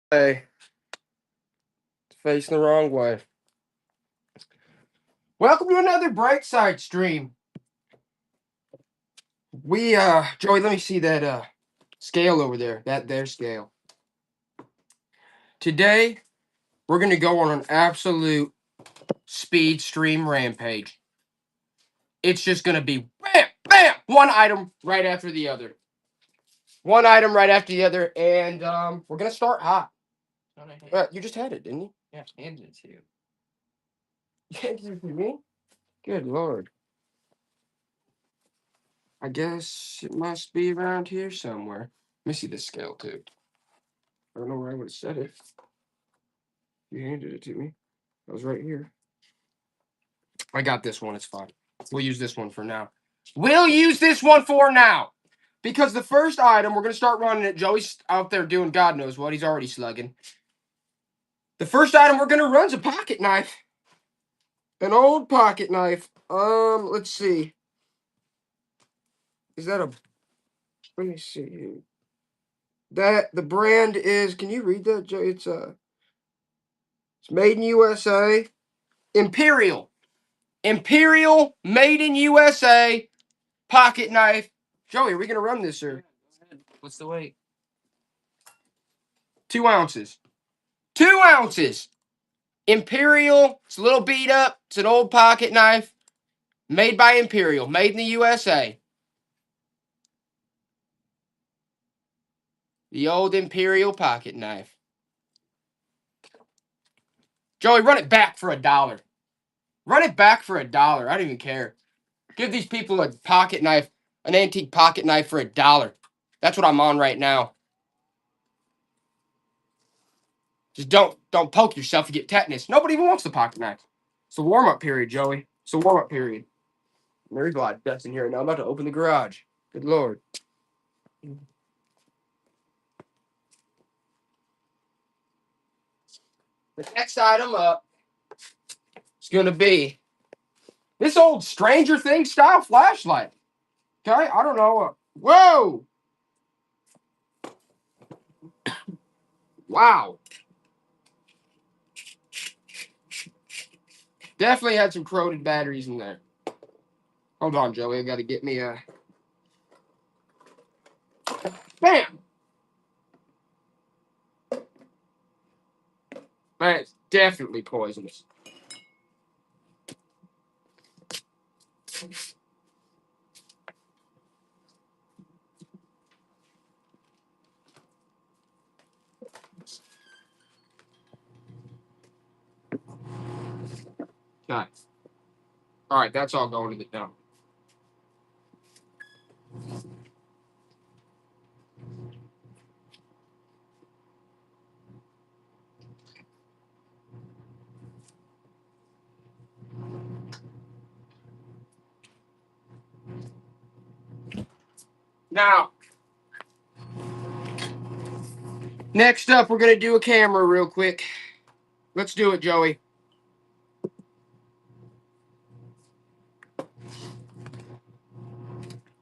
Hey, facing the wrong way. Welcome to another Brightside stream. Joey, let me see that scale over there. Their scale. Today, we're gonna go on an absolute speed stream rampage. It's just gonna be bam, bam, one item right after the other. One item right after the other, and we're gonna start hot. You just had it, didn't you? Yeah, handed it to you. You handed it to me? Good lord. I guess it must be around here somewhere. Let me see the scale too. I don't know where I would have said it. You handed it to me. I was right here. I got this one. It's fine. We'll use this one for now. We'll use this one for now. Because the first item, we're going to start running it. Joey's out there doing God knows what. He's already slugging. The first item we're going to run is a pocket knife. An old pocket knife. Let's see. Is that a... Let me see. That, the brand is... Can you read that, Joey? It's made in USA. Imperial. Imperial, made in USA, pocket knife. Joey, are we going to run this, sir? What's the weight? 2 ounces. 2 ounces. Imperial. It's a little beat up. It's an old pocket knife. Made by Imperial. Made in the USA. The old Imperial pocket knife. Joey, run it back for $1. Run it back for $1. I don't even care. Give these people a pocket knife, an antique pocket knife for $1. That's what I'm on right now. Just don't poke yourself and get tetanus. Nobody even wants the pocket knife. It's the warm-up period, Joey. It's the warm-up period. There's a lot of dust in here. Now I'm about to open the garage. Good lord. The next item up is going to be this old Stranger Things style flashlight. Okay? I don't know. Whoa! Wow. Definitely had some corroded batteries in there. Hold on, Joey. I got to get me a... Bam! Man, it's definitely poisonous. Nice. All right, that's all going to the dump. Now, next up, we're going to do a camera real quick. Let's do it, Joey.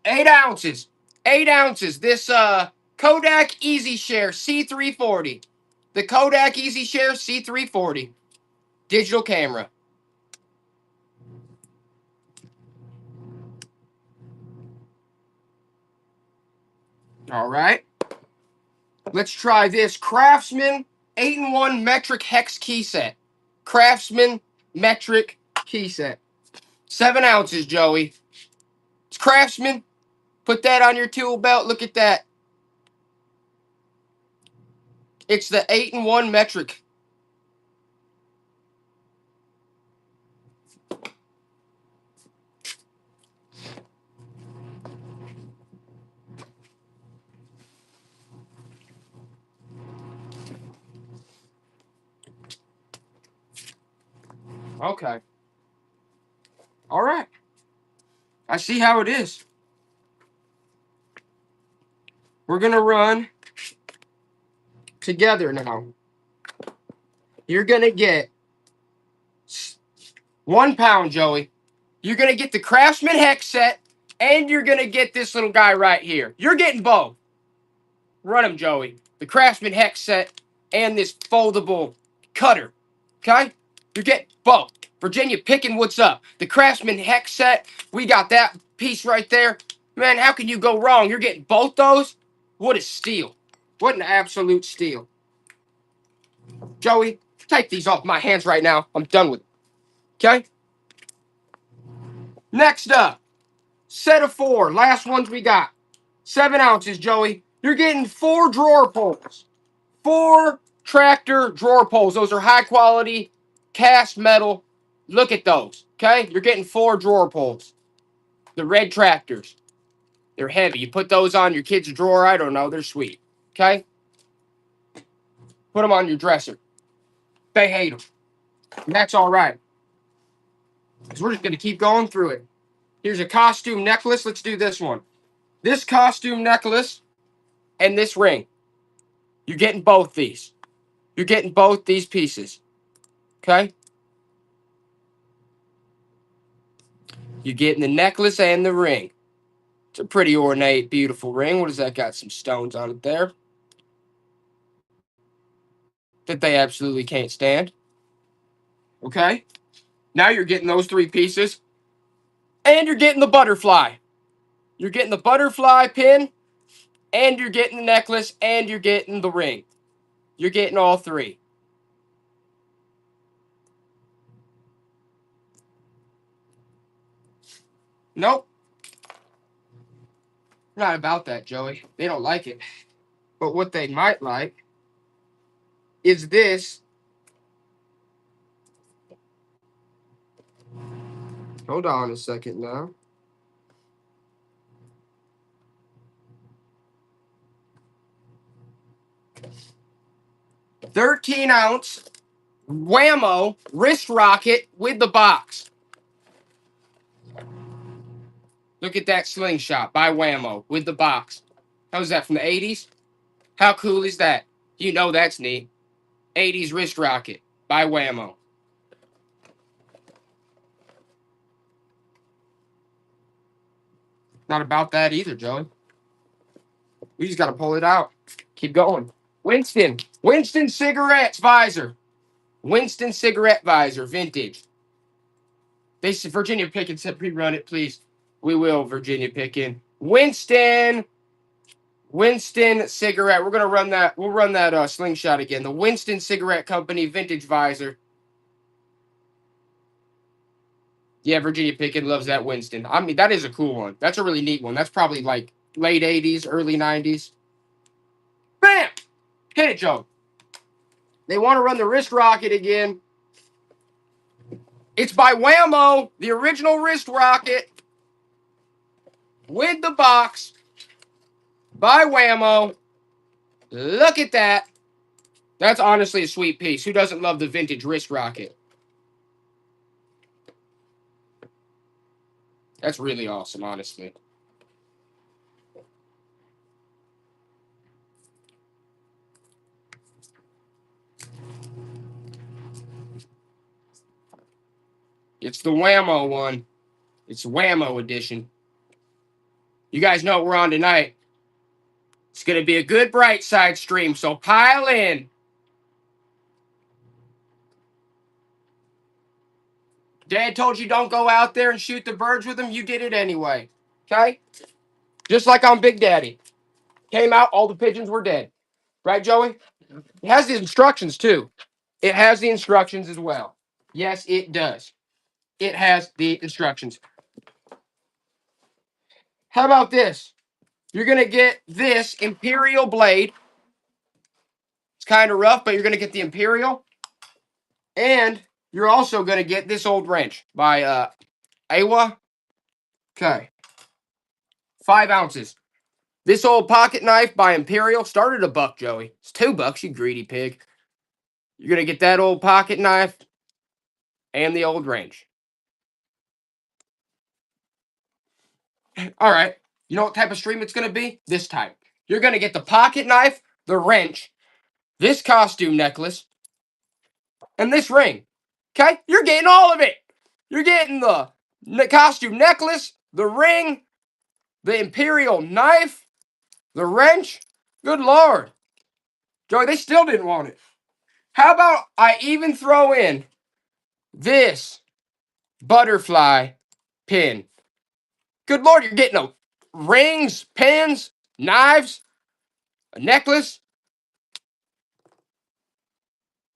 8 ounces. 8 ounces. This Kodak EasyShare C340. The Kodak EasyShare C340. Digital camera. All right. Let's try this Craftsman 8-in-1 metric hex key set. Craftsman metric key set. 7 ounces, Joey. It's Craftsman. Put that on your tool belt. Look at that. It's the 8-in-1 metric. Okay. All right. I see how it is. We're going to run together now. You're going to get 1 pound, Joey. You're going to get the Craftsman hex set, and you're going to get this little guy right here. You're getting both. Run him, Joey. The Craftsman hex set and this foldable cutter. Okay? You're getting both. Virginia picking what's up. The Craftsman hex set, we got that piece right there. Man, how can you go wrong? You're getting both those? What a steal. What an absolute steal. Joey, take these off my hands right now. I'm done with it. Okay? Next up, set of 4. Last ones we got. 7 ounces, Joey. You're getting 4 drawer pulls. 4 tractor drawer pulls. Those are high quality cast metal. Look at those. Okay? You're getting 4 drawer pulls. The red tractors. They're heavy. You put those on your kid's drawer. I don't know. They're sweet. Okay? Put them on your dresser. They hate them. And that's all right. Because we're just going to keep going through it. Here's a costume necklace. Let's do this one. This costume necklace and this ring. You're getting both these. You're getting both these pieces. Okay? You're getting the necklace and the ring. It's a pretty ornate, beautiful ring. What does that got? Some stones on it there that they absolutely can't stand. Okay? Now you're getting those 3 pieces. And you're getting the butterfly. You're getting the butterfly pin. And you're getting the necklace. And you're getting the ring. You're getting all 3. Nope. Not about that, Joey. They don't like it. But what they might like is this. Hold on a second now. $13-ounce Whammo wrist rocket with the box. Look at that slingshot by Whammo with the box. How's that from the 80s? How cool is that? You know that's neat. 80s wrist rocket by Whammo. Not about that either, Joey. We just got to pull it out. Keep going. Winston. Winston cigarettes visor. Winston cigarette visor, vintage. They said Virginia Pickens said pre-run it, please. We will, Virginia Pickens. Winston cigarette. We're gonna run that. We'll run that slingshot again. The Winston Cigarette Company vintage visor. Yeah, Virginia Pickens loves that Winston. I mean, that is a cool one. That's a really neat one. That's probably like late 80s, early 90s. Bam! Hit it, Joe. They want to run the wrist rocket again. It's by Whammo, the original wrist rocket with the box by Whammo. Look at that. That's honestly a sweet piece. Who doesn't love the vintage wrist rocket? That's really awesome, honestly. It's the Whammo one. It's Whammo edition. You guys know what we're on tonight. It's going to be a good bright side stream, so pile in. Dad told you don't go out there and shoot the birds with them. You did it anyway. Okay? Just like on Big Daddy. Came out, all the pigeons were dead. Right, Joey? It has the instructions, too. It has the instructions as well. Yes, it does. It has the instructions. How about this? You're going to get this Imperial blade. It's kind of rough, but you're going to get the Imperial. And you're also going to get this old wrench by Awa. Okay. 5 ounces. This old pocket knife by Imperial started $1, Joey. It's $2, you greedy pig. You're going to get that old pocket knife and the old wrench. All right. You know what type of stream it's going to be? This type. You're going to get the pocket knife, the wrench, this costume necklace, and this ring. Okay? You're getting all of it. You're getting the costume necklace, the ring, the Imperial knife, the wrench. Good Lord. Joey, they still didn't want it. How about I even throw in this butterfly pin? Good Lord, you're getting a rings, pins, knives, a necklace.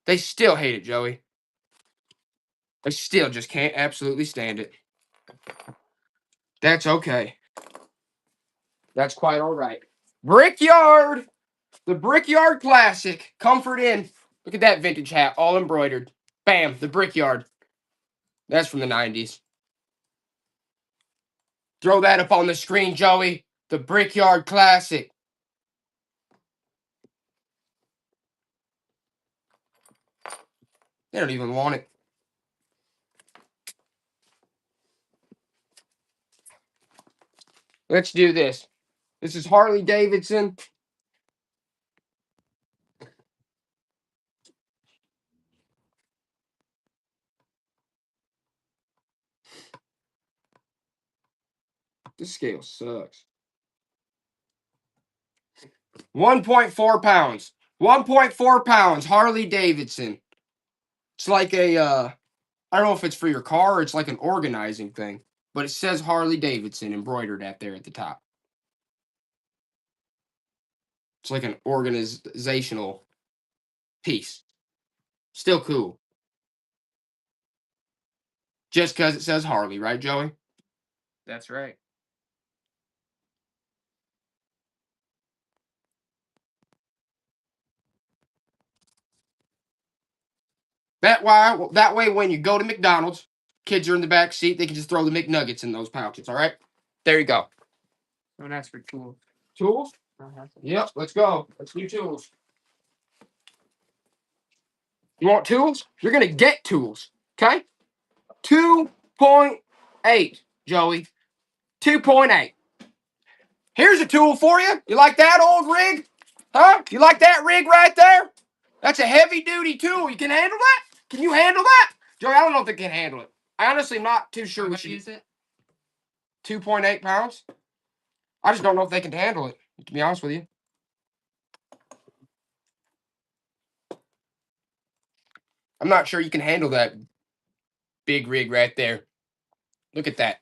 They still hate it, Joey. They still just can't absolutely stand it. That's okay. That's quite all right. Brickyard! The Brickyard Classic. Comfort Inn. Look at that vintage hat, all embroidered. Bam, the Brickyard. That's from the 90s. Throw that up on the screen, Joey. The Brickyard Classic. They don't even want it. Let's do this. This is Harley Davidson. This scale sucks. 1.4 pounds. 1.4 pounds. Harley Davidson. It's like a, I don't know if it's for your car or it's like an organizing thing, but it says Harley Davidson embroidered at there at the top. It's like an organizational piece. Still cool. Just because it says Harley, right, Joey? That's right. That way, when you go to McDonald's, kids are in the back seat, they can just throw the McNuggets in those pouches, all right? There you go. Don't ask for tools. Tools? Yep, let's go. Let's do tools. You want tools? You're going to get tools, okay? 2.8, Joey. 2.8. Here's a tool for you. You like that old rig? Huh? You like that rig right there? That's a heavy-duty tool. You can handle that? Can you handle that? Joey, I don't know if they can handle it. I honestly am not too sure How we much should is it? 2.8 pounds. I just don't know if they can handle it, to be honest with you. I'm not sure you can handle that big rig right there. Look at that.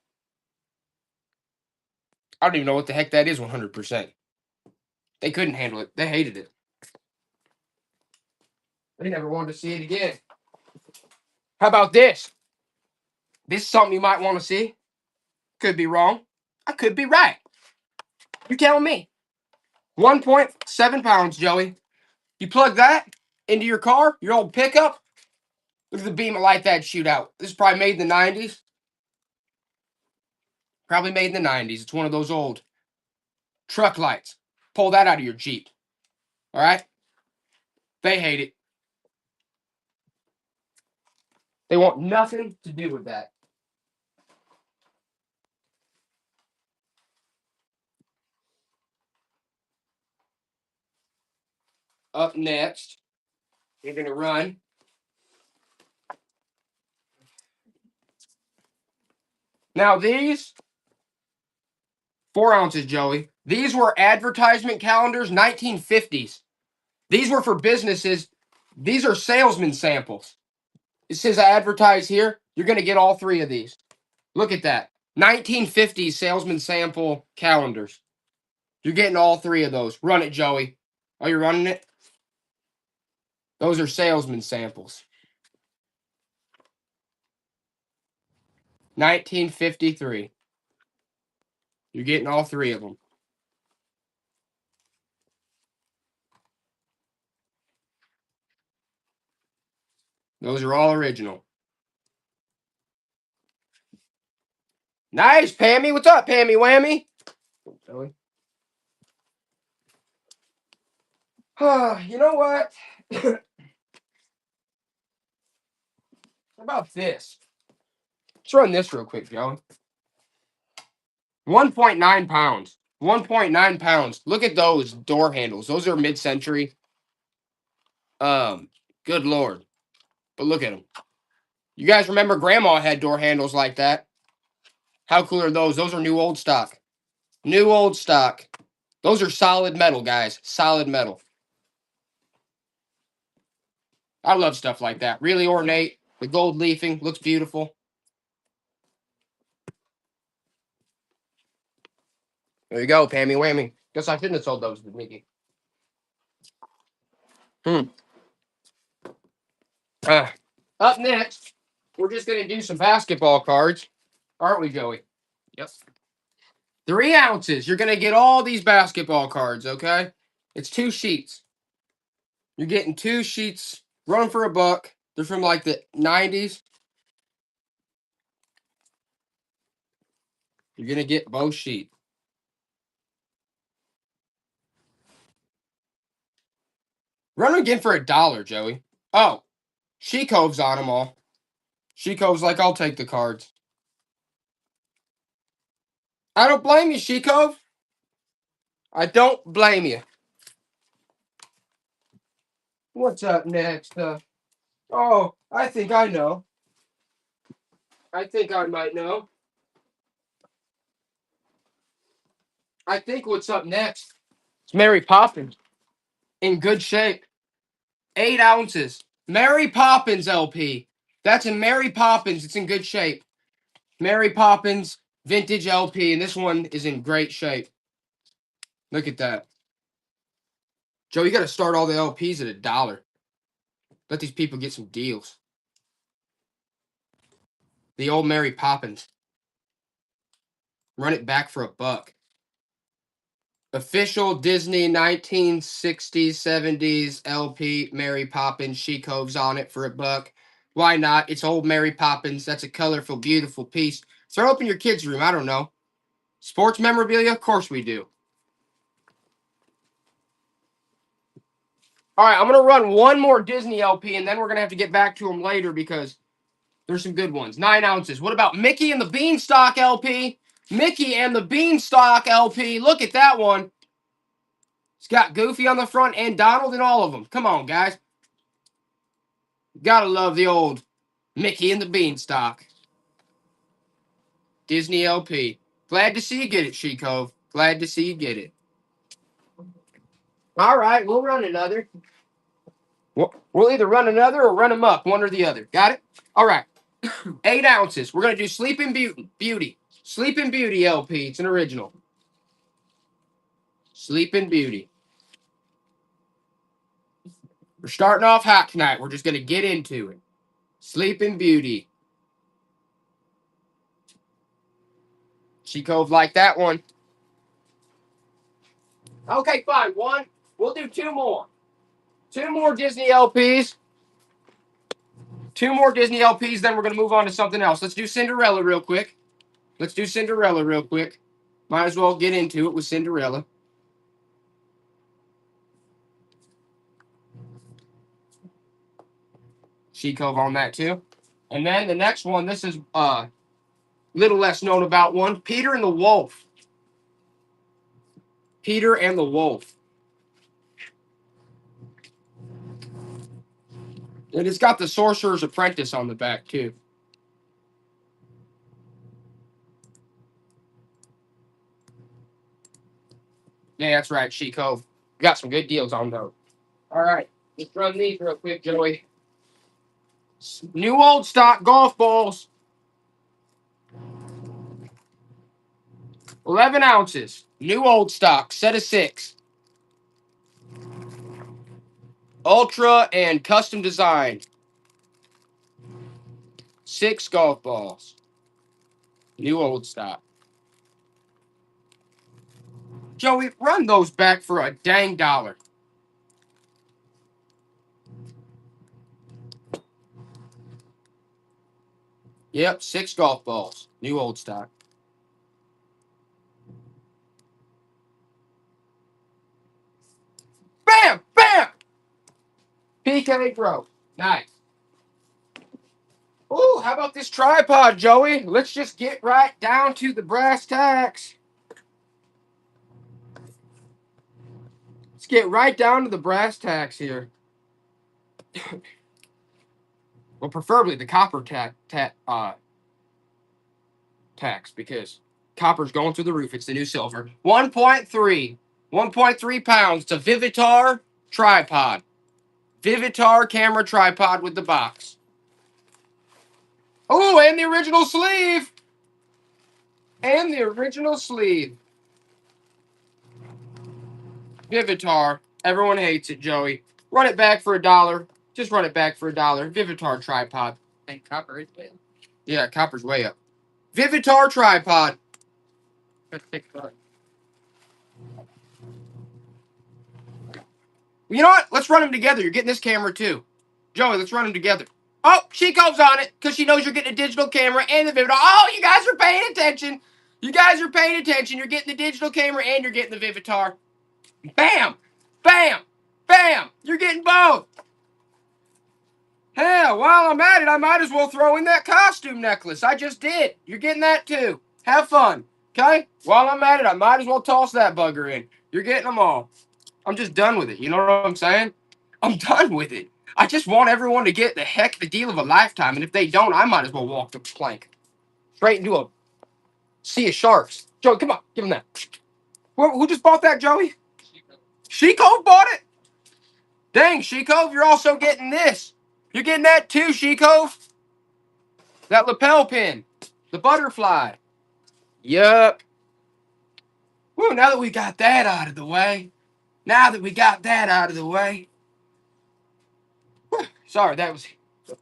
I don't even know what the heck that is 100%. They couldn't handle it. They hated it. They never wanted to see it again. How about this? This is something you might want to see. Could be wrong. I could be right. You tell me. 1.7 pounds, Joey. You plug that into your car, your old pickup. Look at the beam of light that shoot out. This is probably made in the 90s. Probably made in the 90s. It's one of those old truck lights. Pull that out of your Jeep. All right? They hate it. They want nothing to do with that. Up next, you're going to run. Now, these 4 ounces, Joey. These were advertisement calendars, 1950s. These were for businesses. These are salesman samples. It says advertise here. You're going to get all 3 of these. Look at that. 1950s salesman sample calendars. You're getting all 3 of those. Run it, Joey. Are you running it? Those are salesman samples. 1953. You're getting all 3 of them. Those are all original. Nice, Pammy. What's up, Pammy Whammy? Joey. You know what? How about this? Let's run this real quick, Joey. 1.9 pounds. 1.9 pounds. Look at those door handles. Those are mid-century. Good Lord. But look at them. You guys remember Grandma had door handles like that? How cool are those? Those are new old stock. New old stock. Those are solid metal, guys. Solid metal. I love stuff like that. Really ornate. The gold leafing looks beautiful. There you go, Pammy Whammy. Guess I shouldn't have sold those to Mickey. Uh, Up next, we're just going to do some basketball cards. Aren't we, Joey? Yep. 3 ounces. You're going to get all these basketball cards, okay? It's 2 sheets. You're getting 2 sheets. Run for $1. They're from like the 90s. You're going to get both sheets. Run them again for $1, Joey. Oh, She-Cove's on them all. She-Cove's like, I'll take the cards. I don't blame you, She-Cove. I don't blame you. What's up next? Oh, I think I know. I think I might know. I think what's up next? It's Mary Poppins. In good shape. 8 ounces. Mary Poppins LP. That's a Mary Poppins. It's in good shape. Mary Poppins vintage LP. And this one is in great shape. Look at that. Joe, you got to start all the LPs at $1. Let these people get some deals. The old Mary Poppins. Run it back for $1. Official Disney 1960s, 70s LP Mary Poppins. She-Cove's on it for $1. Why not? It's old Mary Poppins. That's a colorful, beautiful piece. Throw up in your kids' room. I don't know. Sports memorabilia? Of course we do. All right, I'm going to run one more Disney LP, and then we're going to have to get back to them later because there's some good ones. 9 ounces. What about Mickey and the Beanstalk LP? Mickey and the Beanstalk LP. Look at that one. It's got Goofy on the front and Donald in all of them. Come on, guys. Gotta love the old Mickey and the Beanstalk. Disney LP. Glad to see you get it, She-Cove. Glad to see you get it. All right, we'll run another. We'll either run another or run them up, one or the other. Got it? All right. 8 ounces. We're going to do Sleeping Beauty. Sleeping Beauty LP. It's an original. Sleeping Beauty. We're starting off hot tonight. We're just going to get into it. Sleeping Beauty. She-Cove like that one. Okay, fine. One. We'll do 2 more. 2 more Disney LPs. 2 more Disney LPs, then we're going to move on to something else. Let's do Cinderella real quick. Might as well get into it with Cinderella. She-Cove on that too. And then the next one, this is little less known about one. Peter and the Wolf. Peter and the Wolf. And it's got the Sorcerer's Apprentice on the back too. Yeah, that's right, She-Cove. Got some good deals on those. All right, let's run these real quick, Joey. New old stock golf balls. 11 ounces. New old stock. Set of 6. Ultra and custom design. 6 golf balls. New old stock. Joey, run those back for a dang $1. Yep, 6 golf balls. New old stock. Bam! Bam! PK Pro. Nice. Ooh, how about this tripod, Joey? Let's just get right down to the brass tacks. Let's get right down to the brass tacks here. Well, preferably the copper tax because copper's going through the roof. It's the new silver. 1.3 pounds. It's a Vivitar tripod. Vivitar camera tripod with the box. Oh, and the original sleeve. And the original sleeve. Vivitar. Everyone hates it, Joey. Run it back for $1. Just run it back for $1. Vivitar tripod. And copper is way up. Yeah, copper's way up. Vivitar tripod. That's $6. You know what? Let's run them together. You're getting this camera too. Joey, let's run them together. Oh, she goes on it because she knows you're getting a digital camera and the Vivitar. Oh, you guys are paying attention. You guys are paying attention. You're getting the digital camera and you're getting the Vivitar. Bam! Bam! Bam! You're getting both. Hell, while I'm at it, I might as well throw in that costume necklace. I just did. You're getting that too. Have fun. Okay? While I'm at it, I might as well toss that bugger in. You're getting them all. I'm just done with it. You know what I'm saying? I'm done with it. I just want everyone to get the deal of a lifetime. And if they don't, I might as well walk the plank. Straight into a sea of sharks. Joey, come on. Give him that. Who just bought that, Joey? Shiko bought it? Dang, Shiko, you're also getting this. You're getting that too, Shiko. That lapel pin. The butterfly. Yup. Woo, now that we got that out of the way. Sorry, that was...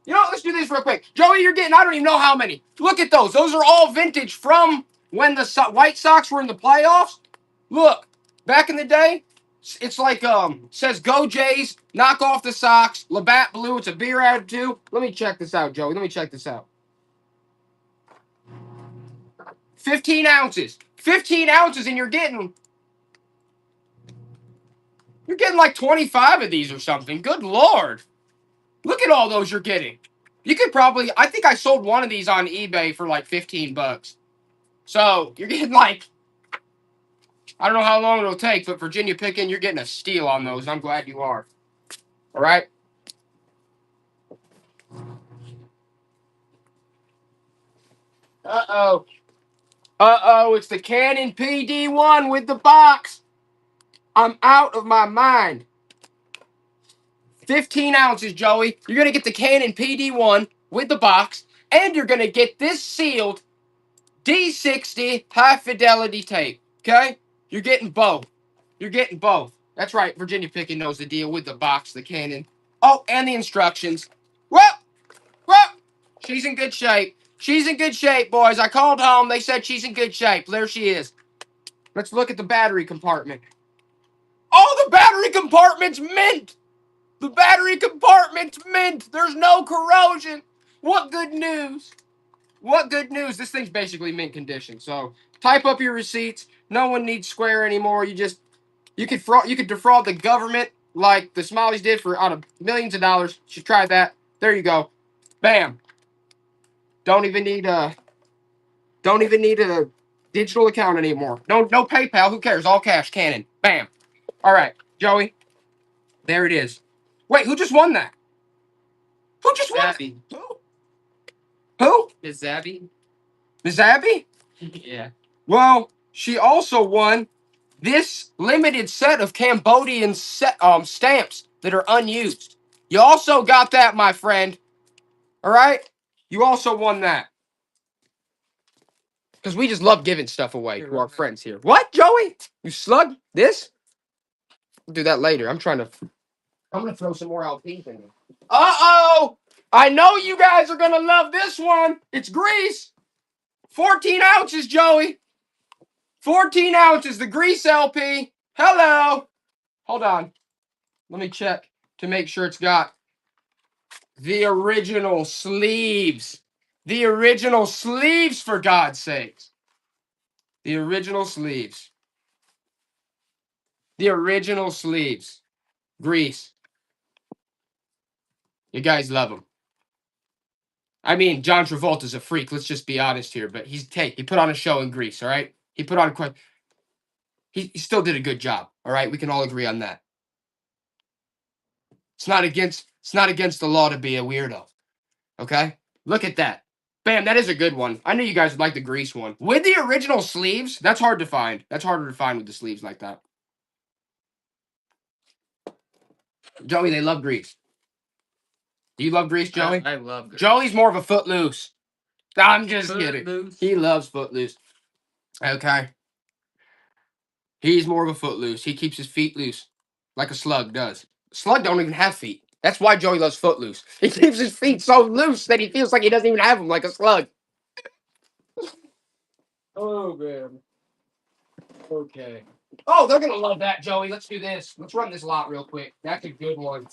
You know what? Let's do this real quick. Joey, you're getting... I don't even know how many. Look at those. Those are all vintage from when the White Sox were in the playoffs. Look. Back in the day, it's like, says Go Jays, knock off the Sox, Labatt Blue, it's a beer attitude. Let me check this out, Joey. Let me check this out. 15 ounces. 15 ounces, and you're getting like 25 of these or something. Good Lord. Look at all those you're getting. You could probably, I think I sold one of these on eBay for like 15 bucks. So you're getting like, I don't know how long it'll take, but Virginia Picking, you're getting a steal on those. And I'm glad you are. All right. Uh-oh. Uh-oh, it's the Canon PD1 with the box. I'm out of my mind. 15 ounces, Joey. You're going to get the Canon PD1 with the box, and you're going to get this sealed D60 high fidelity tape. Okay? You're getting both. You're getting both. That's right. Virginia Picking knows the deal with the box, the Canon. Oh, and the instructions. Well, she's in good shape. She's in good shape, boys. I called home. They said she's in good shape. There she is. Let's look at the battery compartment. Oh, the battery compartment's mint. The battery compartment's mint. There's no corrosion. What good news. What good news. This thing's basically mint condition. So type up your receipts. No one needs Square anymore. You could defraud the government like the Smileys did for out of millions of dollars. You should try that. There you go. Bam. Don't even need a digital account anymore. No PayPal. Who cares? All cash. Canon. Bam. All right, Joey. There it is. Wait, who just won that? Who just won? Zabby. Who? Is Zabby? Miss Abby? Yeah. Well, she also won this limited set of Cambodian stamps that are unused. You also got that, my friend. All right? You also won that. Because we just love giving stuff away to our friends here. What, Joey? You slug? This? We'll do that later. I'm going to throw some more LPs in there. Uh-oh! I know you guys are going to love this one. It's Grease. 14 ounces, Joey. 14 ounces, the Grease LP. Hello. Hold on. Let me check to make sure it's got the original sleeves. The original sleeves, for God's sakes. The original sleeves. The original sleeves. Grease. You guys love him. I mean, John Travolta's a freak. Let's just be honest here. But he put on a show in Grease, all right? He put on quite... He still did a good job, all right? We can all agree on that. It's not against the law to be a weirdo. Okay? Look at that. Bam, that is a good one. I knew you guys would like the Grease one. With the original sleeves, that's hard to find. That's harder to find with the sleeves like that. Joey, they love Grease. Do you love Grease, Joey? I love Grease. Joey's more of a Footloose. I'm just kidding. Footloose. He loves Footloose. Okay. He's more of a Footloose. He keeps his feet loose, like a slug does. Slug don't even have feet. That's why Joey loves Footloose. He keeps his feet so loose that he feels like he doesn't even have them, like a slug. Oh, man. Okay. Oh, they're going to love that, Joey. Let's do this. Let's run this lot real quick. That's a good one.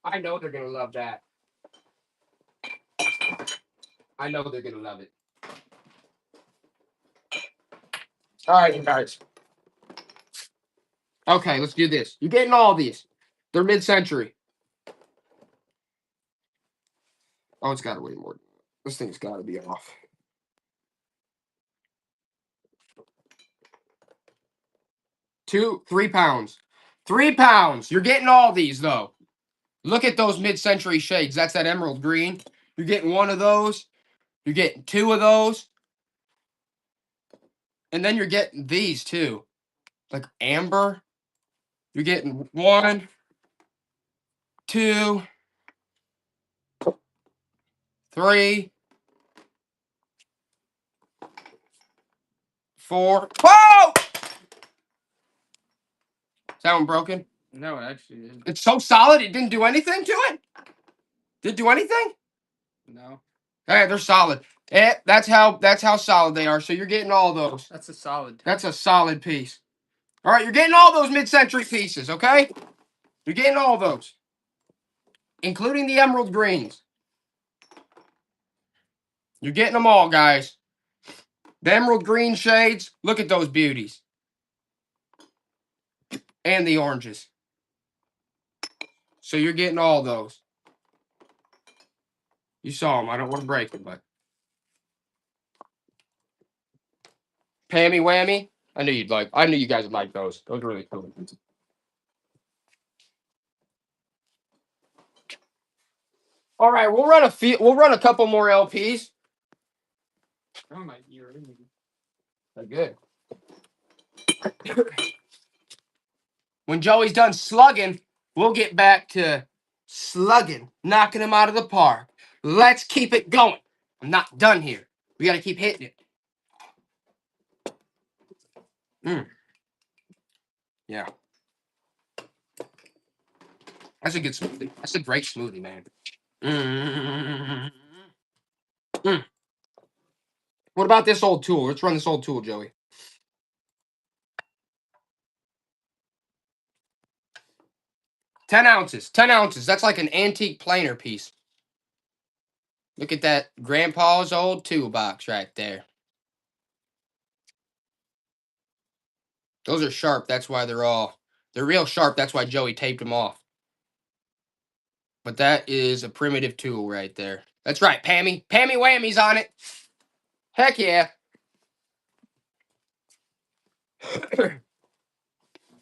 I know they're going to love that. I know they're going to love it. All right, you guys. Okay, let's do this. You're getting all these. They're mid-century. Oh, it's got to weigh more. This thing's got to be off. 3 pounds. 3 pounds. You're getting all these, though. Look at those mid-century shades. That's that emerald green. You're getting one of those. You're getting 2 of those. And then you're getting these, too. Like amber. You're getting 1, 2, 3, 4. Whoa! Is that one broken? No, it actually is. It's so solid, it didn't do anything to it? Did it do anything? No. Hey, they're solid. That's how solid they are. So you're getting all those. That's a solid. That's a solid piece. All right, you're getting all those mid-century pieces, okay? You're getting all those, including the emerald greens. You're getting them all, guys. The emerald green shades, look at those beauties. And the oranges. So you're getting all those. You saw them. I don't want to break them, but. Pammy Whammy. I knew you guys would like those. Those are really cool. All right, we'll run a couple more LPs. Oh my ear. They're good. When Joey's done slugging, we'll get back to slugging, knocking him out of the park. Let's keep it going. I'm not done here. We got to keep hitting it. Yeah. That's a good smoothie. That's a great smoothie, man. What about this old tool? Let's run this old tool, Joey. $10 ounces. 10 ounces. That's like an antique planer piece. Look at that grandpa's old toolbox right there. Those are sharp. That's why they're real sharp. That's why Joey taped them off. But that is a primitive tool right there. That's right, Pammy. Pammy Whammy's on it. Heck yeah.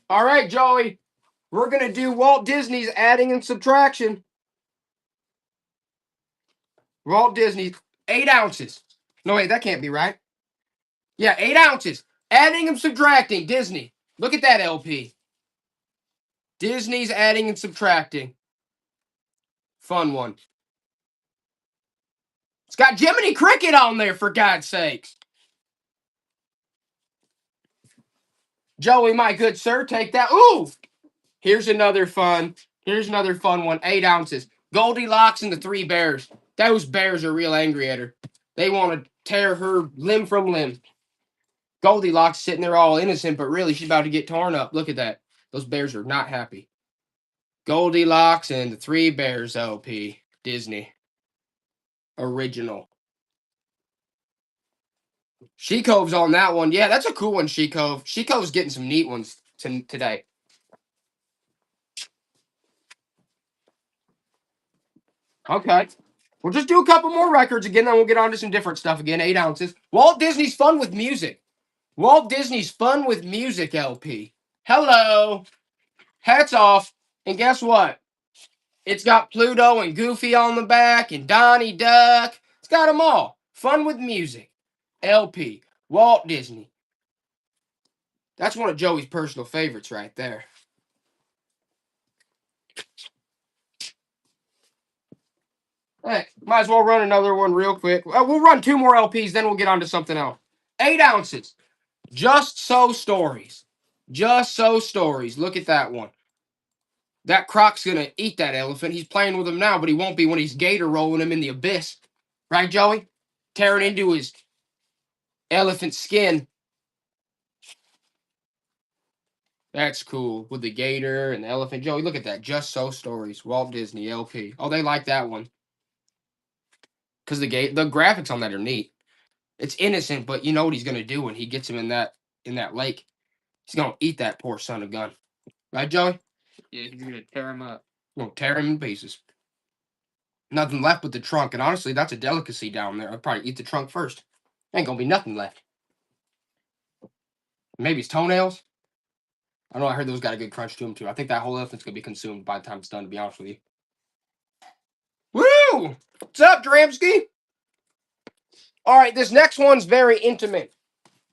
All right, Joey. We're going to do Walt Disney's adding and subtraction. Walt Disney, 8 ounces. No, wait, that can't be right. Yeah, 8 ounces. Adding and subtracting, Disney. Look at that LP. Disney's adding and subtracting. Fun one. It's got Jiminy Cricket on there, for God's sakes. Joey, my good sir, take that. Ooh! Here's another fun one. 8 ounces. Goldilocks and the 3 bears. Those bears are real angry at her. They want to tear her limb from limb. Goldilocks sitting there all innocent, but really she's about to get torn up. Look at that. Those bears are not happy. Goldilocks and the 3 bears LP. Disney. Original. She Cove's on that one. Yeah, that's a cool one, She Cove. She Cove's getting some neat ones today. Okay. We'll just do a couple more records again, then we'll get on to some different stuff again. 8 ounces. Walt Disney's Fun with Music. Walt Disney's Fun with Music LP. Hello. Hats off. And guess what? It's got Pluto and Goofy on the back and Donnie Duck. It's got them all. Fun with Music LP. Walt Disney. That's one of Joey's personal favorites right there. Hey, might as well run another one real quick. We'll run 2 more LPs, then we'll get on to something else. 8 ounces. Just So Stories. Just So Stories. Look at that one. That Croc's gonna eat that elephant. He's playing with him now, but he won't be when he's gator rolling him in the abyss. Right, Joey? Tearing into his elephant skin. That's cool. With the gator and the elephant. Joey, look at that. Just So Stories. Walt Disney LP. Oh, they like that one. Because the graphics on that are neat. It's innocent, but you know what he's gonna do when he gets him in that lake. He's gonna eat that poor son of gun. Right, Joey? Yeah, he's gonna tear him up. Gonna tear him in pieces. Nothing left but the trunk, and honestly, that's a delicacy down there. I'd probably eat the trunk first. Ain't gonna be nothing left. Maybe his toenails. I know I heard those got a good crunch to them too. I think that whole elephant's gonna be consumed by the time it's done, to be honest with you. Woo! What's up, Dramsky? Alright, this next one's very intimate.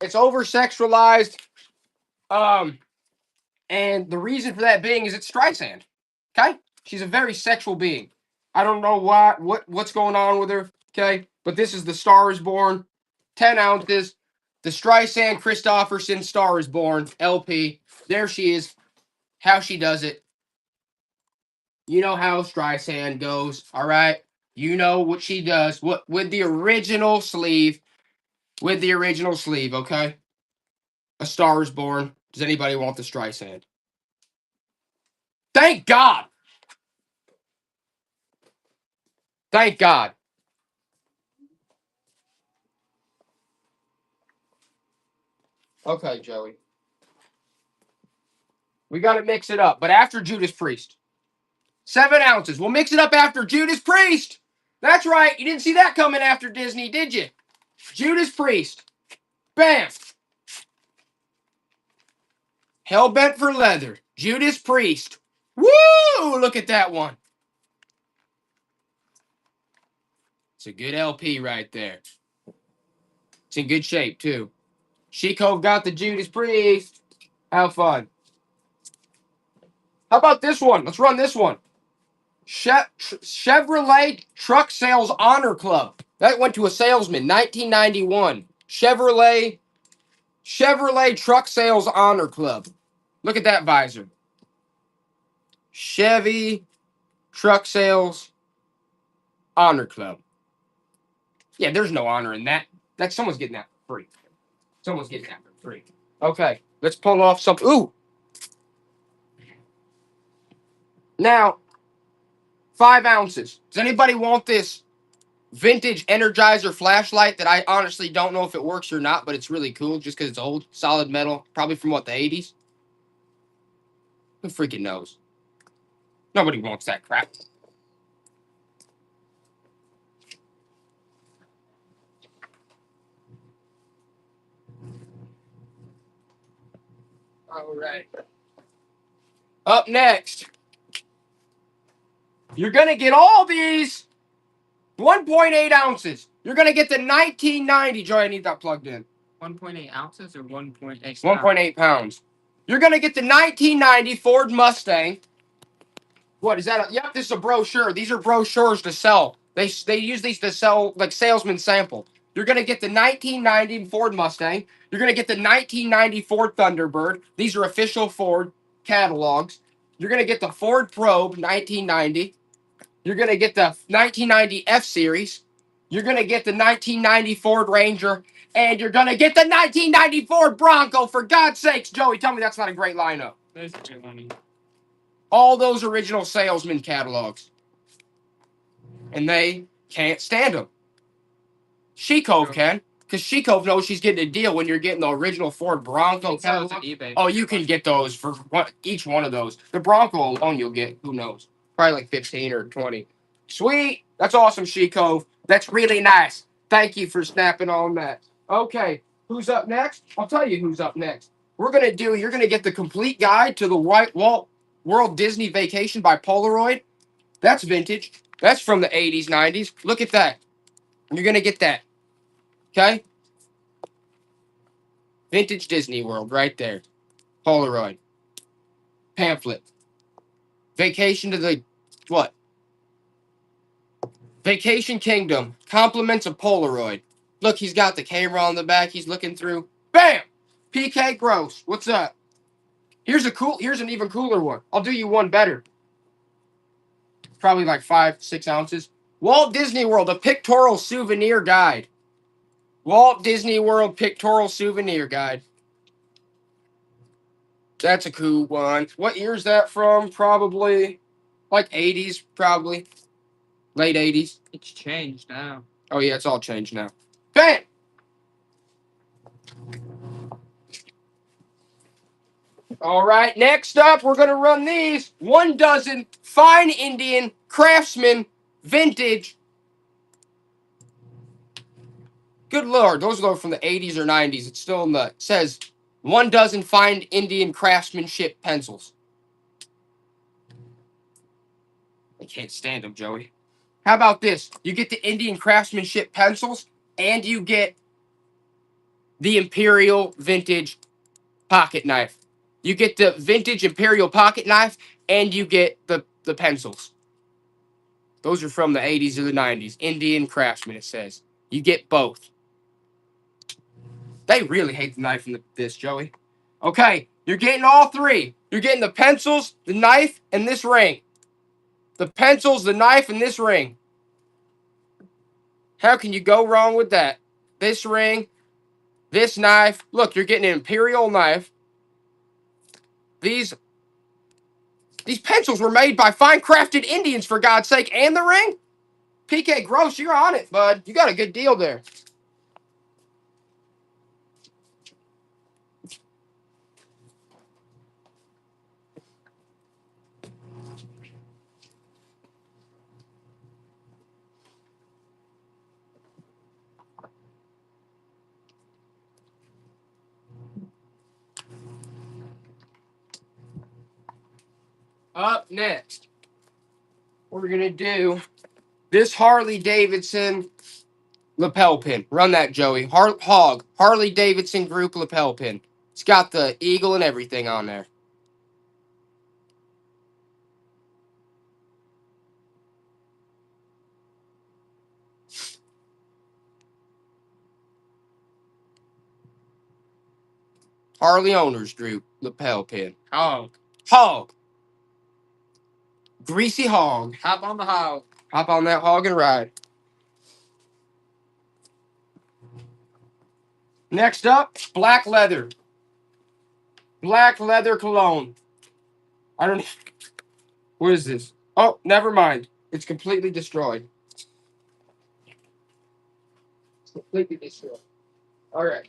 It's over sexualized. And the reason for that being is it's Streisand. Okay? She's a very sexual being. I don't know what's going on with her. Okay? But this is The Star is Born. 10 ounces. The Streisand Christofferson Star is Born LP. There she is. How she does it. You know how Streisand goes. All right? You know what she does. What with the original sleeve. With the original sleeve, okay? A Star is Born. Does anybody want the Streisand? Thank God. Thank God. Okay, Joey. We got to mix it up, but after Judas Priest. 7 ounces. We'll mix it up after Judas Priest. That's right. You didn't see that coming after Disney, did you? Judas Priest. Bam. Hellbent for Leather. Judas Priest. Woo! Look at that one. It's a good LP right there. It's in good shape, too. She-Cove got the Judas Priest. Have fun. How about this one? Let's run this one. Chevrolet Truck Sales Honor Club. That went to a salesman, 1991. Chevrolet Truck Sales Honor Club. Look at that visor. Chevy Truck Sales Honor Club. Yeah, there's no honor in that. Someone's getting that for free. Someone's getting that for free. Okay, let's pull off some. Ooh. Now, 5 ounces. Does anybody want this vintage Energizer flashlight that I honestly don't know if it works or not, but it's really cool just because it's old, solid metal, probably from what, the 80s? Who freaking knows? Nobody wants that crap. All right. Up next, you're going to get all these 1.8 ounces. You're going to get the 1990. Joy, I need that plugged in. 1.8 ounces or 1.8? 1.8 pounds. You're going to get the 1990 Ford Mustang. What is that? Yep, this is a brochure. These are brochures to sell. They use these to sell like salesman sample. You're gonna get the 1990 Ford Mustang. You're gonna get the 1990 Ford Thunderbird. These are official Ford catalogs. You're gonna get the Ford Probe 1990. You're gonna get the 1990 F Series. You're gonna get the 1990 Ford Ranger, and you're gonna get the 1990 Ford Bronco. For God's sakes, Joey, tell me that's not a great lineup. That's good money. All those original salesman catalogs. And they can't stand them. She-Cove can, because She-Cove knows she's getting a deal when you're getting the original Ford Bronco Sells catalog. on eBay. Oh, you can get those for each one of those. The Bronco alone you'll get, who knows, probably like 15 or 20. Sweet. That's awesome, She-Cove. That's really nice. Thank you for snapping on that. Okay, who's up next? I'll tell you who's up next. You're going to get the complete guide to the White Walt World Disney Vacation by Polaroid. That's vintage. That's from the 80s, 90s. Look at that. You're going to get that. Okay? Vintage Disney World right there. Polaroid. Pamphlet. Vacation to the what? Vacation Kingdom. Compliments of Polaroid. Look, he's got the camera on the back. He's looking through. Bam! PK Gross. What's up? Here's an even cooler one. I'll do you one better. Probably like 5-6 ounces. Walt Disney World, a pictorial souvenir guide. Walt Disney World pictorial souvenir guide. That's a cool one. What year is that from? Probably like 80s, probably. Late 80s. It's changed now. Oh, yeah, it's all changed now. Bam! All right, next up, we're going to run these 1 dozen fine Indian craftsman vintage. Good Lord, those are from the 80s or 90s. It's still in the, it says 1 dozen fine Indian craftsmanship pencils. I can't stand them, Joey. How about this? You get the Indian craftsmanship pencils and you get the Imperial vintage pocket knife. You get the vintage Imperial pocket knife and you get the pencils. Those are from the 80s or the 90s. Indian craftsman, it says. You get both. They really hate the knife and this, Joey. Okay, you're getting all three. You're getting the pencils, the knife, and this ring. The pencils, the knife, and this ring. How can you go wrong with that? This ring, this knife. Look, you're getting an Imperial knife. These pencils were made by fine crafted Indians, for God's sake, and the ring? PK Gross, you're on it, bud. You got a good deal there. Up next, we're going to do this Harley Davidson lapel pin. Run that, Joey. Harley Davidson Group lapel pin. It's got the eagle and everything on there. Harley Owners Group lapel pin. Hog. Greasy hog. Hop on the hog. Hop on that hog and ride. Next up, black leather. Black leather cologne. I don't know. What is this? Oh, never mind. It's completely destroyed. Completely destroyed. All right.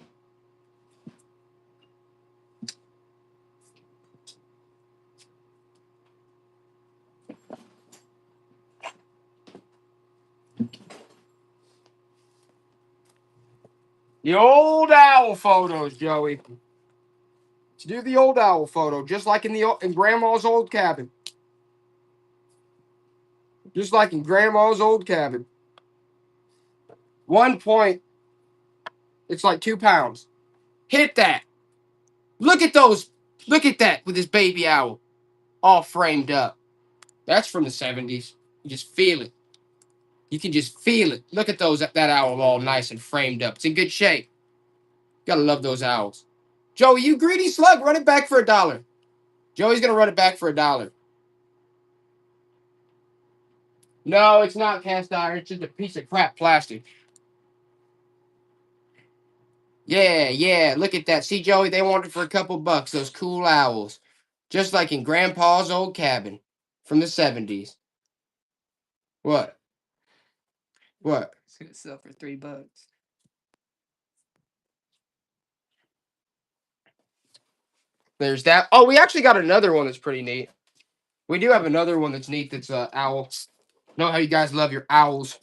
The old owl photos, Joey. Let's do the old owl photo, just like in Grandma's old cabin. Just like in Grandma's old cabin. 1 point. It's like 2 pounds. Hit that. Look at those. Look at that with this baby owl all framed up. That's from the 70s. You just feel it. You can just feel it. Look at that owl all nice and framed up. It's in good shape. Gotta love those owls. Joey, you greedy slug, run it back for $1. Joey's gonna run it back for $1. No, it's not cast iron. It's just a piece of crap plastic. Yeah. Look at that. See, Joey, they want it for a couple bucks. Those cool owls. Just like in Grandpa's old cabin from the 70s. What? What? It's gonna sell for $3. There's that. Oh, we actually got another one that's pretty neat. We do have another one that's neat that's owl. Know how you guys love your owls.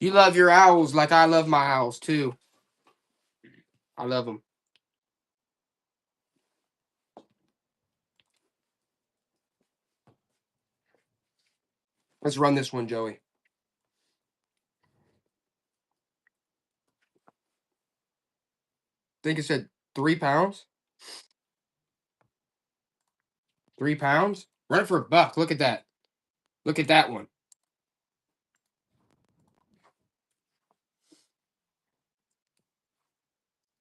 You love your owls like I love my owls, too. I love them. Let's run this one, Joey. I think it said 3 pounds. 3 pounds? Run it for $1. Look at that. Look at that one.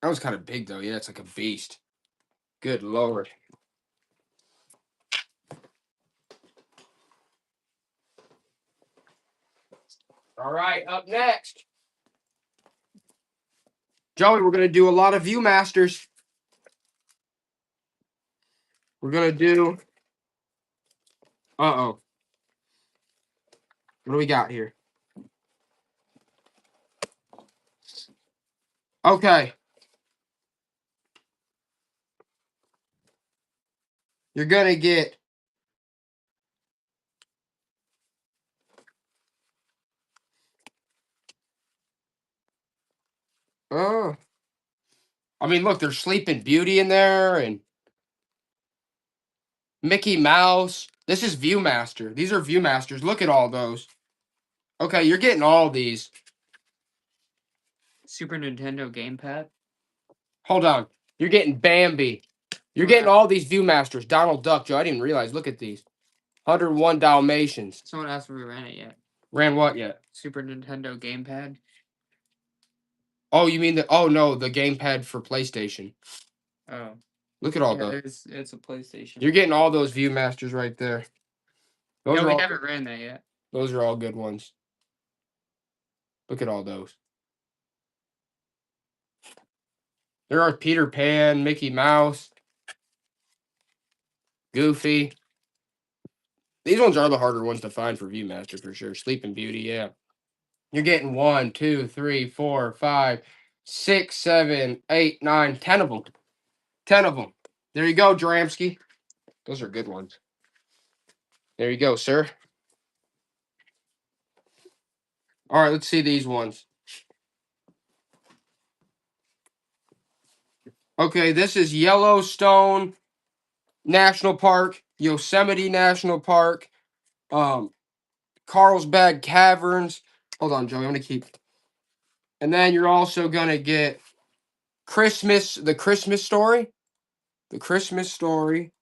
That was kind of big though. Yeah, it's like a beast. Good lord. All right, up next. Joey, we're gonna do a lot of Viewmasters. We're gonna do. Uh-oh. What do we got here? Okay. You're gonna get. Oh. I mean, look, there's Sleeping Beauty in there and Mickey Mouse. This is Viewmaster. These are Viewmasters. Look at all those. Okay, you're getting all these. Super Nintendo gamepad. Hold on. You're getting Bambi. You're getting all these Viewmasters. Donald Duck, Joe. I didn't even realize. Look at these. 101 Dalmatians. Someone asked if we ran it yet. Ran what yet? Super Nintendo gamepad. Oh, you mean the... Oh, no. The gamepad for PlayStation. Oh. Look at all those. It's a PlayStation. You're getting all those Viewmasters right there. Those No, are we all, haven't ran that yet. those are all good ones. Look at all those. There are Peter Pan, Mickey Mouse, Goofy. These ones are the harder ones to find for Viewmaster for sure. Sleeping Beauty, yeah. You're getting 1, 2, 3, 4, 5, 6, 7, 8, 9, 10 of them. 10 of them. There you go, Dramsky. Those are good ones. There you go, sir. All right, let's see these ones. Okay, this is Yellowstone National Park, Yosemite National Park, Carlsbad Caverns. Hold on, Joey. I'm gonna keep. And then you're also gonna get the Christmas Story, the Christmas Story,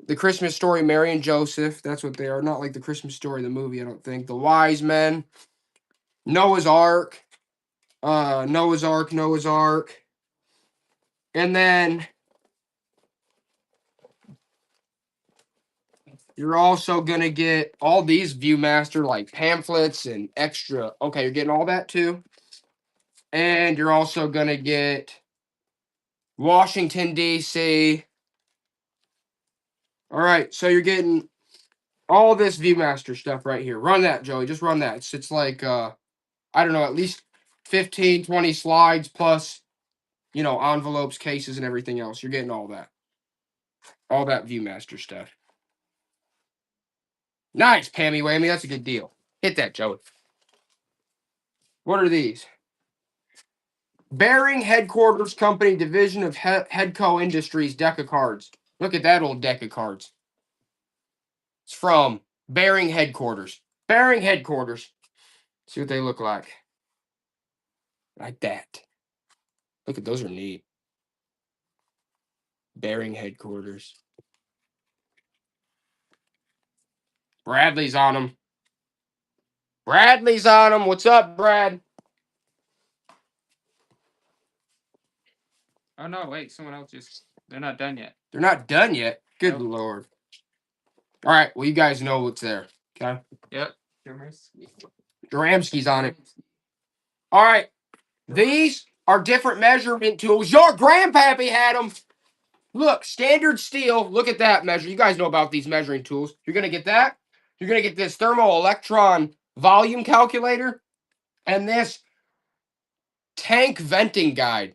the Christmas Story, Mary and Joseph. That's what they are. Not like the Christmas Story, the movie. I don't think. The Wise Men, Noah's Ark, Noah's Ark, and then you're also gonna get all these Viewmaster like pamphlets and extra. Okay, you're getting all that too. And you're also going to get Washington, D.C. All right, so you're getting all this Viewmaster stuff right here. Run that, Joey. Just run that. It's like, I don't know, at least 15, 20 slides plus, envelopes, cases, and everything else. You're getting all that. All that Viewmaster stuff. Nice, Pammy Whammy. That's a good deal. Hit that, Joey. What are these? Bearing Headquarters Company, Division of Headco Industries deck of cards. Look at that old deck of cards. It's from Bearing Headquarters. Bearing Headquarters. See what they look like. Like that. Look at those are neat. Bearing Headquarters. Bradley's on them. Bradley's on them. What's up, Brad? Oh no, wait, someone else they're not done yet. They're not done yet. Good Nope. Lord. All right, well, you guys know what's there. Okay? Yep. Dramsky's on it. All right. These are different measurement tools. Your grandpappy had them. Look, standard steel. Look at that measure. You guys know about these measuring tools. You're going to get that. You're going to get this thermoelectron volume calculator and this tank venting guide.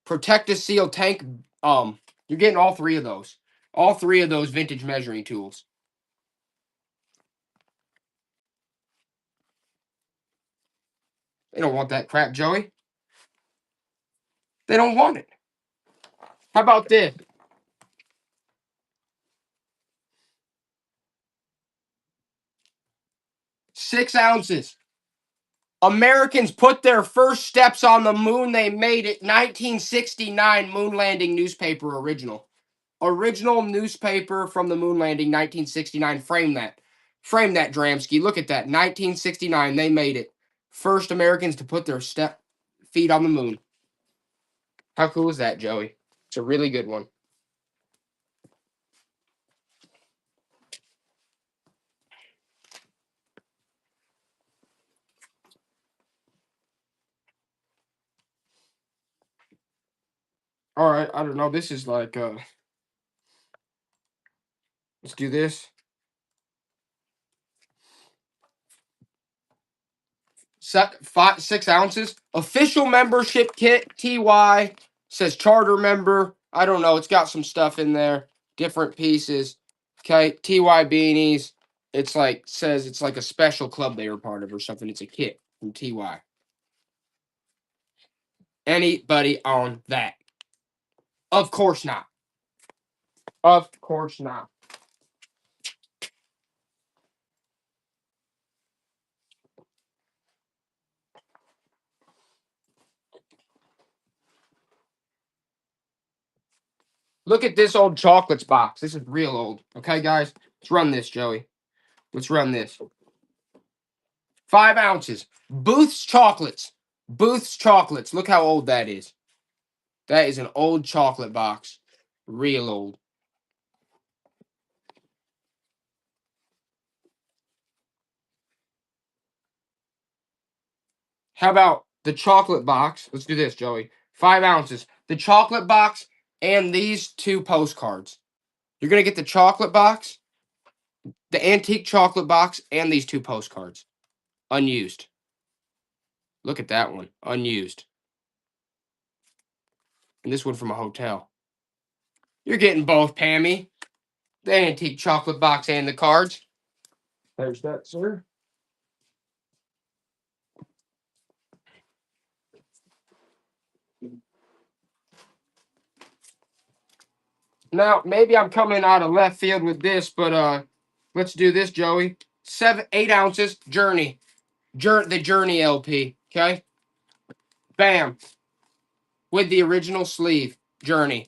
Protect a seal tank. You're getting all three of those. All three of those vintage measuring tools. They don't want that crap, Joey. They don't want it. How about this? Six ounces. Americans put their first steps on the moon. They made it. 1969 moon landing newspaper original. Original newspaper from the moon landing, 1969. Frame that. Frame that, Dramsky. Look at that. 1969. They made it. First Americans to put their feet on the moon. How cool is that, Joey? It's a really good one. All right, I don't know. This is like let's do this. 6 ounces. Official membership kit, TY. Says charter member. I don't know. It's got some stuff in there. Different pieces. Okay. TY beanies. It's like, says it's like a special club they were part of or something. It's a kit from TY. Anybody on that? Of course not. Of course not. Look at this old chocolates box. This is real old. Okay, guys? Let's run this, Joey. Let's run this. 5 ounces. Booth's chocolates. Booth's chocolates. Look how old that is. That is an old chocolate box. Real old. How about the chocolate box? Let's do this, Joey. 5 ounces. The chocolate box and these 2 postcards. You're going to get the chocolate box, the antique chocolate box, and these 2 postcards. Unused. Look at that one. Unused. And this one from a hotel. You're getting both, Pammy. The antique chocolate box and the cards. There's that, sir. Now, maybe I'm coming out of left field with this, but let's do this, Joey. 8 ounces, Journey. The Journey LP, okay? Bam. With the original sleeve, Journey.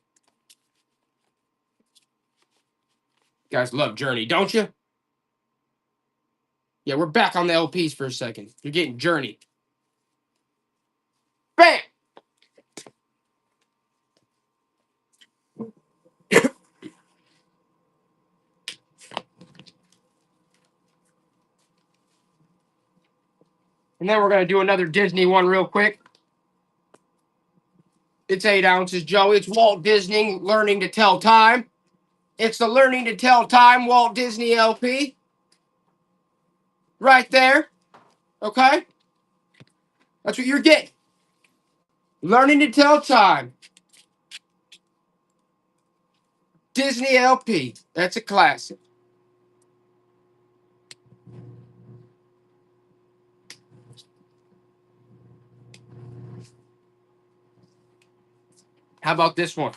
You guys love Journey, don't you? Yeah, we're back on the LPs for a second. You're getting Journey. Bam! And then we're going to do another Disney one real quick. It's 8 ounces, Joey. It's Walt Disney Learning to Tell Time. It's the Learning to Tell Time Walt Disney LP. Right there. Okay? That's what you're getting. Learning to Tell Time. Disney LP. That's a classic. How about this one?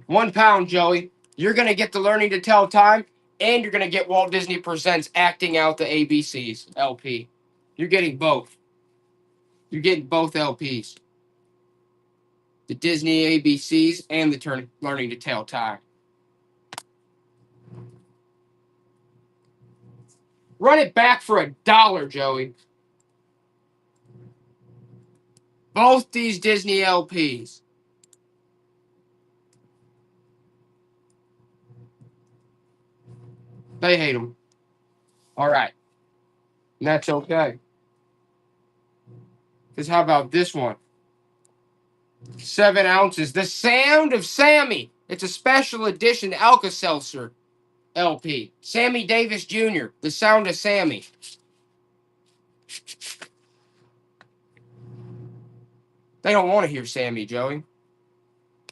1 pound, Joey. You're going to get the Learning to Tell Time, and you're going to get Walt Disney Presents Acting Out the ABCs LP. You're getting both. You're getting both LPs. The Disney ABCs and the Learning to Tell Time. Run it back for $1, Joey. Both these Disney LPs. They hate them. All right. And that's okay. Because how about this one? 7 ounces. The Sound of Sammy. It's a special edition Alka-Seltzer LP. Sammy Davis Jr. The Sound of Sammy. They don't want to hear Sammy, Joey.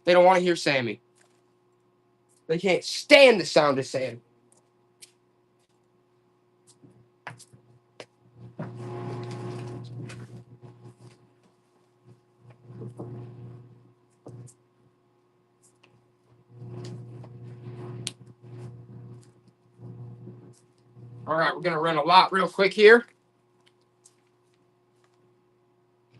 They don't want to hear Sammy. They can't stand the sound of Sammy. All right, we're going to run a lot real quick here.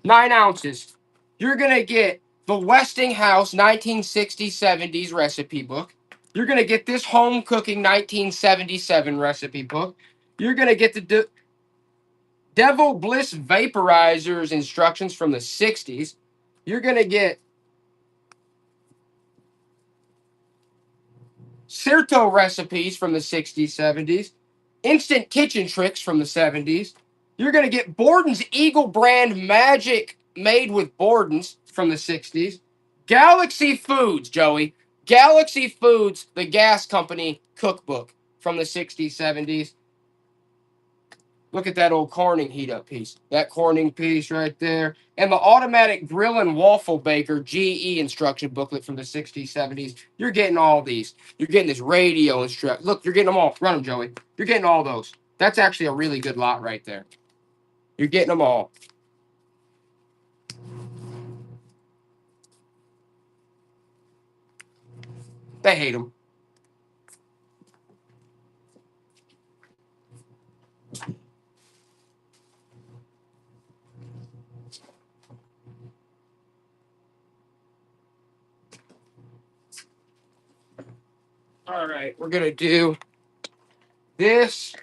9 ounces. You're going to get the Westinghouse 1960s 70s recipe book. You're going to get this home cooking 1977 recipe book. You're going to get the Devil Bliss vaporizers instructions from the 60s. You're going to get Sirto recipes from the 60s, 70s. Instant kitchen tricks from the 70s. You're going to get Borden's Eagle brand magic made with Borden's from the 60s. Galaxy Foods, Joey. Galaxy Foods, the gas company cookbook from the 60s, 70s. Look at that old Corning heat up piece. That Corning piece right there. And the automatic grill and waffle baker GE instruction booklet from the 60s, 70s. You're getting all these. You're getting this radio instruction. Look, you're getting them all. Run them, Joey. You're getting all those. That's actually a really good lot right there. You're getting them all. They hate them. All right, we're going to do this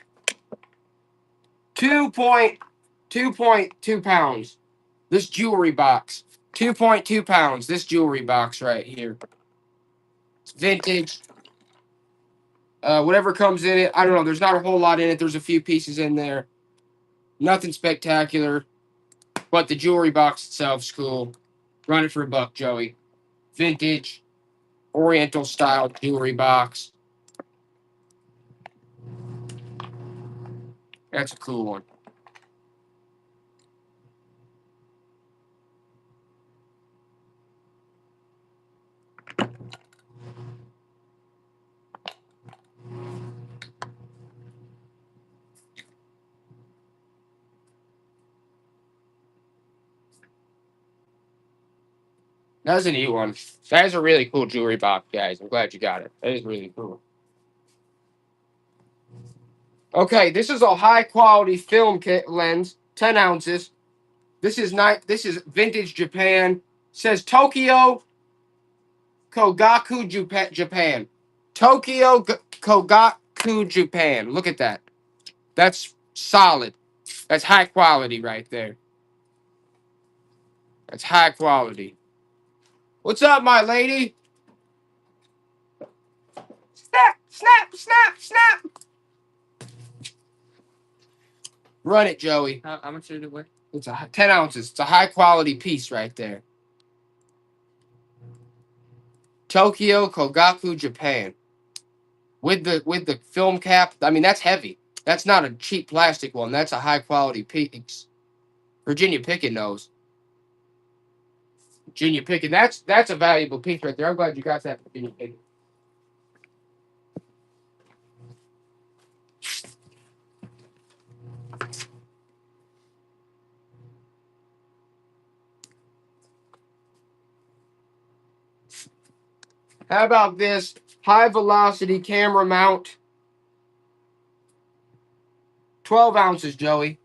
2.2 pounds. This jewelry box. 2.2 pounds. This jewelry box right here. It's vintage. Whatever comes in it, I don't know. There's not a whole lot in it. There's a few pieces in there. Nothing spectacular, but the jewelry box itself's cool. Run it for $1, Joey. Vintage, Oriental style jewelry box. That's a cool one. That's a neat one. That is a really cool jewelry box, guys. I'm glad you got it. That is really cool. Okay, this is a high quality film kit lens, 10 ounces. This is vintage Japan. Says Tokyo Kogaku Japan. Tokyo Kogaku Japan. Look at that. That's solid. That's high quality right there. That's high quality. What's up, my lady? Snap, snap, snap, snap. Run it, Joey. How much did it weigh? It's 10 ounces. It's a high quality piece right there. Tokyo Kogaku Japan. With the film cap. I mean, that's heavy. That's not a cheap plastic one. That's a high quality piece. Virginia Pickett knows. Virginia Pickett. That's a valuable piece right there. I'm glad you got that, Virginia Pickett. How about this high velocity camera mount? 12 ounces, Joey.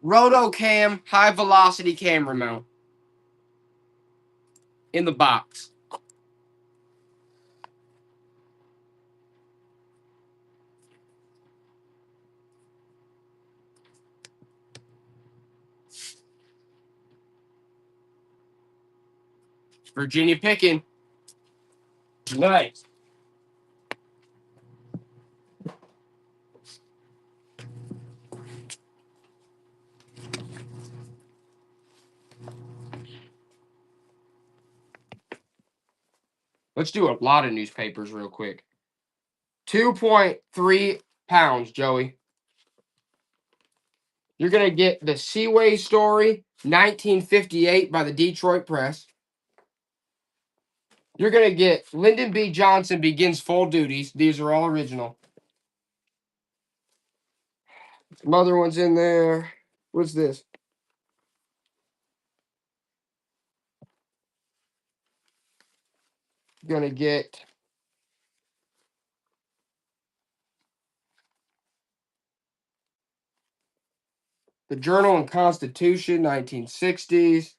Rotocam high velocity camera mount. In the box. Virginia Pickett. Nice. Let's do a lot of newspapers real quick. 2.3 pounds, Joey. You're going to get the Seaway Story, 1958 by the Detroit Press. You're going to get Lyndon B. Johnson Begins Full Duties. These are all original. Some other ones in there. What's this? You're going to get the Journal and Constitution, 1960s.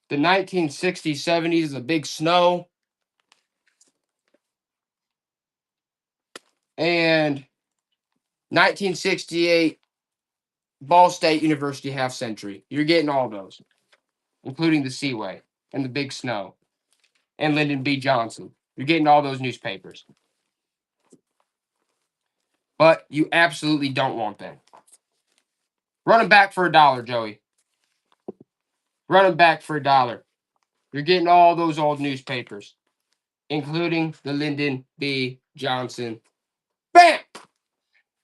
The 1960s, 70s, The Big Snow. and 1968 Ball State University half century. You're getting all those, including the Seaway and the Big Snow and Lyndon B. Johnson. You're getting all those newspapers. But you absolutely don't want them. Run them back for $1, Joey. Run them back for $1. You're getting all those old newspapers, including the Lyndon B. Johnson. Bam!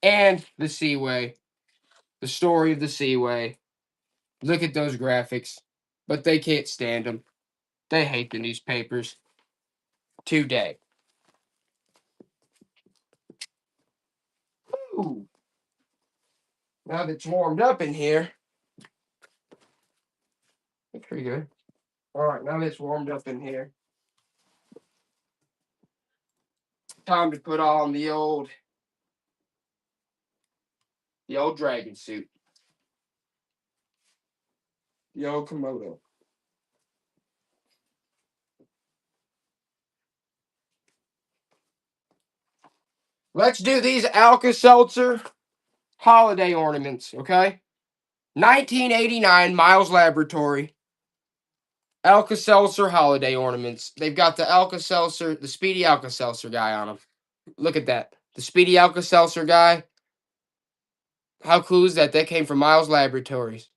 And the Seaway. The story of the Seaway. Look at those graphics. But they can't stand them. They hate the newspapers. Today. Ooh. Now that it's warmed up in here. That's pretty good. Alright, now that it's warmed up in here. Time to put on the old dragon suit. The old Komodo. Let's do these Alka-Seltzer holiday ornaments, okay? 1989 Miles Laboratory Alka-Seltzer holiday ornaments. They've got the Alka-Seltzer, the Speedy Alka-Seltzer guy on them. Look at that. The Speedy Alka-Seltzer guy. How cool is that? That came from Miles Laboratories.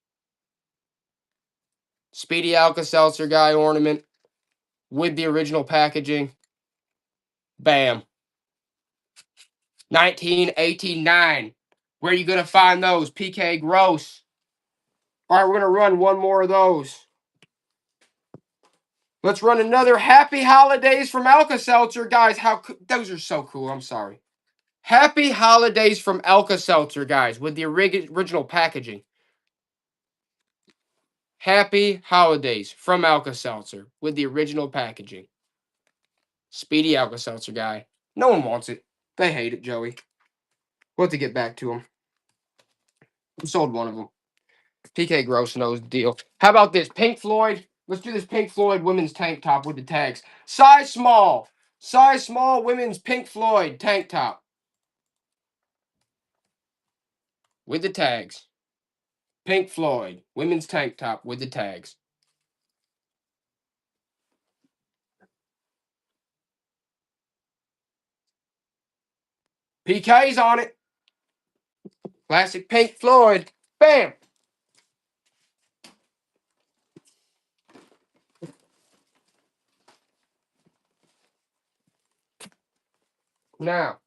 Speedy Alka-Seltzer guy ornament with the original packaging. Bam. 1989. Where are you going to find those? PK Gross. All right, we're going to run one more of those. Let's run another Happy Holidays from Alka-Seltzer. Guys, those are so cool. I'm sorry. Happy Holidays from Alka-Seltzer, guys, with the original packaging. Happy Holidays from Alka-Seltzer with the original packaging. Speedy Alka-Seltzer guy. No one wants it. They hate it, Joey. We'll have to get back to them. We sold one of them. PK Gross knows the deal. How about this? Pink Floyd. Let's do this Pink Floyd women's tank top with the tags. Size small. Size small women's Pink Floyd tank top. With the tags. Pink Floyd women's tank top with the tags. PK's on it. Classic Pink Floyd. Bam. Now,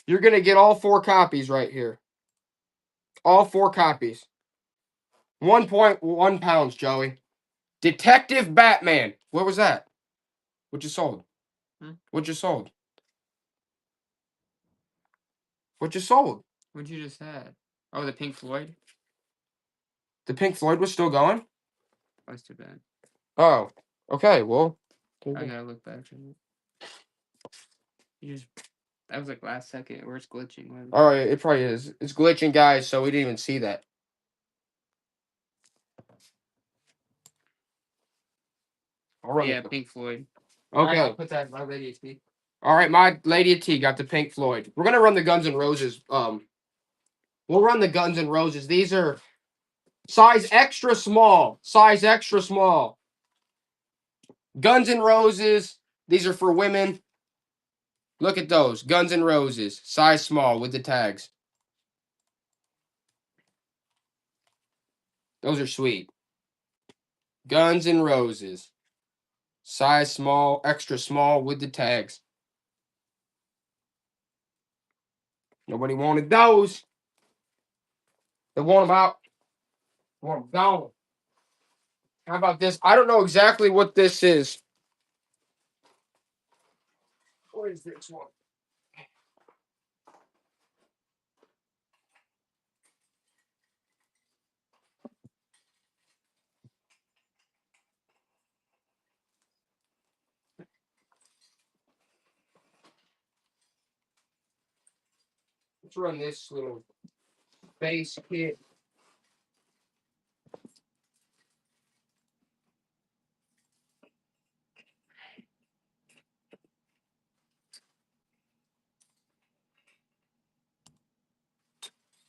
you're going to get all 4 copies right here. All 4 copies. 1.1 pounds, Joey. Detective Batman. What was that? What you sold? What you sold? What you sold? What you just had? Oh, the Pink Floyd? The Pink Floyd was still going? That's too bad. Oh, okay. Well, I gotta look back to it. That was like last second, or it's glitching. All right, it probably is. It's glitching, guys, so we didn't even see that. All right. Yeah, Pink Floyd. Okay. I'll put that in my Lady of Tea. All right, my Lady of Tea got the Pink Floyd. We're gonna run the Guns N' Roses. We'll run the Guns N' Roses. These are size extra small. Size extra small. Guns N' Roses. These are for women. Look at those. Guns N' Roses. Size small with the tags. Those are sweet. Guns N' Roses. Size small, extra small with the tags. Nobody wanted those. They want them out. They want them gone. How about this? I don't know exactly what this is. What is this one? Let's run this little base kit.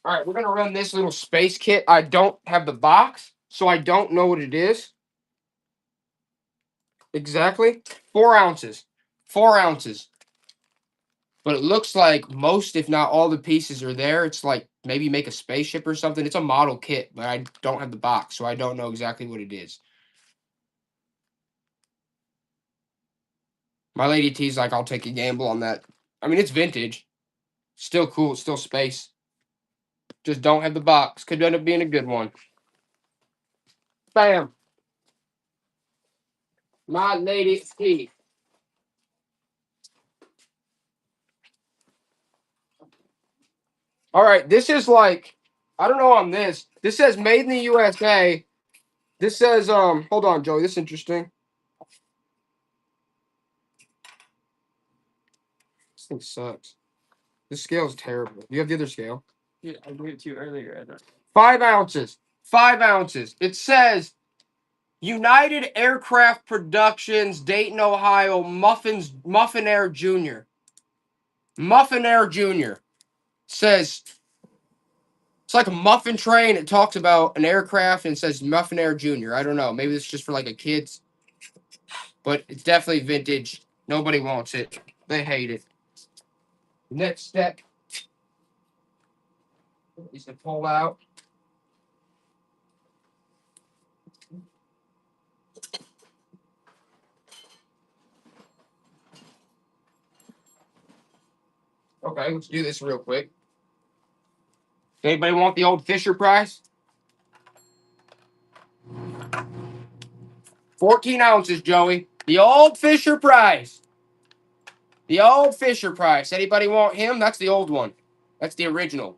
All right, we're gonna run this little space kit. I don't have the box, so I don't know what it is exactly. 4 ounces. 4 ounces. But it looks like most, if not all, the pieces are there. It's like maybe make a spaceship or something. It's a model kit, but I don't have the box, so I don't know exactly what it is. My lady T's like, I'll take a gamble on that. I mean, it's vintage. Still cool. It's still space. Just don't have the box. Could end up being a good one. Bam. My lady T. All right, this is like, I don't know on this. This says made in the USA. This says, hold on, Joey. This is interesting. This thing sucks. This scale is terrible. You have the other scale. Yeah, I gave it to you earlier. I don't. 5 ounces. 5 ounces. It says United Aircraft Productions, Dayton, Ohio, Muffin Air Jr. Muffin Air Jr. says it's like a muffin tray and it talks about an aircraft and it says Muffin Air Jr. I don't know. Maybe it's just for like a kid's, but it's definitely vintage. Nobody wants it. They hate it. Next step is to pull out. Okay, let's do this real quick. Anybody want the old Fisher Price? 14 ounces, Joey. The old Fisher Price. The old Fisher Price. Anybody want him? That's the old one. That's the original.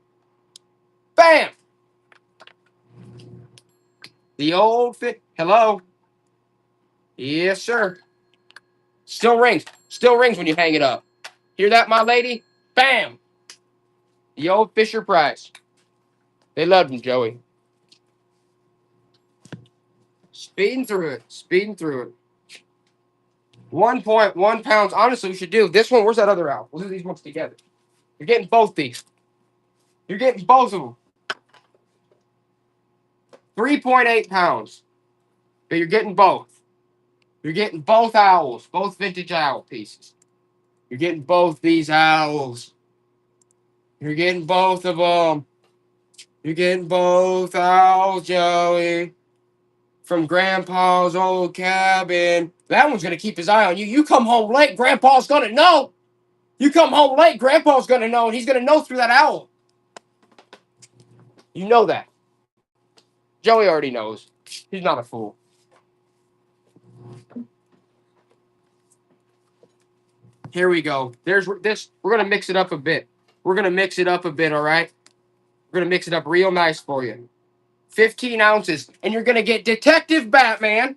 Bam! The old fit. Hello? Yes, sir. Still rings. Still rings when you hang it up. Hear that, my lady? Bam! The old Fisher Price. They loved him, Joey. Speeding through it. Speeding through it. 1.1 pounds. Honestly, we should do this one. Where's that other out? We'll do these ones together. You're getting both these. You're getting both of them. 3.8 pounds. But you're getting both. You're getting both owls. Both vintage owl pieces. You're getting both these owls. You're getting both of them. You're getting both owls, Joey. From Grandpa's old cabin. That one's going to keep his eye on you. You come home late, Grandpa's going to know. You come home late, Grandpa's going to know, and he's going to know through that owl. You know that. Joey already knows. He's not a fool. Here we go. There's this. We're going to mix it up a bit. We're going to mix it up a bit, all right? We're going to mix it up real nice for you. 15 ounces. And you're going to get Detective Batman,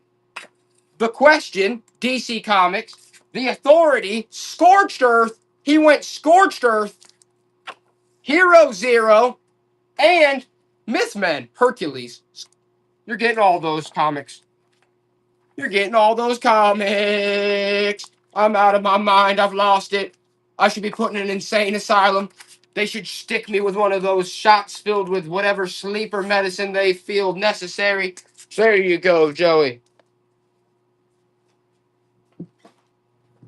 The Question, DC Comics, The Authority, Scorched Earth. He went Scorched Earth, Hero Zero, and Mythman, Hercules. You're getting all those comics. You're getting all those comics. I'm out of my mind. I've lost it. I should be put in an insane asylum. They should stick me with one of those shots filled with whatever sleeper medicine they feel necessary. There you go, Joey.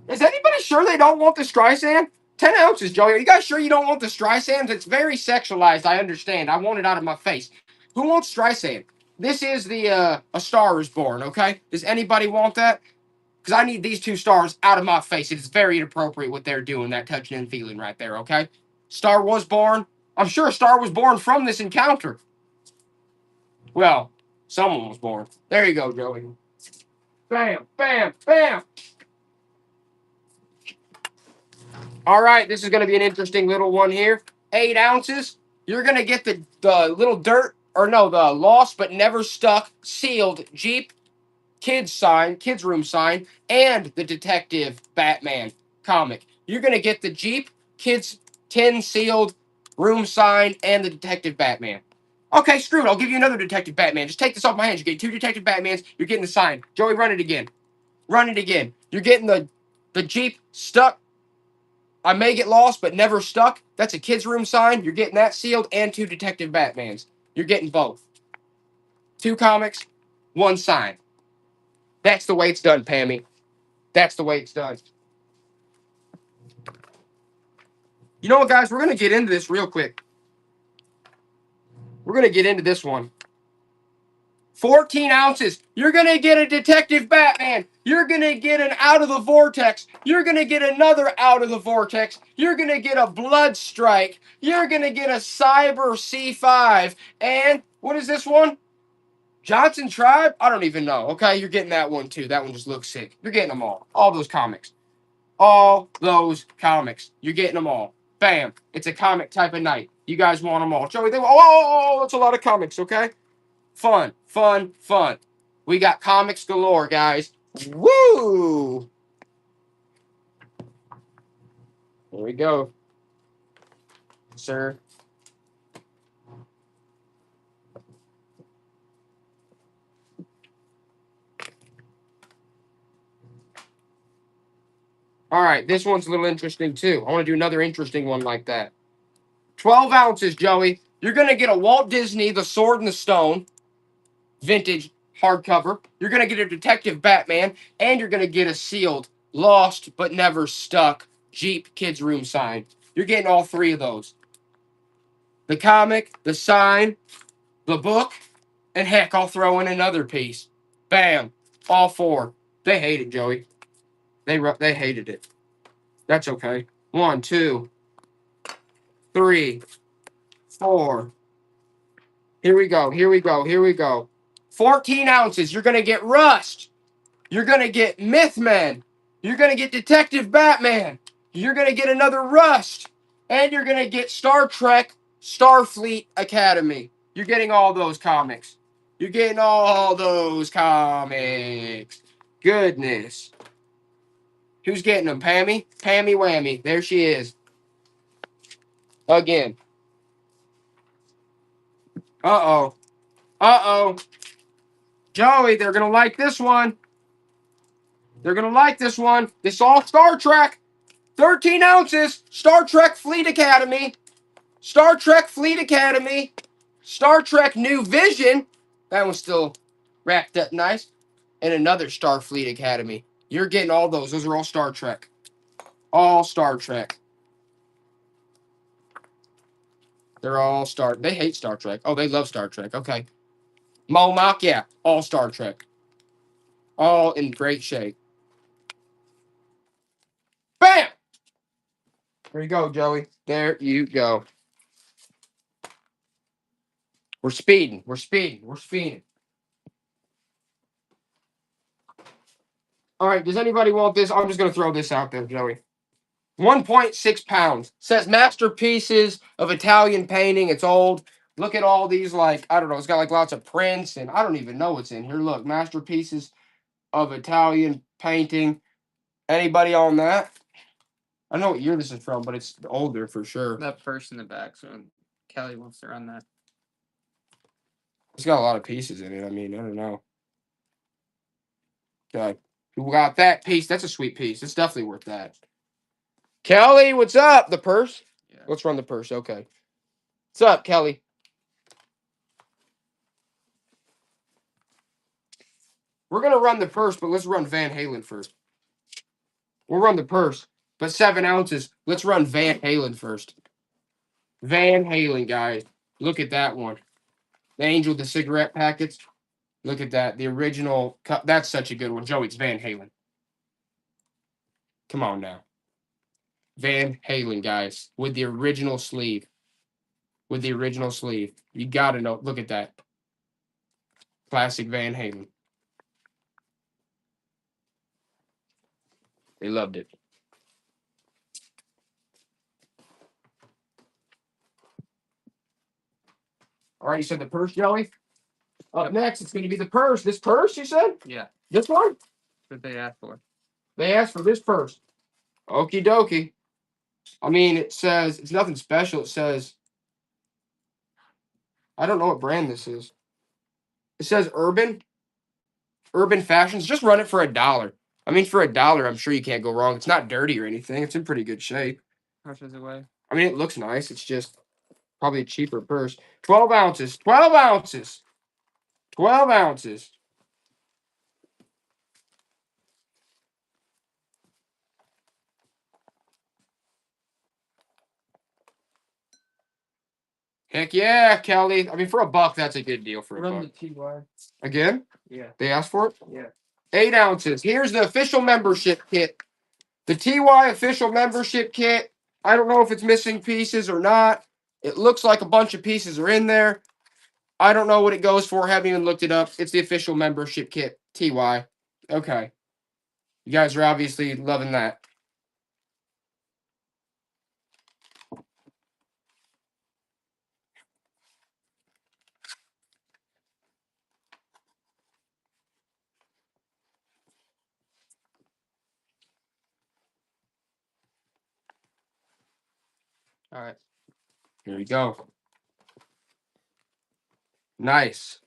Is anybody sure they don't want the Streisand? 10 ounces, Joey. Are you guys sure you don't want the Streisands? It's very sexualized, I understand. I want it out of my face. Who wants Streisand? This is the A Star is Born, okay? Does anybody want that? Because I need these two stars out of my face. It is very inappropriate what they're doing, that touching and feeling right there, okay? Star was born. I'm sure a star was born from this encounter. Well, someone was born. There you go, Joey. Bam, bam, bam. All right, this is going to be an interesting little one here. 8 ounces. You're going to get the little dirt, or no, the lost but never stuck sealed Jeep kids room sign, and the Detective Batman comic. You're going to get the Jeep kids tin sealed room sign and the Detective Batman. Okay, screw it. I'll give you another Detective Batman. Just take this off my hands. You're getting 2 Detective Batmans. You're getting the sign. Joey, run it again. Run it again. You're getting the Jeep stuck I may get lost, but never stuck. That's a kid's room sign. You're getting that sealed, and 2 Detective Batmans. You're getting both. 2 comics, 1 sign. That's the way it's done, Pammy. That's the way it's done. You know what, guys? We're going to get into this real quick. We're going to get into this one. 14 ounces. You're going to get a Detective Batman. You're going to get an Out of the Vortex. You're going to get another Out of the Vortex. You're going to get a Blood Strike. You're going to get a Cyber C5. And what is this one? Johnson Tribe? I don't even know. Okay, you're getting that one too. That one just looks sick. You're getting them all. All those comics. All those comics. You're getting them all. Bam. It's a comic type of night. You guys want them all. Joey, that's a lot of comics, okay? Fun, fun, fun. We got comics galore, guys. Woo! Here we go, sir. All right, this one's a little interesting, too. I want to do another interesting one like that. 12 ounces, Joey. You're going to get a Walt Disney, The Sword and the Stone, vintage hardcover. You're going to get a Detective Batman, and you're going to get a sealed, lost but never stuck Jeep Kids Room sign. You're getting all 3 of those. The comic, the sign, the book, and heck, I'll throw in another piece. Bam. All 4. They hate it, Joey. They hated it. That's okay. 1, 2, 3, 4. Here we go. Here we go. Here we go. 14 ounces. You're going to get Rust. You're going to get Mythman. You're going to get Detective Batman. You're going to get another Rust. And you're going to get Star Trek Starfleet Academy. You're getting all those comics. You're getting all those comics. Goodness. Who's getting them? Pammy? Pammy Whammy. There she is. Again. Uh-oh. Uh-oh. Joey, they're going to like this one. They're going to like this one. This is all Star Trek. 13 ounces. Star Trek Fleet Academy. Star Trek Fleet Academy. Star Trek New Vision. That one's still wrapped up nice. And another Starfleet Academy. You're getting all those. Those are all Star Trek. All Star Trek. They're all Star. They hate Star Trek. Oh, they love Star Trek. Okay. Momak, yeah. All Star Trek. All in great shape. Bam! There you go, Joey. There you go. We're speeding. We're speeding. We're speeding. All right. Does anybody want this? I'm just going to throw this out there, Joey. 1.6 pounds. Says masterpieces of Italian painting. It's old. Look at all these, like, I don't know. It's got like lots of prints, and I don't even know what's in here. Look, masterpieces of Italian painting. Anybody on that? I know what year this is from, but it's older for sure. That purse in the back, so Kelly wants to run that. It's got a lot of pieces in it. I mean, I don't know. Okay. Who got that piece? That's a sweet piece. It's definitely worth that. Kelly, what's up? The purse? Yeah. Let's run the purse. Okay. What's up, Kelly? We're going to run the purse, but let's run Van Halen first. We'll run the purse, but 7 ounces. Let's run Van Halen first. Van Halen, guys. Look at that one. The Angel with the cigarette packets. Look at that. The original cup. That's such a good one. Joey, it's Van Halen. Come on now. Van Halen, guys. With the original sleeve. With the original sleeve. You got to know. Look at that. Classic Van Halen. They loved it. All right, you said the purse, Joey? Up next, it's going to be the purse. This purse, you said? Yeah. This one? That's what they asked for. They asked for this purse. Okie dokie. I mean, it says, it's nothing special. It says, I don't know what brand this is. It says Urban Fashions. Just run it for $1. I mean, for $1, I'm sure you can't go wrong. It's not dirty or anything. It's in pretty good shape. How much does it weigh? I mean, it looks nice. It's just probably a cheaper purse. 12 ounces. 12 ounces. 12 ounces. Heck yeah, Kelly. I mean, for $1, that's a good deal for a Run buck. the TY. Again? Yeah. They asked for it? Yeah. 8 ounces. Here's the official membership kit. The TY official membership kit. I don't know if it's missing pieces or not. It looks like a bunch of pieces are in there. I don't know what it goes for. Haven't even looked it up. It's the official membership kit. TY. Okay. You guys are obviously loving that. All right. Here we go. Nice.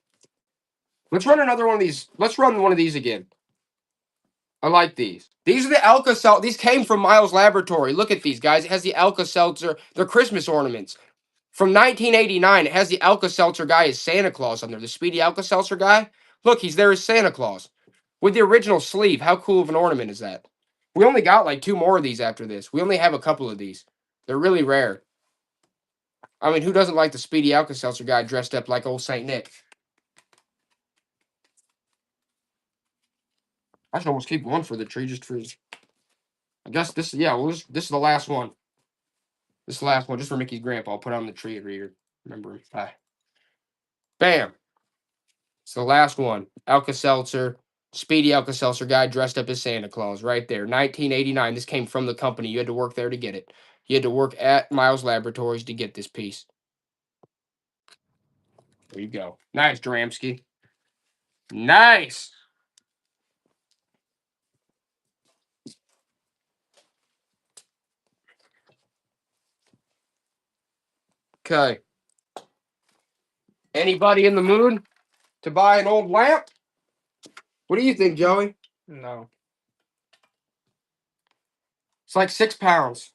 Let's run another one of these. Let's run one of these again. I like these. These are the Alka-Seltzer. These came from Miles Laboratory. Look at these, guys. It has the Alka-Seltzer. They're Christmas ornaments. From 1989, it has the Alka-Seltzer guy as Santa Claus on there. The Speedy Alka-Seltzer guy. Look, he's there as Santa Claus. With the original sleeve. How cool of an ornament is that? We only got like 2 more of these after this. We only have a couple of these. They're really rare. I mean, who doesn't like the Speedy Alka-Seltzer guy dressed up like old Saint Nick? I should almost keep one for the tree just for his... I guess this, yeah, well, this is the last one. This is the last one, just for Mickey's grandpa. I'll put it on the tree every year. Remember him. Bye. Bam. It's the last one. Alka-Seltzer. Speedy Alka-Seltzer guy dressed up as Santa Claus. Right there. 1989. This came from the company. You had to work there to get it. You had to work at Miles Laboratories to get this piece. There you go. Nice, Dramsky. Nice. Okay. Anybody in the mood to buy an old lamp? What do you think, Joey? No. It's like 6 pounds.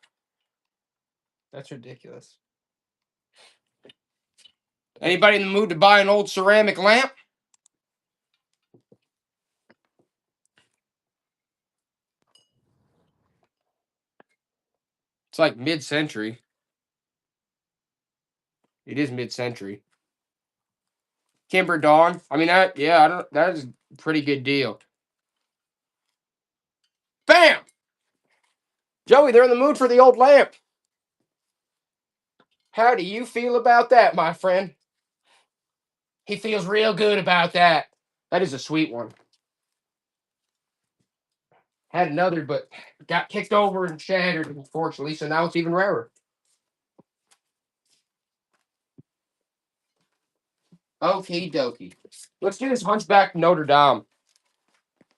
That's ridiculous. Anybody in the mood to buy an old ceramic lamp? It's like mid-century. It is mid-century. Kimber Dawn. I mean that. Yeah, I don't. That is a pretty good deal. Bam, Joey. They're in the mood for the old lamp. How do you feel about that, my friend? He feels real good about that. That is a sweet one. Had another, but got kicked over and shattered, unfortunately. So now it's even rarer. Okie dokie. Let's do this Hunchback Notre Dame.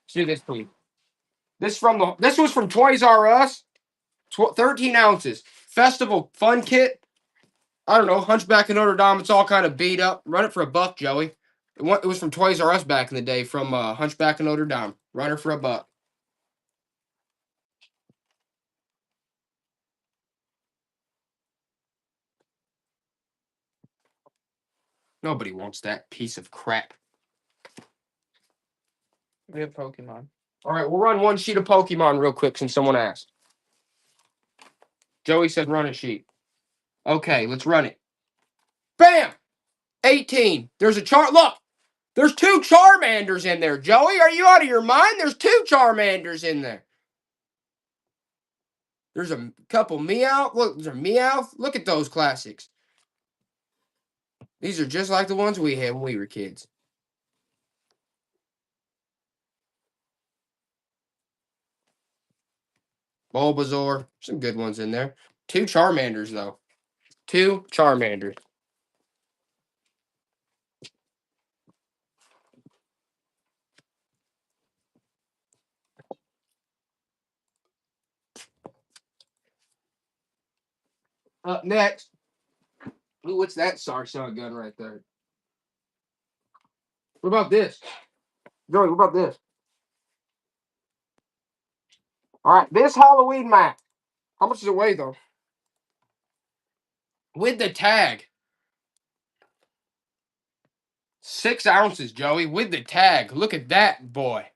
Let's do this, please. This was from Toys R Us. 13 ounces. Festival fun kit. I don't know. Hunchback of Notre Dame. It's all kind of beat up. Run it for $1, Joey. It was from Toys R Us back in the day. From Hunchback of Notre Dame. Run her for $1. Nobody wants that piece of crap. We have Pokemon. All right, we'll run one sheet of Pokemon real quick since someone asked. Joey said run a sheet. Okay, let's run it. Bam! 18. There's a Look! There's 2 Charmanders in there, Joey. Are you out of your mind? There's 2 Charmanders in there. There's a couple Meowth. Look, there's a Meowth. Look at those classics. These are just like the ones we had when we were kids. Bulbasaur. Some good ones in there. 2 Charmanders, though. 2 Charmanders. Up next. Ooh, what's that Sarsaw gun right there? What about this? Joey, what about this? All right, this Halloween map. How much does it weigh, though? With the tag. 6 ounces, Joey, with the tag. Look at that, boy.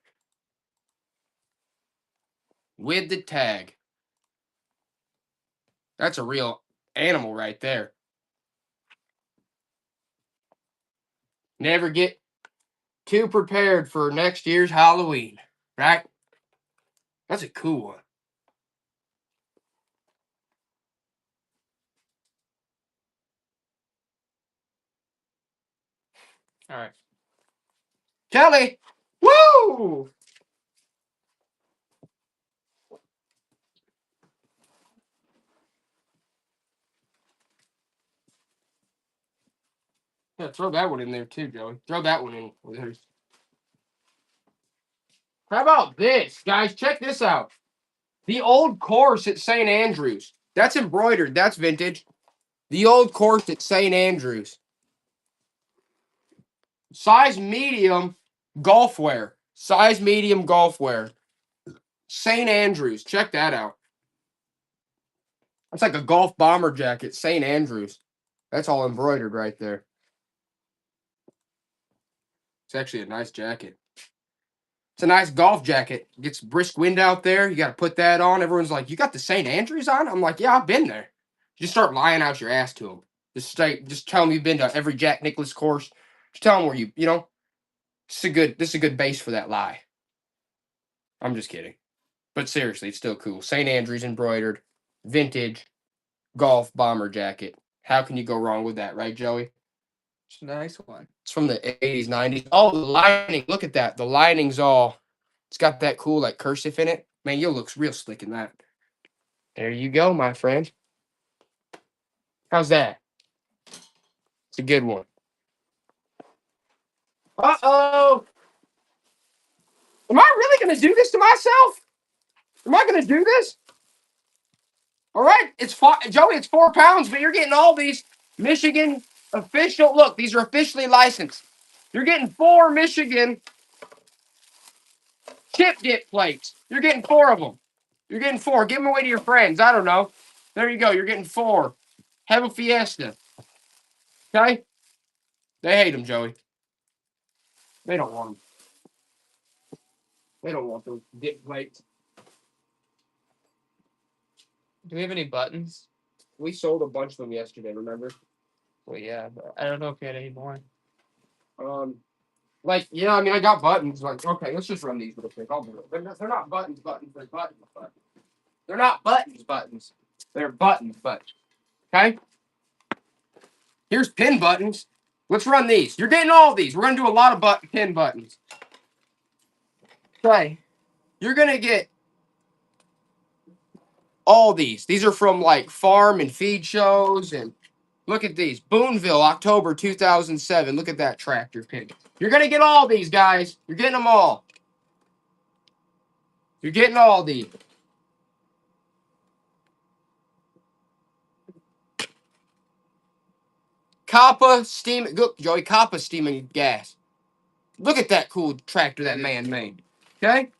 With the tag. That's a real animal right there. Never get too prepared for next year's Halloween, right? That's a cool one. All right. Kelly! Woo! Yeah, throw that one in there too, Joey. Throw that one in with hers. How about this, guys? Check this out. The old course at St. Andrews. That's embroidered. That's vintage. The old course at St. Andrews. Size medium golf wear. Size medium golf wear. St. Andrews. Check that out. That's like a golf bomber jacket. St. Andrews. That's all embroidered right there. It's actually a nice jacket. It's a nice golf jacket. Gets brisk wind out there. You got to put that on. Everyone's like, "You got the St. Andrews on?" I'm like, "Yeah, I've been there." Just start lying out your ass to them. Just tell them you've been to every Jack Nicklaus course. Just tell them where you know. This is a good base for that lie. I'm just kidding, but seriously, it's still cool. St. Andrews embroidered, vintage golf bomber jacket. How can you go wrong with that, right, Joey? It's a nice one. It's from the 80s, 90s. Oh, the lining. Look at that. The lining's all. It's got that cool like cursive in it. Man, you'll look real slick in that. There you go, my friend. How's that? It's a good one. Uh-oh. Am I really going to do this to myself? Am I going to do this? All right. Joey, it's 4 pounds, but you're getting all these Michigan official. Look, these are officially licensed. You're getting 4 Michigan chip dip plates. You're getting 4 of them. You're getting 4. Give them away to your friends. I don't know. There you go. You're getting 4. Have a fiesta. Okay? They hate them, Joey. They don't want them. They don't want those dip plates. Do we have any buttons? We sold a bunch of them yesterday, remember? Well, yeah, but I don't know if we had any more. I mean, I got buttons. Like, okay, let's just run these real quick. I'll do it. They're not buttons. They're buttons. They're not buttons. They're buttons. Okay? Here's pin buttons. Let's run these. You're getting all these. We're going to do a lot of pin buttons. Okay. You're going to get all these. These are from like farm and feed shows. And look at these. Boonville, October 2007. Look at that tractor pin. You're going to get all these, guys. You're getting them all. You're getting all these. Kappa steam. Look, Joey, Kappa steaming gas. Look at that cool tractor that man made. Okay?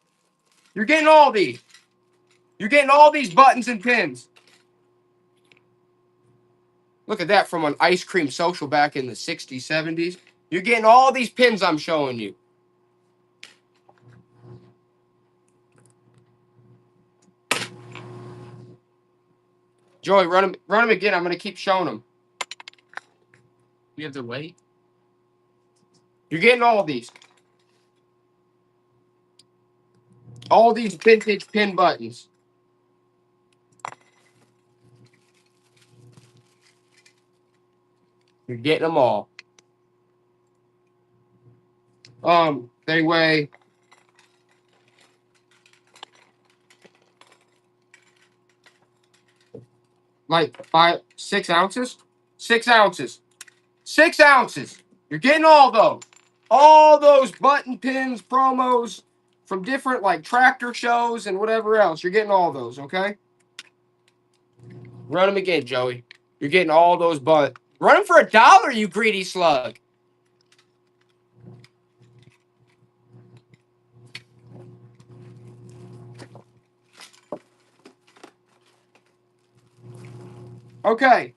You're getting all these. You're getting all these buttons and pins. Look at that from an ice cream social back in the 60s, 70s. You're getting all these pins I'm showing you. Joey, run them again. I'm going to keep showing them. You have to wait. You're getting all these. All these vintage pin buttons. You're getting them all. They weigh like 6 ounces. 6 ounces. 6 ounces. You're getting all those. All those button pins, promos from different like tractor shows and whatever else. You're getting all those, okay? Run them again, Joey. You're getting all those buttons. Run them for $1, you greedy slug. Okay.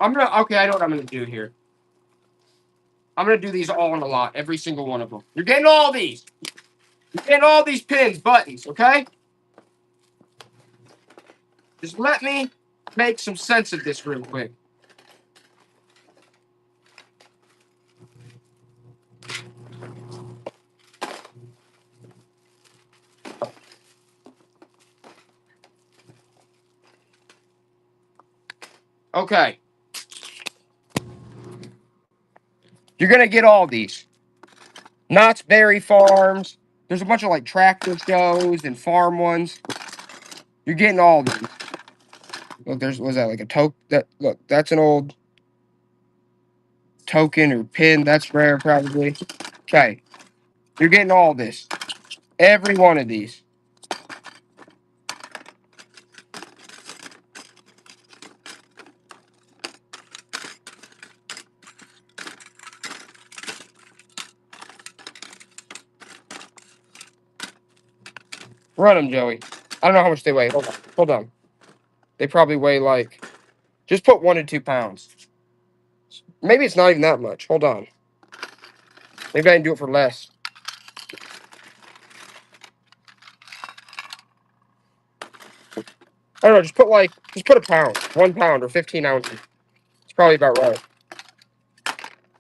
Okay, I know what I'm gonna do here. I'm gonna do these all in a lot, every single one of them. You're getting all these. You're getting all these pins, buttons, okay? Just let me make some sense of this real quick. Okay. You're gonna get all these. Knott's Berry Farms. There's a bunch of like tractor shows and farm ones. You're getting all of them. Look, was that like a token? Look, that's an old token or pin. That's rare, probably. Okay. You're getting all this. Every one of these. Run them, Joey. I don't know how much they weigh. Hold on. Hold on. They probably weigh like. Just put 1 to 2 pounds. Maybe it's not even that much. Hold on. Maybe I can do it for less. I don't know. Just put a pound. 1 pound or 15 ounces. It's probably about right.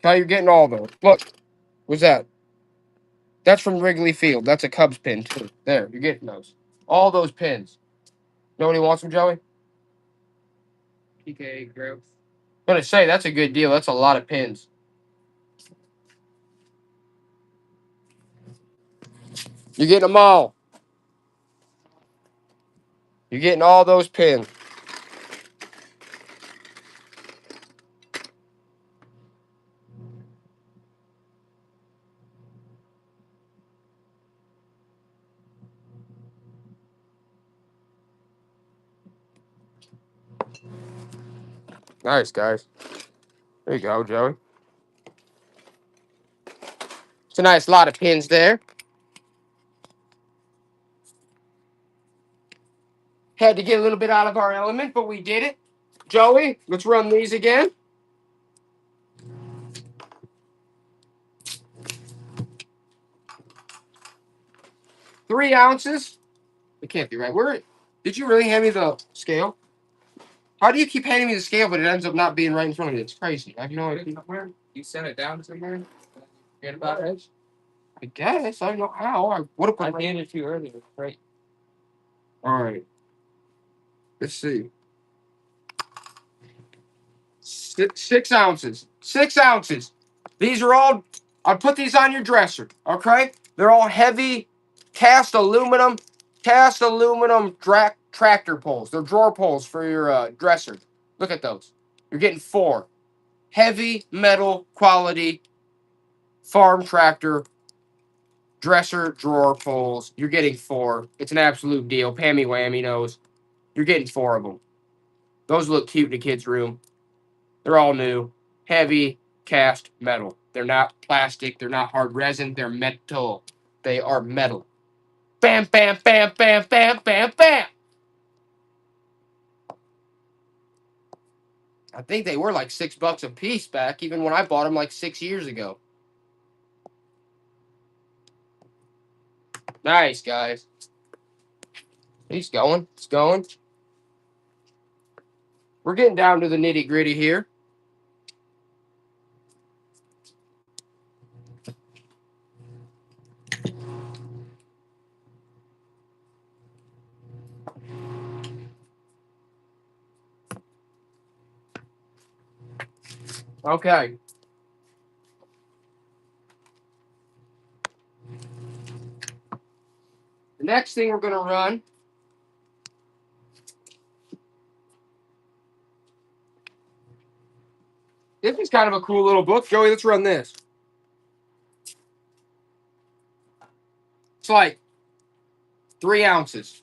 Now you're getting all those. Look. What's that? That's from Wrigley Field. That's a Cubs pin, too. There. You're getting those. All those pins. Nobody wants them, Joey? PK growth. I'm going to say, that's a good deal. That's a lot of pins. You're getting them all. You're getting all those pins. Nice, guys. There you go, Joey. It's a nice lot of pins there. Had to get a little bit out of our element, but we did it. Joey, let's run these again. Three ounces. It can't be right. Did you really hand me the scale? How do you keep handing me the scale, but it ends up not being right in front of me? It's crazy. I have no idea. Somewhere? You sent it down somewhere? Forget about it. I guess. I don't know how. I would have I put it. handed it to you earlier. Right. All right. Let's see. 6 ounces. 6 ounces. These are all. I put these on your dresser. Okay. They're all heavy cast aluminum. Tractor poles. They're drawer poles for your dresser. Look at those. You're getting 4 heavy metal quality farm tractor dresser drawer poles. You're getting 4. It's an absolute deal. Pammy Whammy knows. You're getting 4 of them. Those look cute in a kid's room. They're all new. Heavy cast metal. They're not plastic. They're not hard resin. They're metal. They are metal. Bam, bam, bam, bam, bam, bam, bam. I think they were like $6 a piece back, even when I bought them like 6 years ago. Nice, guys. He's going. It's going. We're getting down to the nitty gritty here. Okay. The next thing we're going to run. This is kind of a cool little book. Joey, let's run this. It's like 3 ounces.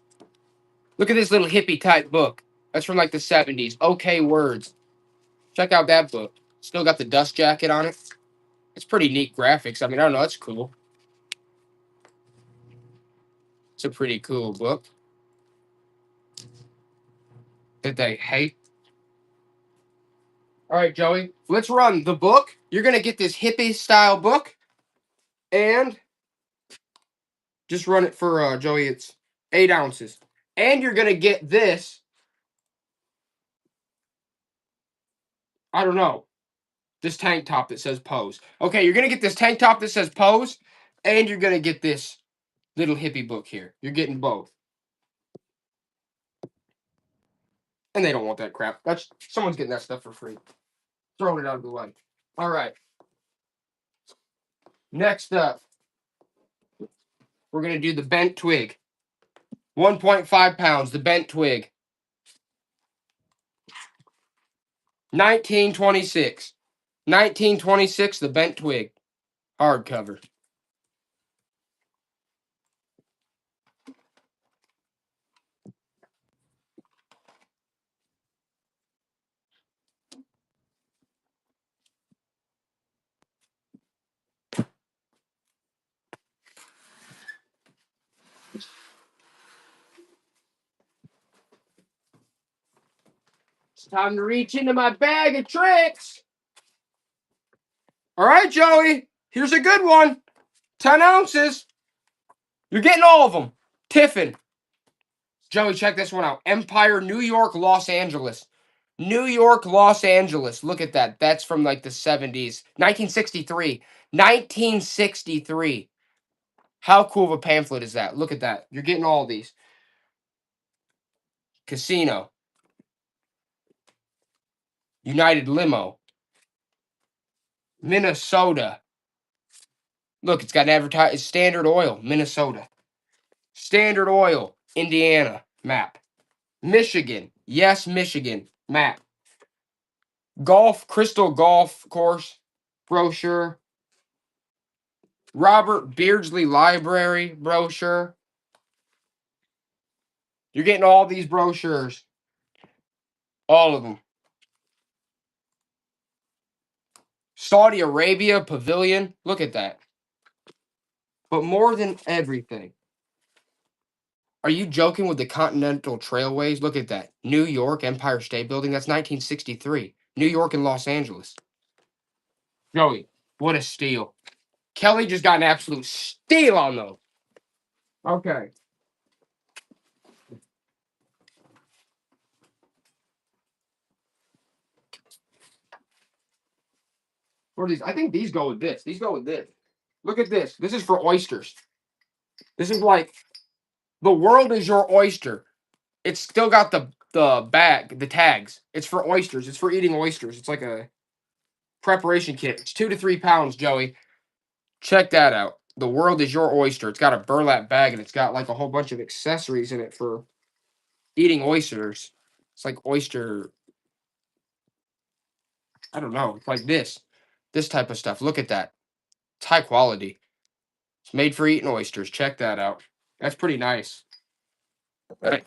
Look at this little hippie type book. That's from like the 70s. Okay Words. Check out that book. Still got the dust jacket on it. It's pretty neat graphics. I mean, I don't know. That's cool. It's a pretty cool book. Did they hate? All right, Joey. Let's run the book. You're gonna get this hippie style book, and just run it for Joey. It's 8 ounces, and you're gonna get this. I don't know. This tank top that says Pose. Okay, you're gonna get this tank top that says Pose, and you're gonna get this little hippie book here. You're getting both. And they don't want that crap. That's someone's getting that stuff for free. Throwing it out of the way. All right. Next up, we're gonna do the bent twig. 1.5 pounds. The bent twig. 1926. 1926. The bent twig. Hardcover. It's time to reach into my bag of tricks. All right, Joey. Here's a good one. 10 ounces. You're getting all of them. Tiffin. Joey, check this one out. Empire, New York, Los Angeles. New York, Los Angeles. Look at that. That's from like the 70s. 1963. 1963. How cool of a pamphlet is that? Look at that. You're getting all of these. Casino. United Limo. Minnesota. Look, it's got an advertise. Standard Oil, Minnesota. Standard Oil, Indiana. Map. Michigan. Yes, Michigan. Map. Golf, Crystal Golf Course. Brochure. Robert Beardsley Library brochure. You're getting all these brochures. All of them. Saudi Arabia Pavilion. Look at that. But more than everything, are you joking with the Continental Trailways? Look at that. New York Empire State Building. That's 1963. New York and Los Angeles. Joey, what a steal. Kelly just got an absolute steal on those. Okay. What are these? I think these go with this. These go with this. Look at this. This is for oysters. This is like the world is your oyster. It's still got the bag, the tags. It's for oysters. It's for eating oysters. It's like a preparation kit. It's 2 to 3 pounds, Joey. Check that out. The world is your oyster. It's got a burlap bag and it's got like a whole bunch of accessories in it for eating oysters. It's like oyster. I don't know. It's like this type of stuff. Look at that. It's high quality. It's made for eating oysters. Check that out. That's pretty nice. Right.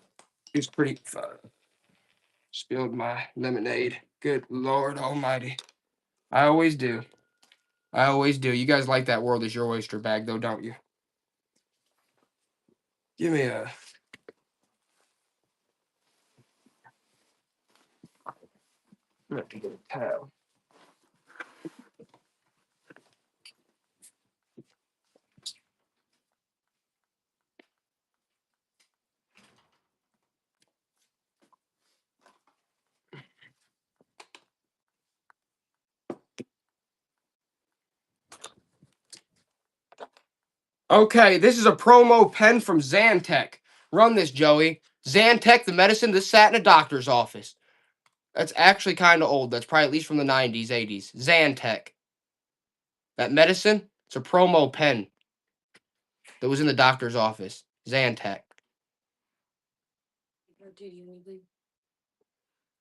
It's pretty fun. Spilled my lemonade. Good Lord Almighty. I always do. I always do. You guys like that world is your oyster bag, though, don't you? Give me a. I'm gonna have to get a towel. Okay, this is a promo pen from Zantac. Run this, Joey. Zantac, the medicine. This sat in a doctor's office. That's actually kind of old. That's probably at least from the 90s, 80s. Zantac. That medicine, it's a promo pen that was in the doctor's office. Zantac. Do you need the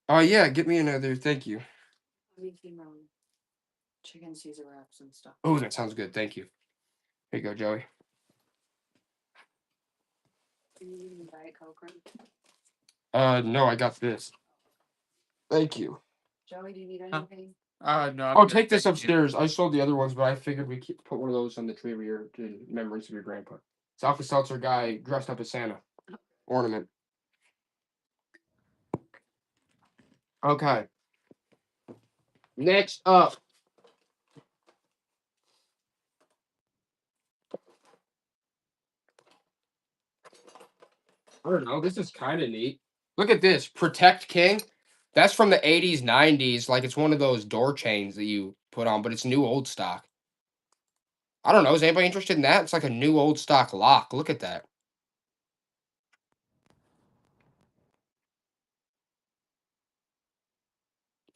Oh, yeah, get me another. Thank you. making chicken Caesar wraps and stuff? Oh, that sounds good. Thank you. Here you go, Joey. Do you need Diet Coke? Right? No, I got this. Thank you. Joey, do you need Huh? anything? No. I'm Oh, good, take this thank you. upstairs. I sold the other ones, but I figured we put one of those on the tree over here to memories of your grandpa. It's Alka Seltzer guy dressed up as Santa. Ornament. Okay. Next up. I don't know. This is kind of neat. Look at this. Protect King. That's from the 80s, 90s. Like it's one of those door chains that you put on, but it's new old stock. I don't know. Is anybody interested in that? It's like a new old stock lock. Look at that.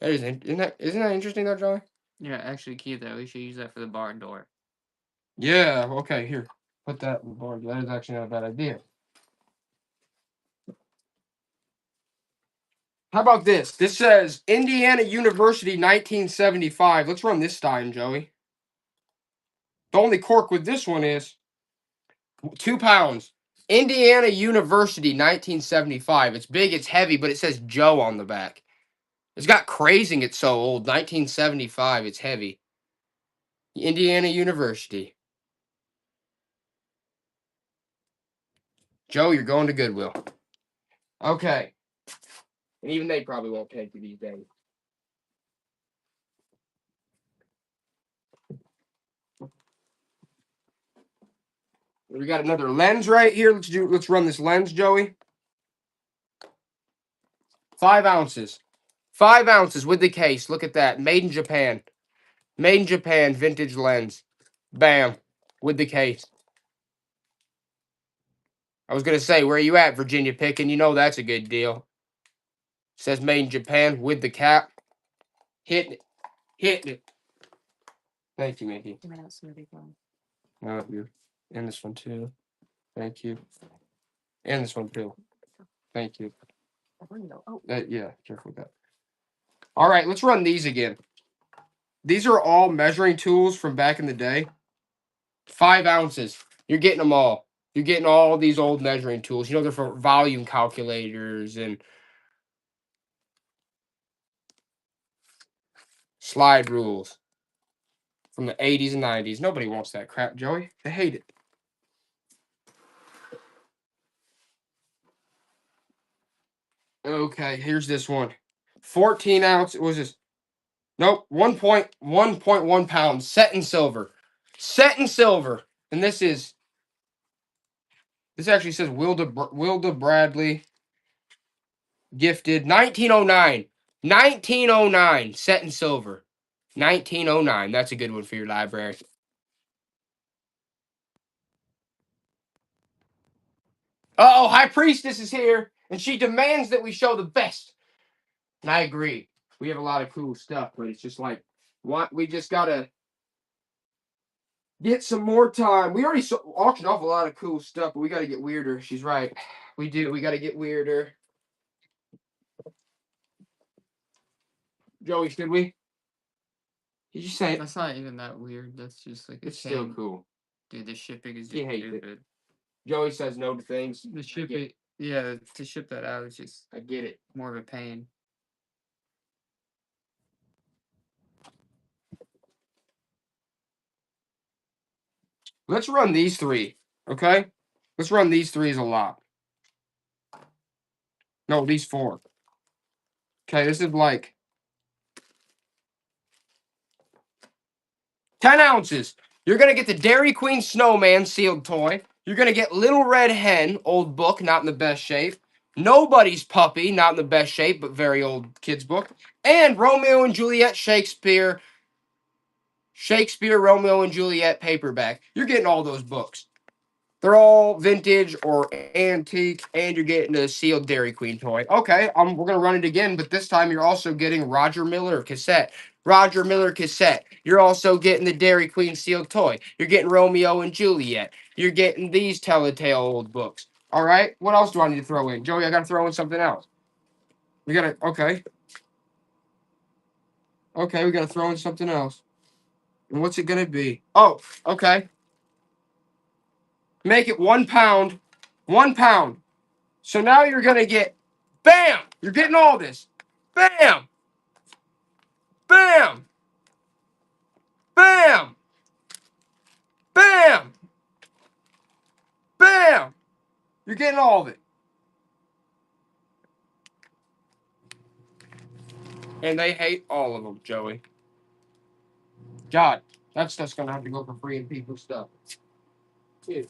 That isn't that interesting though, Joey? Yeah, actually keep that. We should use that for the barn door. Yeah. Okay. Here. Put that on the board. That is actually not a bad idea. How about this? This says Indiana University 1975. Let's run this Stein, Joey. The only cork with this one is 2 pounds. Indiana University 1975. It's big, it's heavy, but it says Joe on the back. It's got crazing, it's so old. 1975, it's heavy. Indiana University. Joe, you're going to Goodwill. Okay. And even they probably won't take you these days. We got another lens right here. Let's run this lens, Joey. 5 ounces. 5 ounces with the case. Look at that. Made in Japan. Made in Japan, vintage lens. Bam. With the case. I was going to say, where are you at, Virginia Picking? You know that's a good deal. Says made in Japan with the cap. Hitting it. Hitting it. Thank you, Mickey. Give me that smoothie bowl. No, you. And this one too. Thank you. And this one too. Thank you. Oh, Yeah, careful with that. All right, let's run these again. These are all measuring tools from back in the day. 5 ounces. You're getting them all. You're getting all these old measuring tools. You know, they're for volume calculators and slide rules from the 80s and 90s. Nobody wants that crap, Joey. They hate it. Okay, here's this one. 14 ounce. What was this? Nope. 1.1 pounds. Set in silver. Set in silver. And this actually says Wilda Bradley gifted 1909. 1909. Set in silver. 1909. That's a good one for your library. Uh-oh, High Priestess is here, and she demands that we show the best. And I agree. We have a lot of cool stuff, but it's just like, what we just gotta get some more time. We already auctioned off a lot of cool stuff, but we gotta get weirder. She's right. We do. We gotta get weirder. Joey, should we? Did you say That's not even that weird. That's just like a it's still chain. cool? Dude, the shipping is He just hates it. stupid. Joey says no to things. The shipping, yeah, to ship that out is just I get it. more of a pain. Let's run these 3, okay? Let's run these 3 as a lot. No, these 4. Okay, this is like 10 ounces. You're going to get the Dairy Queen Snowman sealed toy. You're going to get Little Red Hen, old book, not in the best shape. Nobody's Puppy, not in the best shape, but very old kids book. And Romeo and Juliet Shakespeare, Romeo and Juliet paperback. You're getting all those books. They're all vintage or antique, and you're getting a sealed Dairy Queen toy. Okay, we're going to run it again, but this time you're also getting Roger Miller cassette. Roger Miller cassette. You're also getting the Dairy Queen sealed toy. You're getting Romeo and Juliet. You're getting these Telltale old books. All right, what else do I need to throw in? Joey, I got to throw in something else. We got to, okay. Okay, we got to throw in something else. And what's it going to be? Oh, okay. Make it 1 pound. 1 pound. So now you're going to get, bam! You're getting all this. Bam! Bam! Bam! Bam! Bam! You're getting all of it. And they hate all of them, Joey. God, that stuff's gonna have to go for free in people's stuff. Dude.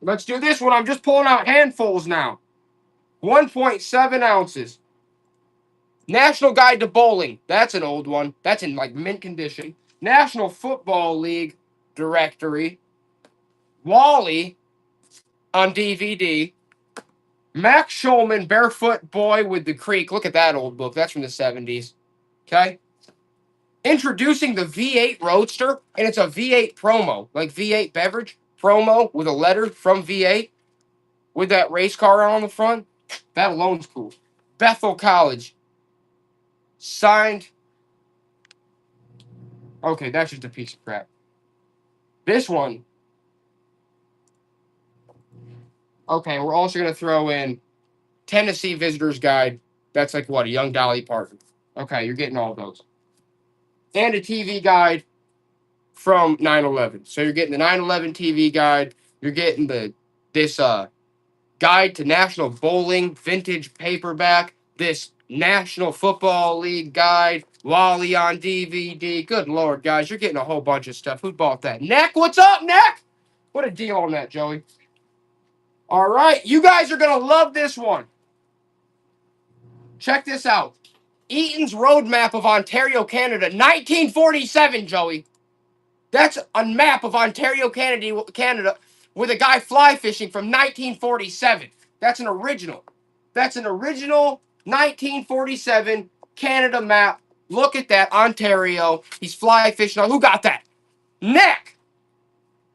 Let's do this one. I'm just pulling out handfuls now. 1.7 ounces. National Guide to Bowling. That's an old one. That's in like mint condition. National Football League directory. Wally on DVD. Max Schulman, Barefoot Boy with the Creek. Look at that old book. That's from the 70s. Okay. Introducing the V8 Roadster, and it's a V8 promo, like V8 beverage promo with a letter from V8 with that race car on the front. That alone's cool. Bethel College. Signed. Okay, that's just a piece of crap. This one. Okay, we're also going to throw in Tennessee Visitor's Guide. That's like what, a young Dolly Parton. Okay, you're getting all those. And a TV guide from 9/11. So you're getting the 9/11 TV guide. You're getting this guide to National Bowling vintage paperback. This National Football League guide. Wally on DVD. Good Lord, guys, you're getting a whole bunch of stuff. Who bought that? Neck, what's up, Neck? What a deal on that, Joey. All right, you guys are going to love this one. Check this out. Eaton's Roadmap of Ontario, Canada, 1947, Joey. That's a map of Ontario, Canada, with a guy fly fishing from 1947. That's an original. That's an original 1947 Canada map. Look at that, Ontario. He's fly fishing. Who got that? Nick.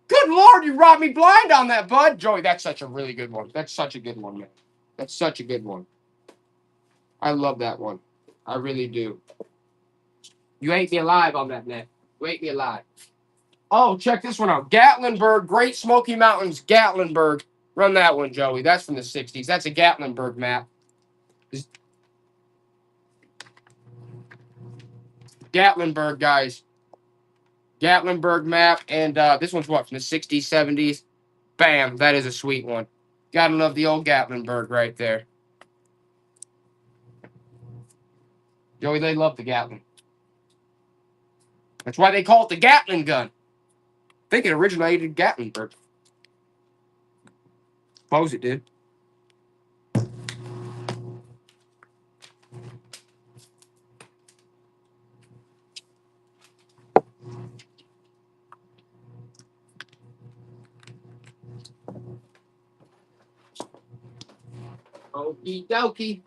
Good Lord, you robbed me blind on that, bud. Joey, that's such a really good one. That's such a good one, man. That's such a good one. I love that one. I really do. You ate me alive on that, Nick. You ate me alive. Oh, check this one out. Gatlinburg, Great Smoky Mountains, Gatlinburg. Run that one, Joey. That's from the 60s. That's a Gatlinburg map. Gatlinburg, guys. Gatlinburg map. And this one's what, from the 60s, 70s? Bam. That is a sweet one. Gotta love the old Gatlinburg right there. Joey, they love the Gatlin. That's why they call it the Gatling gun. I think it originated in Gatlinburg. Suppose it did. Okie dokie.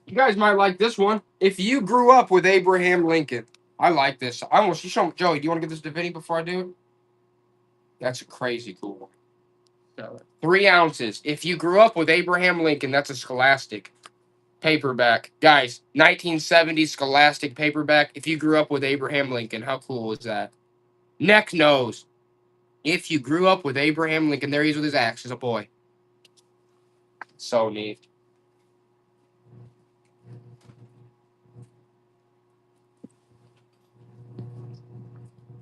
You guys might like this one. If you grew up with Abraham Lincoln, I like this. I almost you show me, Joey. Do you want to get this to Vinny before I do it? That's a crazy cool one. So, 3 ounces. If you grew up with Abraham Lincoln, that's a Scholastic paperback, guys. 1970s Scholastic paperback. If you grew up with Abraham Lincoln, how cool is that? Neck nose. If you grew up with Abraham Lincoln, there he is with his axe as a boy. So neat.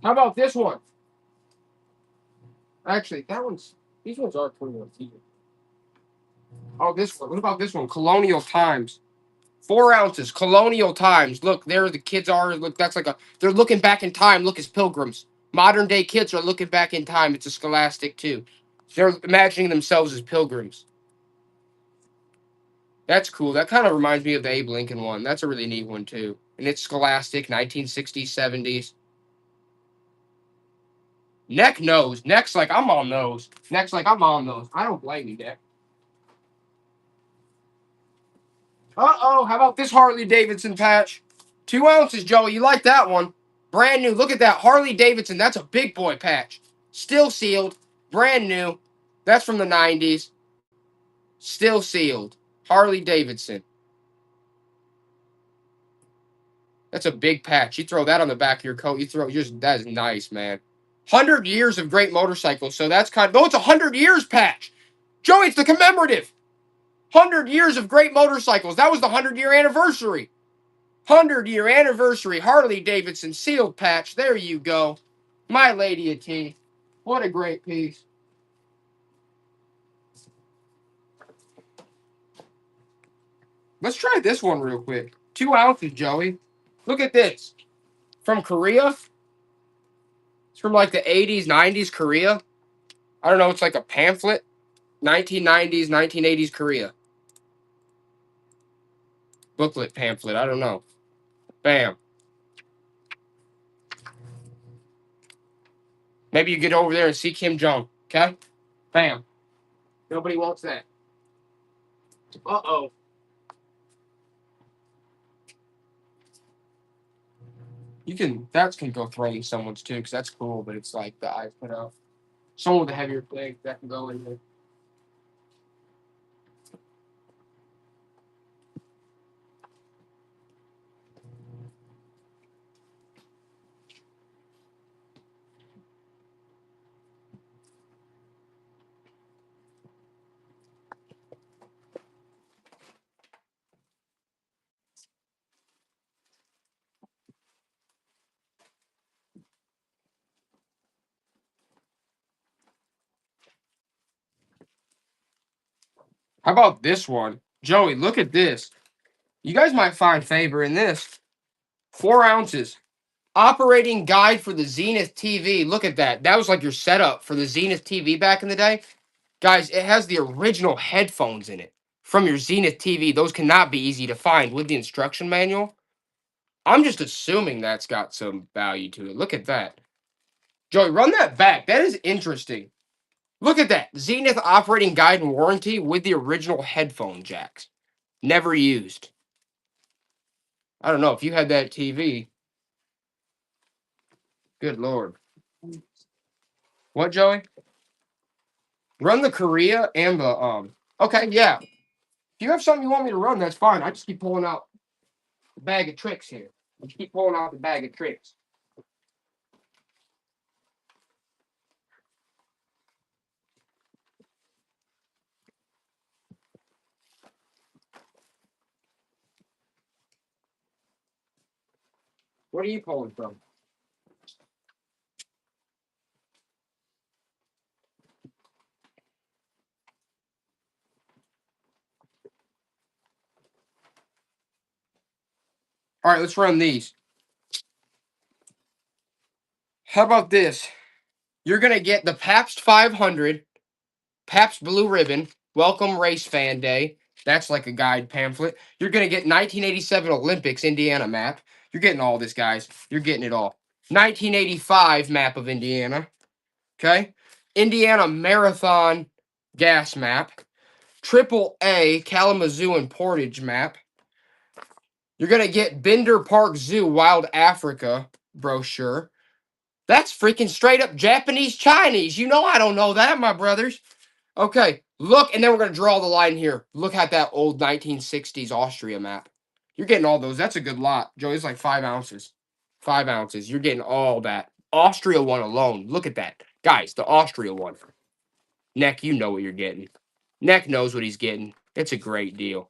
How about this one? Actually, these ones are pretty much even. Oh, this one. What about this one? Colonial Times. 4 ounces. Colonial Times. Look, there the kids are. Look, that's like they're looking back in time. Look, as pilgrims. Modern day kids are looking back in time. It's a Scholastic too. They're imagining themselves as pilgrims. That's cool. That kind of reminds me of the Abe Lincoln one. That's a really neat one too. And it's Scholastic, 1960s, 70s. Neck knows. Neck's like, I'm on those. Neck's like, I'm on those. I don't blame you, Neck. Uh-oh, how about this Harley Davidson patch? 2 ounces, Joey. You like that one? Brand new. Look at that. Harley Davidson. That's a big boy patch. Still sealed. Brand new. That's from the 90s. Still sealed. Harley Davidson. That's a big patch. You throw that on the back of your coat. That is nice, man. 100 years of great motorcycles. So that's kind of, it's a 100 years patch. Joey, it's the commemorative. 100 years of great motorcycles. That was the 100-year anniversary. 100-year anniversary Harley Davidson sealed patch. There you go. My Lady of Tea. What a great piece. Let's try this one real quick. 2 ounces, Joey. Look at this. From Korea. It's from like the 80s, 90s Korea. I don't know. It's like a pamphlet. 1990s, 1980s Korea. Booklet, pamphlet. I don't know. Bam. Maybe you get over there and see Kim Jong. Okay? Bam. Nobody wants that. Uh-oh. That can go threatening someone's too, because that's cool, but it's like the eyes put out. Someone with a heavier leg that can go in there. How about this one? Joey, look at this. You guys might find favor in this. 4 ounces. Operating guide for the Zenith TV. Look at that. That was like your setup for the Zenith TV back in the day. Guys, it has the original headphones in it from your Zenith TV. Those cannot be easy to find with the instruction manual. I'm just assuming that's got some value to it. Look at that. Joey, run that back. That is interesting. Look at that. Zenith operating guide and warranty with the original headphone jacks. Never used. I don't know if you had that TV. Good Lord. What, Joey? Run the Korea and the Okay, yeah. If you have something you want me to run, that's fine. I just keep pulling out the bag of tricks here. I keep pulling out the bag of tricks. What are you pulling from? All right, let's run these. How about this? You're going to get the Pabst 500, Pabst Blue Ribbon, Welcome Race Fan Day. That's like a guide pamphlet. You're going to get 1987 Olympics Indiana map. You're getting all this, guys. You're getting it all. 1985 map of Indiana. Okay? Indiana Marathon gas map. Triple A Kalamazoo and Portage map. You're going to get Bender Park Zoo Wild Africa brochure. That's freaking straight up Japanese Chinese. You know I don't know that, my brothers. Okay, look, and then we're going to draw the line here. Look at that old 1960s Austria map. You're getting all those. That's a good lot. Joey, it's like 5 ounces. 5 ounces. You're getting all that. Austria one alone. Look at that. Guys, the Austria one. Neck, you know what you're getting. Neck knows what he's getting. It's a great deal.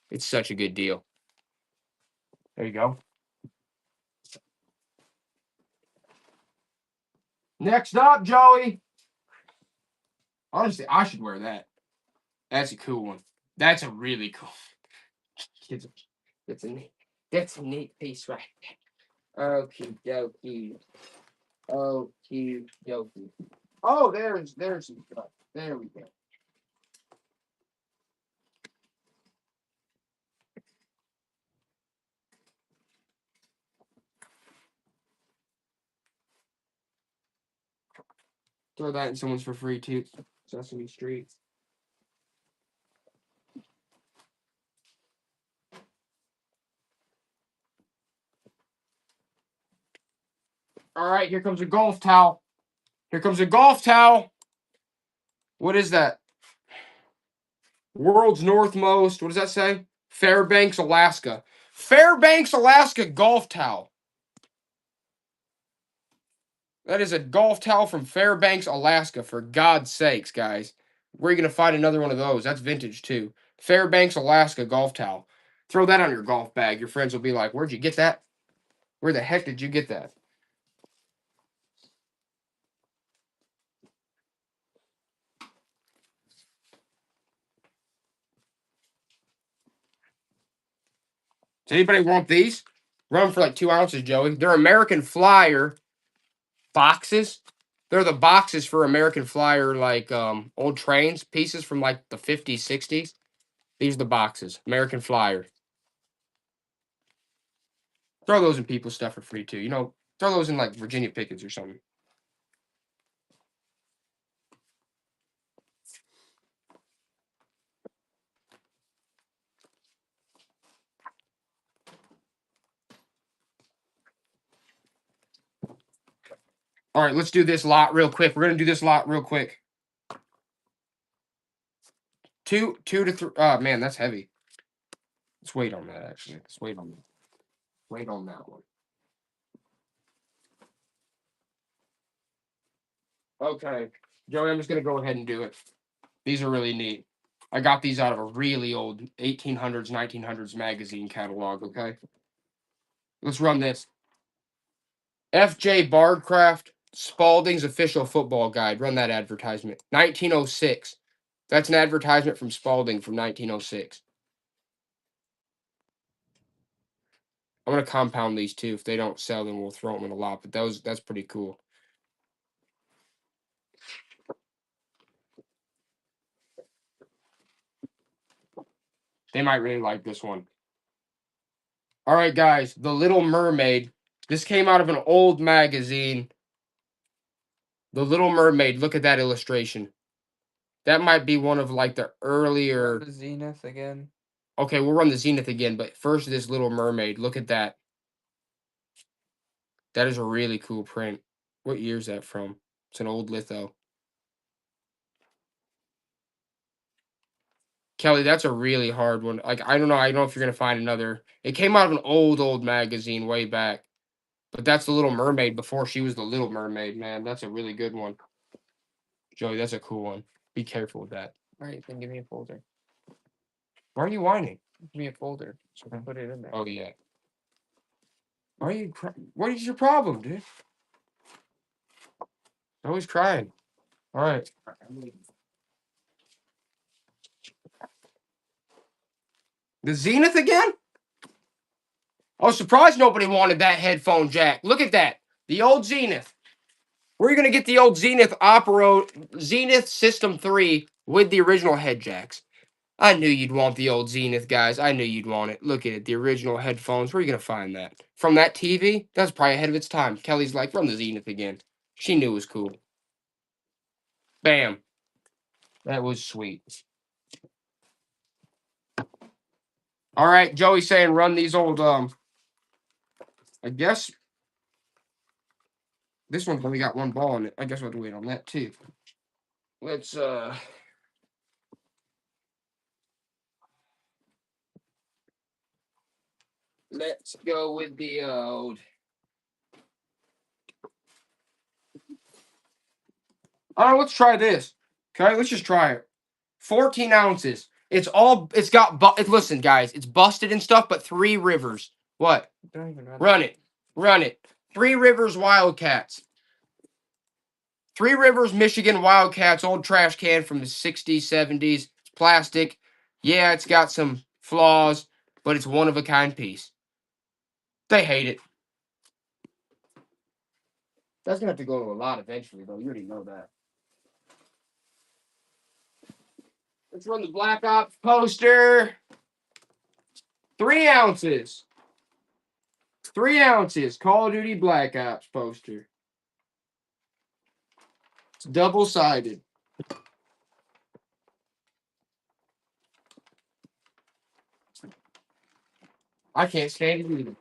It's such a good deal. There you go. Next up, Joey. Honestly, I should wear that. That's a cool one. That's a really cool. Kids, that's a neat piece right there. Okie dokie. Okie dokie. Oh, there's some stuff. There we go. Throw that in someone's for free too. Sesame Street. All right, here comes a golf towel. Here comes a golf towel. What is that? World's northmost. What does that say? Fairbanks, Alaska. Fairbanks, Alaska golf towel. That is a golf towel from Fairbanks, Alaska. For God's sakes, guys. Where are you going to find another one of those? That's vintage, too. Fairbanks, Alaska golf towel. Throw that on your golf bag. Your friends will be like, where'd you get that? Where the heck did you get that? Does anybody want these? Run 'em for like 2 ounces, Joey. They're American Flyer boxes. They're the boxes for American Flyer, like old trains pieces from like the 50s, 60s. These are the boxes. American Flyer. Throw those in people's stuff for free too. You know, throw those in like Virginia Pickens or something. All right, let's do this lot real quick. We're gonna do this lot real quick. Two to three. Oh man, that's heavy. Let's wait on that. Actually, let's wait on that. Wait on that one. Okay, Joey, I'm just gonna go ahead and do it. These are really neat. I got these out of a really old 1800s, 1900s magazine catalog. Okay, let's run this. F.J. Bardcraft, Spalding's official football guide. Run that advertisement. 1906. That's an advertisement from Spalding from 1906. I'm gonna compound these too. If they don't sell, then we'll throw them in a lot. But that's pretty cool. They might really like this one. All right, guys. The Little Mermaid. This came out of an old magazine. The Little Mermaid. Look at that illustration. That might be one of like the earlier. The Zenith again. Okay, we'll run the Zenith again, but first this Little Mermaid. Look at that. That is a really cool print. What year is that from? It's an old litho. Kelly, that's a really hard one. Like, I don't know. I don't know if you're gonna find another. It came out of an old magazine way back. But that's the Little Mermaid before she was the Little Mermaid, man. That's a really good one. Joey, that's a cool one. Be careful with that. All right, then give me a folder. Why are you whining? Give me a folder so I can put it in there. Oh yeah. Why are you crying? What is your problem, dude? Always crying. All right. The Zenith again? I was surprised nobody wanted that headphone jack. Look at that. The old Zenith. Where are you going to get the old Zenith Zenith System 3 with the original head jacks? I knew you'd want the old Zenith, guys. I knew you'd want it. Look at it. The original headphones. Where are you going to find that? From that TV? That's probably ahead of its time. Kelly's like, run the Zenith again. She knew it was cool. Bam. That was sweet. All right, Joey's saying run these old, I guess this one's only got one ball in it. I guess we'll have to wait on that too. Let's go with the old. All right, let's try this. Okay, let's just try it. 14 ounces. Listen, guys, it's busted and stuff, but Three Rivers. What? Don't even Run it. Run it. Three Rivers Wildcats. Three Rivers, Michigan Wildcats, old trash can from the 60s, 70s. It's plastic. Yeah, it's got some flaws, but it's one of a kind piece. They hate it. That's going to have to go to a lot eventually, though. You already know that. Let's run the Black Ops poster. 3 ounces. 3 ounces. Call of Duty Black Ops poster. It's double-sided. I can't stand it either.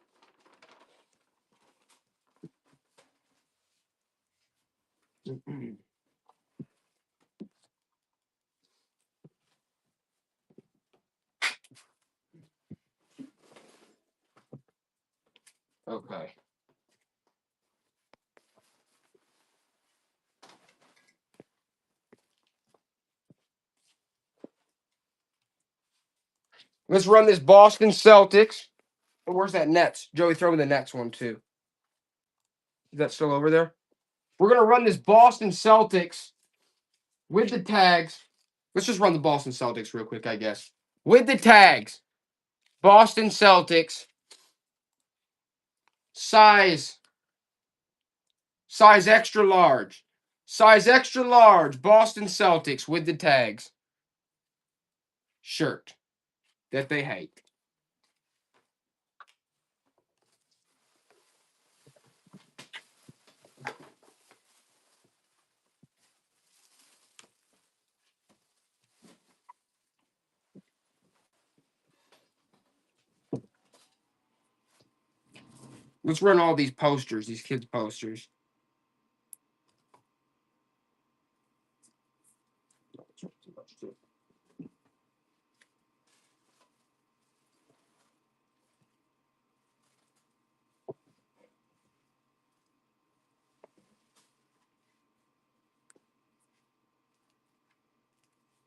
Okay. Let's run this Boston Celtics. Oh, where's that Nets? Joey, throw me the Nets one too. Is that still over there? We're going to run this Boston Celtics with the tags. Let's just run the Boston Celtics real quick, I guess. With the tags. Boston Celtics Size extra large. Size extra large. Boston Celtics with the tags. Shirt that they hate. Let's run all these posters, these kids' posters.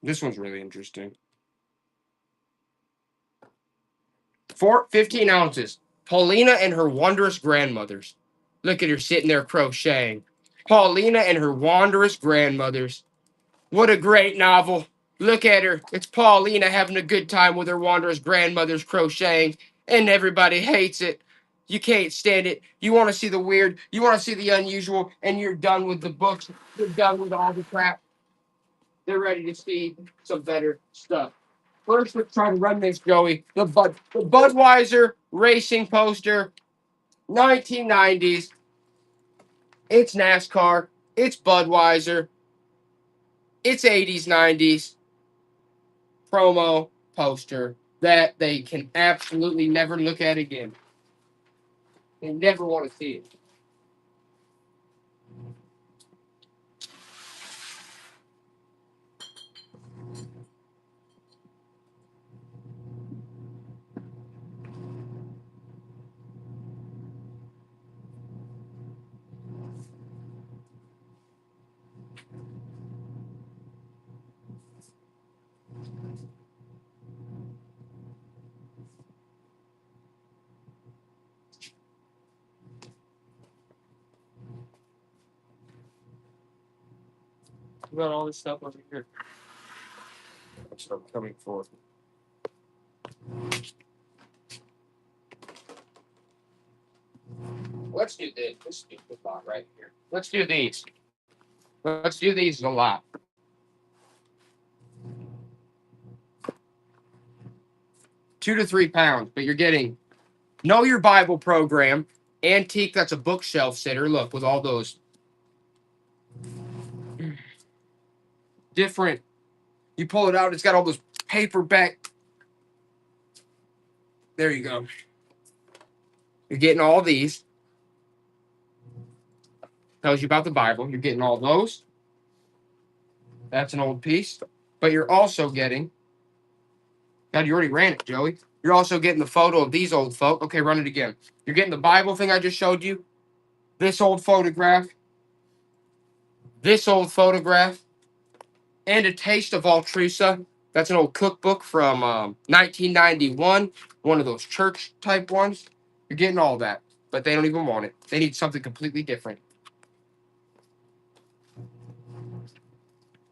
This one's really interesting. 15 ounces. Paulina and her wondrous grandmothers. Look at her sitting there crocheting. Paulina and her wondrous grandmothers. What a great novel. Look at her. It's Paulina having a good time with her wondrous grandmothers crocheting, and everybody hates it. You can't stand it. You want to see the weird, you want to see the unusual, and you're done with the books. You're done with all the crap. They're ready to see some better stuff. First, let's try to run this, Joey. The Budweiser racing poster, 1990s. It's NASCAR. It's Budweiser. It's 80s, 90s promo poster that they can absolutely never look at again. They never want to see it. We got all this stuff over here. That's what I'm coming for. Let's do this. Let's do the lot right here. Let's do these. Let's do these a lot. £2 to £3, but you're getting Know Your Bible program, antique. That's a bookshelf sitter. Look, with all those different. You pull it out. It's got all those paperback. There you go. You're getting all these. Tells you about the Bible. You're getting all those. That's an old piece. But you're also getting. God, you already ran it, Joey. You're also getting the photo of these old folk. Okay, run it again. You're getting the Bible thing I just showed you. This old photograph. This old photograph. And a taste of Altrusa. That's an old cookbook from 1991. One of those church type ones. You're getting all that. But they don't even want it. They need something completely different.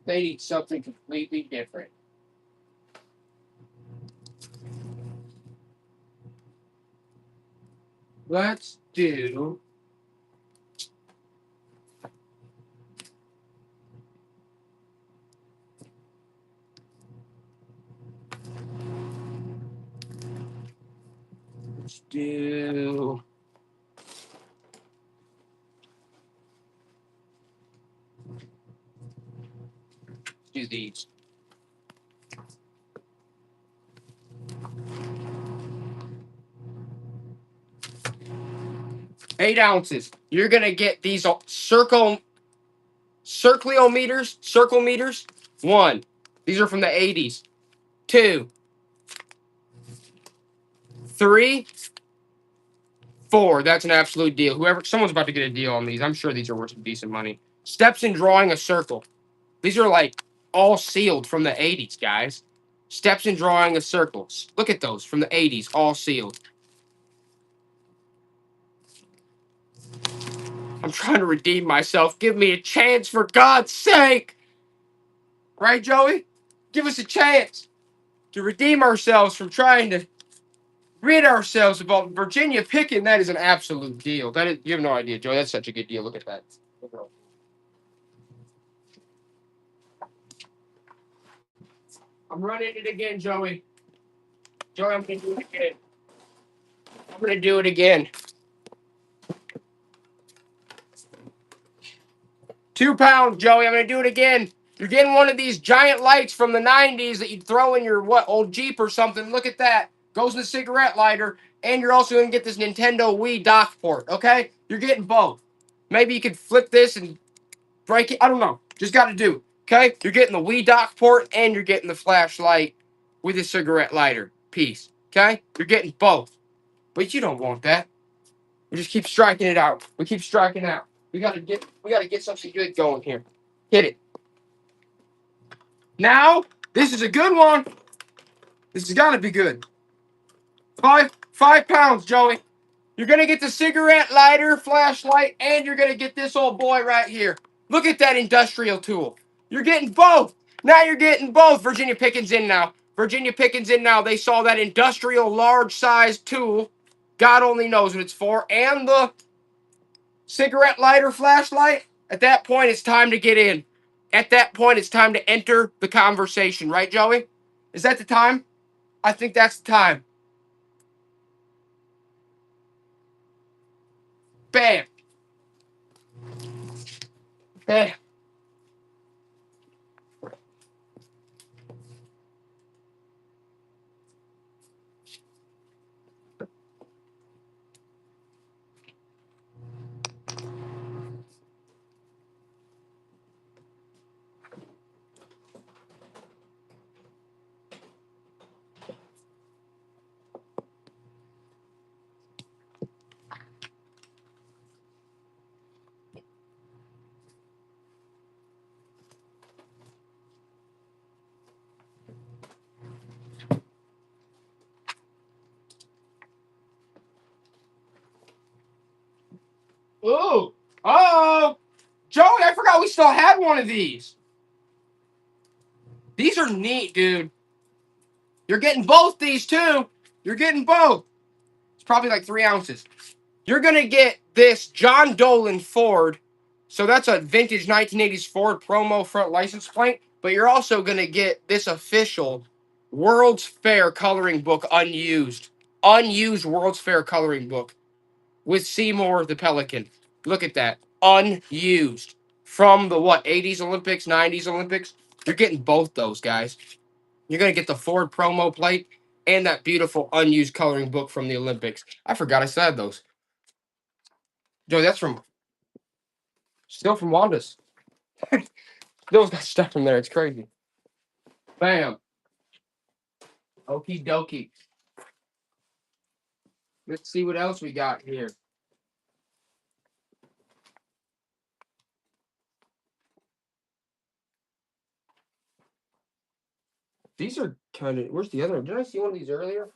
They need something completely different. Let's do. Let's do. Do these. Eight ounces. You're gonna get these circle meters. One. These are from the 80s. 2, 3, 4. That's an absolute deal. Someone's about to get a deal on these. I'm sure these are worth some decent money. Steps in drawing a circle. These are like all sealed from the 80s, guys. Steps in drawing a circle. Look at those from the 80s, all sealed. I'm trying to redeem myself. Give me a chance, for God's sake. Right, Joey? Give us a chance to redeem ourselves from trying to rid ourselves about Virginia picking. That is an absolute deal. That is, you have no idea, Joey. That's such a good deal. Look at that. I'm running it again, Joey. Joey, I'm gonna do it again. I'm gonna do it again. 2 pounds, Joey. I'm gonna do it again. You're getting one of these giant lights from the '90s that you'd throw in your old Jeep or something. Look at that. Goes in the cigarette lighter, and you're also gonna get this Nintendo Wii dock port. Okay, you're getting both. Maybe you could flip this and break it. I don't know. Just got to do. Okay, you're getting the Wii dock port, and you're getting the flashlight with a cigarette lighter piece. Okay, you're getting both. But you don't want that. We just keep striking it out. We keep striking out. We gotta get something good going here. Hit it. Now, this is a good one. This has got to be good. 5 pounds, Joey. You're gonna get the cigarette lighter, flashlight, and you're gonna get this old boy right here. Look at that industrial tool. You're getting both. Now you're getting both. Virginia Pickens in now. Virginia Pickens in now. They saw that industrial large size tool. God only knows what it's for. And the cigarette lighter, flashlight. At that point, it's time to get in. At that point, it's time to enter the conversation. Right, Joey? Is that the time? I think that's the time. Bam. Bam. Ooh. Oh. Joey, I forgot we still had one of these. These are neat, dude. You're getting both these too. You're getting both. It's probably like 3 ounces. You're going to get this John Dolan Ford. So that's a vintage 1980s Ford promo front license plate. But you're also going to get this official World's Fair coloring book unused. Unused World's Fair coloring book with Seymour the Pelican. Look at that. Unused. From the what, 80s Olympics, 90s Olympics? You're getting both those, guys. You're going to get the Ford promo plate and that beautiful unused coloring book from the Olympics. I forgot I said those. Joe, that's still from Wanda's. Those got stuff from there. It's crazy. Bam. Okie dokie. Let's see what else we got here. These are kind of. Where's the other one? Did I see one of these earlier?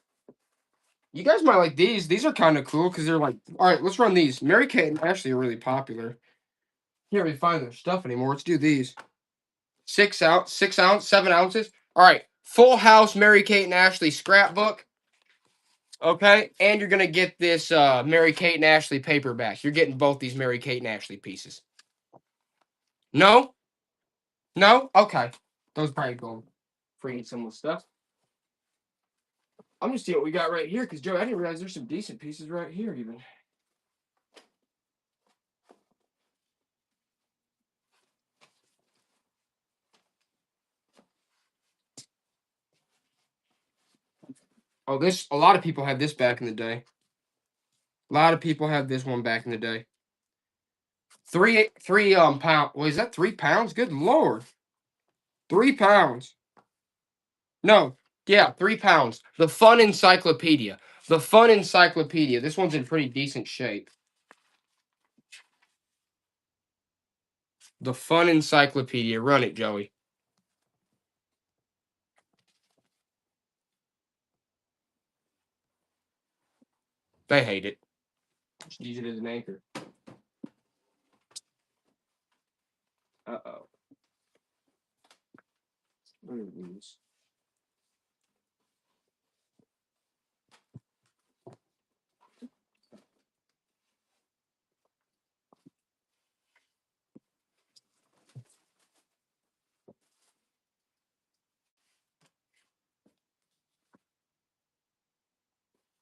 You guys might like these. These are kind of cool because they're like. All right, let's run these. Mary Kate and Ashley are really popular. Can't really find their stuff anymore. Let's do these. 6 ounce, 7 ounces. All right, Full House Mary Kate and Ashley scrapbook. Okay, and you're gonna get this Mary Kate and Ashley paperback. You're getting both these Mary Kate and Ashley pieces. No, no, okay. Those probably go free some with stuff. I'm just seeing what we got right here because Joe, I didn't realize there's some decent pieces right here even. Oh, this a lot of people had this back in the day. A lot of people had this one back in the day. Three pound. Wait, is that 3 pounds? Good lord. 3 pounds. No, yeah, 3 pounds. The Fun Encyclopedia. The Fun Encyclopedia. This one's in pretty decent shape. The Fun Encyclopedia. Run it, Joey. They hate it. Just use it as an anchor. Uh-oh. What are these?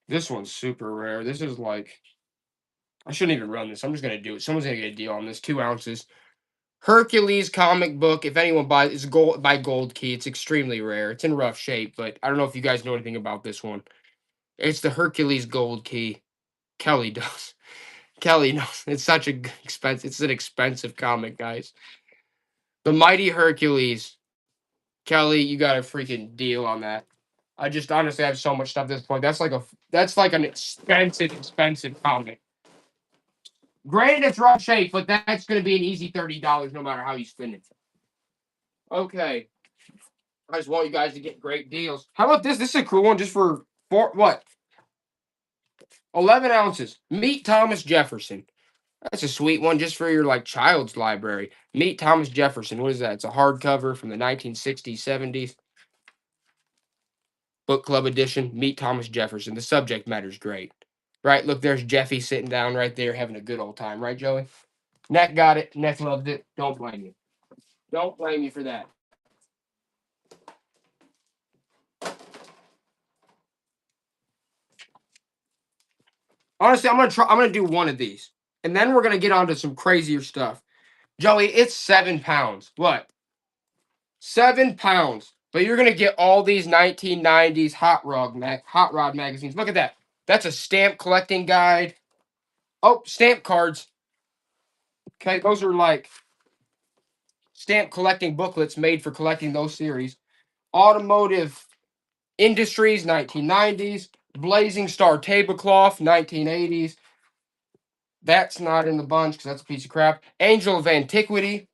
This one's super rare. This is like, I shouldn't even run this. I'm just gonna do it. Someone's gonna get a deal on this. 2 ounces. Hercules comic book. If anyone buys, it's gold by Gold Key. It's extremely rare. It's in rough shape, but I don't know if you guys know anything about this one. It's the Hercules Gold Key. Kelly does. Kelly knows. It's such a expensive. It's an expensive comic, guys. The Mighty Hercules. Kelly, you got a freaking deal on that. I just honestly have so much stuff at this point. That's like an expensive comic. Granted, it's rough shape, but that's going to be an easy $30 no matter how you spend it. Okay. I just want you guys to get great deals. How about this? This is a cool one just for what? 11 ounces. Meet Thomas Jefferson. That's a sweet one just for your like child's library. Meet Thomas Jefferson. What is that? It's a hardcover from the 1960s, 70s. Book club edition. Meet Thomas Jefferson. The subject matter's great. Right? Look, there's Jeffy sitting down right there having a good old time. Right, Joey? Neck got it. Neck loved it. Don't blame you. Don't blame you for that. Honestly, I'm gonna do one of these. And then we're gonna get on to some crazier stuff. Joey, it's 7 pounds. What? 7 pounds. But you're gonna get all these 1990s hot rod magazines. Look at that. That's a stamp collecting guide. Oh, stamp cards. Okay, those are like stamp collecting booklets made for collecting those series. Automotive Industries, 1990s. Blazing Star Tablecloth, 1980s. That's not in the bunch because that's a piece of crap. Angel of Antiquity.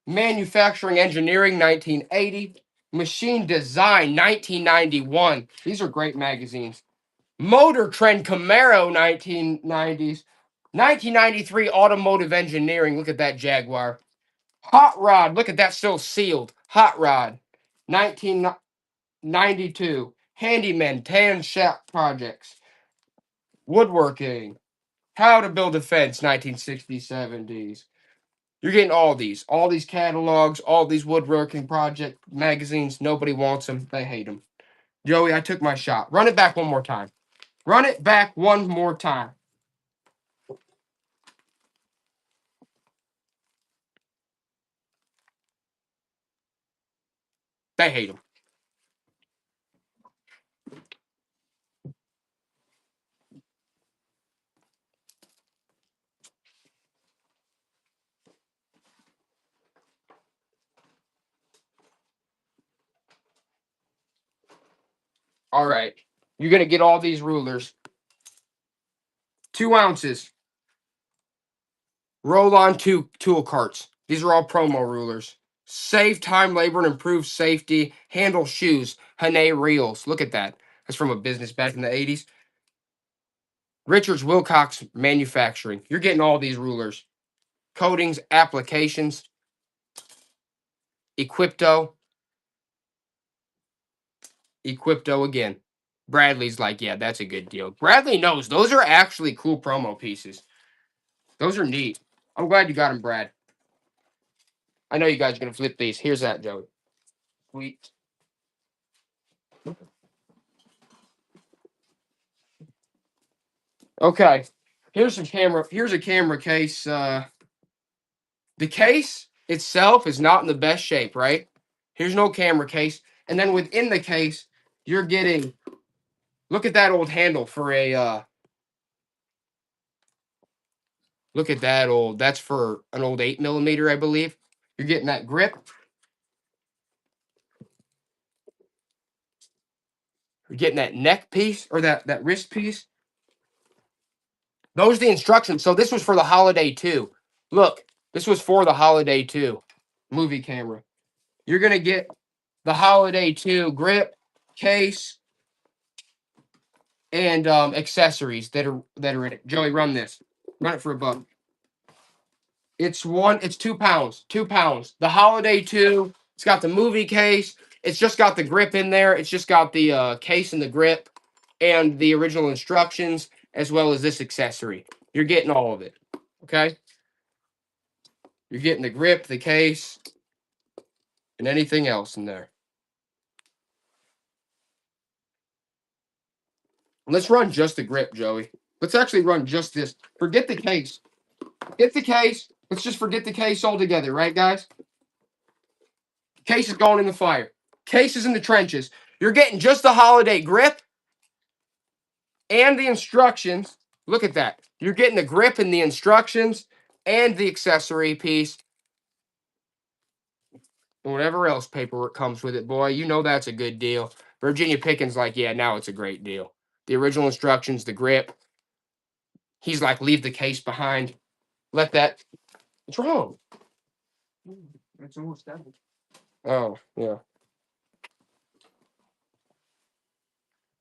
Manufacturing Engineering, 1980. Machine Design, 1991. These are great magazines. Motor Trend Camaro, 1990s. 1993 Automotive Engineering. Look at that Jaguar. Hot Rod. Look at that, still sealed. Hot Rod. 1992. Handyman, Tan Shop Projects. Woodworking. How to Build a Fence, 1960s, 70s. You're getting all these catalogs, all these woodworking project magazines. Nobody wants them. They hate them. Joey, I took my shot. Run it back one more time. Run it back one more time. They hate them. All right. You're going to get all these rulers. 2 ounces. Roll on tool carts. These are all promo rulers. Save time, labor, and improve safety. Handle shoes. Hane reels. Look at that. That's from a business back in the 80s. Richards Wilcox Manufacturing. You're getting all these rulers. Coatings, applications. Equipto. Equipto again. Bradley's like, yeah, that's a good deal. Bradley knows. Those are actually cool promo pieces. Those are neat. I'm glad you got them, Brad. I know you guys are going to flip these. Here's that, Joey. Sweet. Okay. Here's a camera case. The case itself is not in the best shape, right? Here's no camera case. And then within the case, you're getting, look at that old handle for a, look at that that's for an old 8mm, I believe. You're getting that grip. You're getting that neck piece or that wrist piece. Those are the instructions. So this was for the Holiday 2. Look, this was for the Holiday 2 movie camera. You're going to get the Holiday 2 grip, case, and accessories that are in it. Joey, run this. Run it for a buck. It's 2 pounds. 2 pounds. The Holiday 2. It's got the movie case. It's just got the grip in there. It's just got the case and the grip and the original instructions as well as this accessory. You're getting all of it. Okay? You're getting the grip, the case, and anything else in there. Let's run just the grip, Joey. Let's actually run just this. Forget the case. Forget the case. Let's just forget the case altogether, right, guys? Case is going in the fire. Case is in the trenches. You're getting just the holiday grip and the instructions. Look at that. You're getting the grip and the instructions and the accessory piece. And whatever else paperwork comes with it, boy, you know that's a good deal. Virginia Pickens like, yeah, now it's a great deal. The original instructions, the grip. He's like, leave the case behind. Let that. What's wrong? It's almost done. Oh, yeah.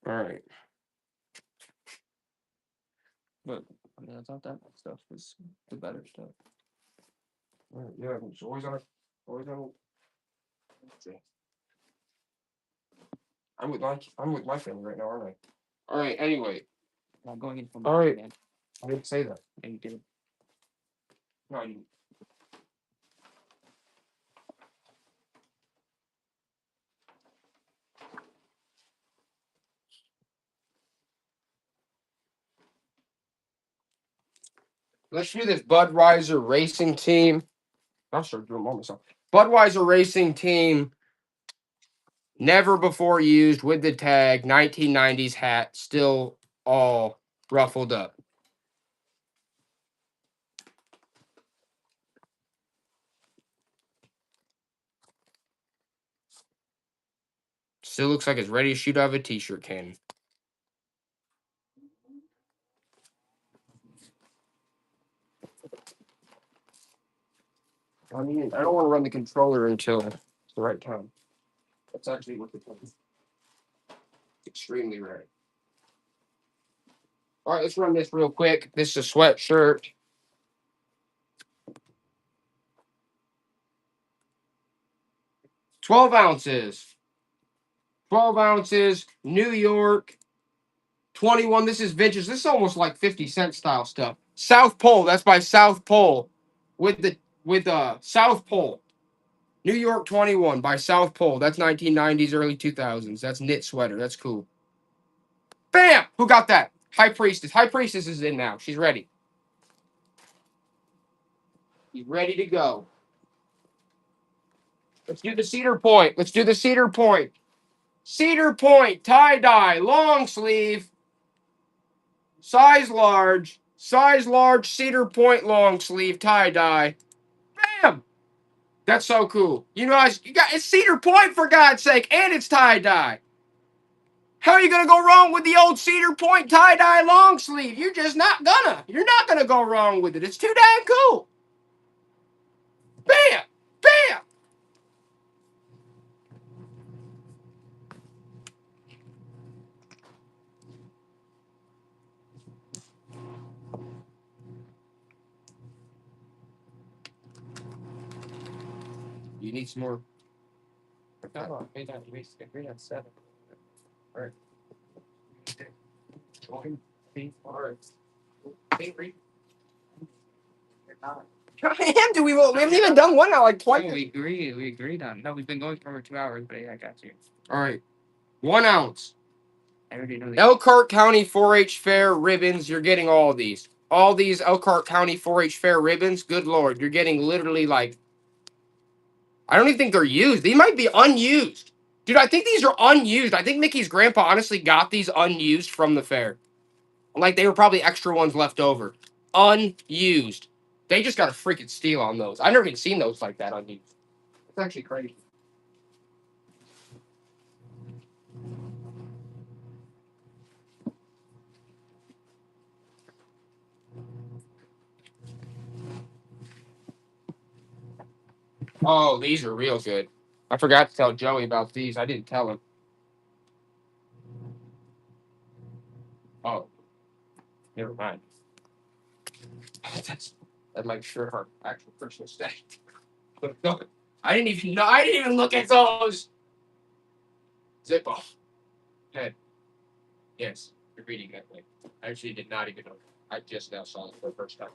All right. But I mean, I thought that stuff was the better stuff. All right. Yeah, it's always on. Always on. I'm with my family right now, aren't I? All right. Anyway, I'm going in for All right. man. I didn't say that. And you did. No, you. Let's do this Budweiser Racing Team. I'll start doing them all myself. Budweiser Racing Team. Never before used with the tag. 1990s hat. Still all ruffled up. Still looks like it's ready to shoot out of a t-shirt cannon. I mean, I don't want to run the controller until it's the right time. That's actually what the time is. Extremely rare. All right, let's run this real quick. This is a sweatshirt. $12 ounces. 12 ounces. New York. 21. This is vintage. This is almost like 50 Cent style stuff. South Pole. That's by South Pole. With South Pole. New York 21 by South Pole. That's 1990s, early 2000s. That's knit sweater. That's cool. Bam! Who got that? High Priestess. High Priestess is in now. She's ready. She's ready to go. Let's do the Cedar Point. Let's do the Cedar Point. Cedar Point tie-dye, long sleeve, size large, Cedar Point long sleeve tie-dye. Bam! That's so cool. You know, it's Cedar Point for God's sake, and it's tie-dye. How are you gonna go wrong with the old Cedar Point tie-dye long sleeve? You're just not gonna. You're not gonna go wrong with it. It's too dang cool. Bam! Bam! You need some more. No, I made that we agreed on 7. All right. Join. All right. Hey, read. Do we haven't even done one now like twice. No, we agreed on. No, we've been going for over 2 hours, but yeah, I got you. All right. 1 ounce. I already know. Elkhart County 4-H Fair ribbons. You're getting all these. All these Elkhart County 4-H Fair ribbons. Good Lord. You're getting literally like, I don't even think they're used. They might be unused. Dude, I think these are unused. I think Mickey's grandpa honestly got these unused from the fair. Like they were probably extra ones left over. Unused. They just got a freaking steal on those. I've never even seen those like that unused. It's actually crazy. Oh, these are real good. I forgot to tell Joey about these. I didn't tell him. Oh, never mind. That might sure her actual Christmas day. But no, I didn't even know. I didn't even look at those. Zippo. Head. Yes, you're reading that way. I actually did not even know. I just now saw it for the first time.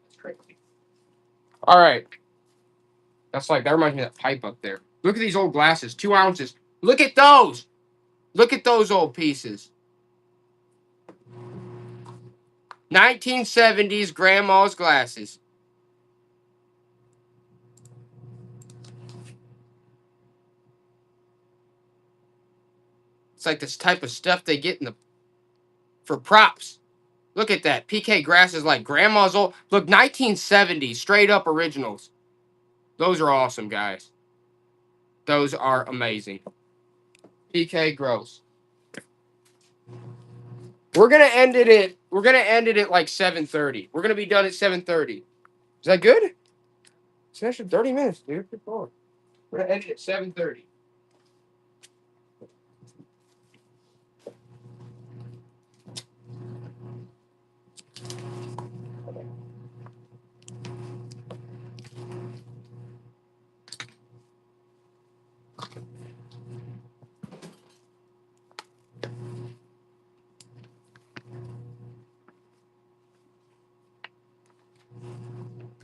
That's crazy. All right. That's like, that reminds me of that pipe up there. Look at these old glasses, 2 ounces. Look at those. Look at those old pieces. 1970s grandma's glasses. It's like this type of stuff they get in the for props. Look at that. PK Grass is like grandma's old. Look, 1970s, straight up originals. Those are awesome, guys. Those are amazing. PK Gross. We're gonna end it at like 7:30. We're gonna be done at 7:30. Is that good? It's an extra 30 minutes, dude. Good lord. We're gonna end it at 7:30.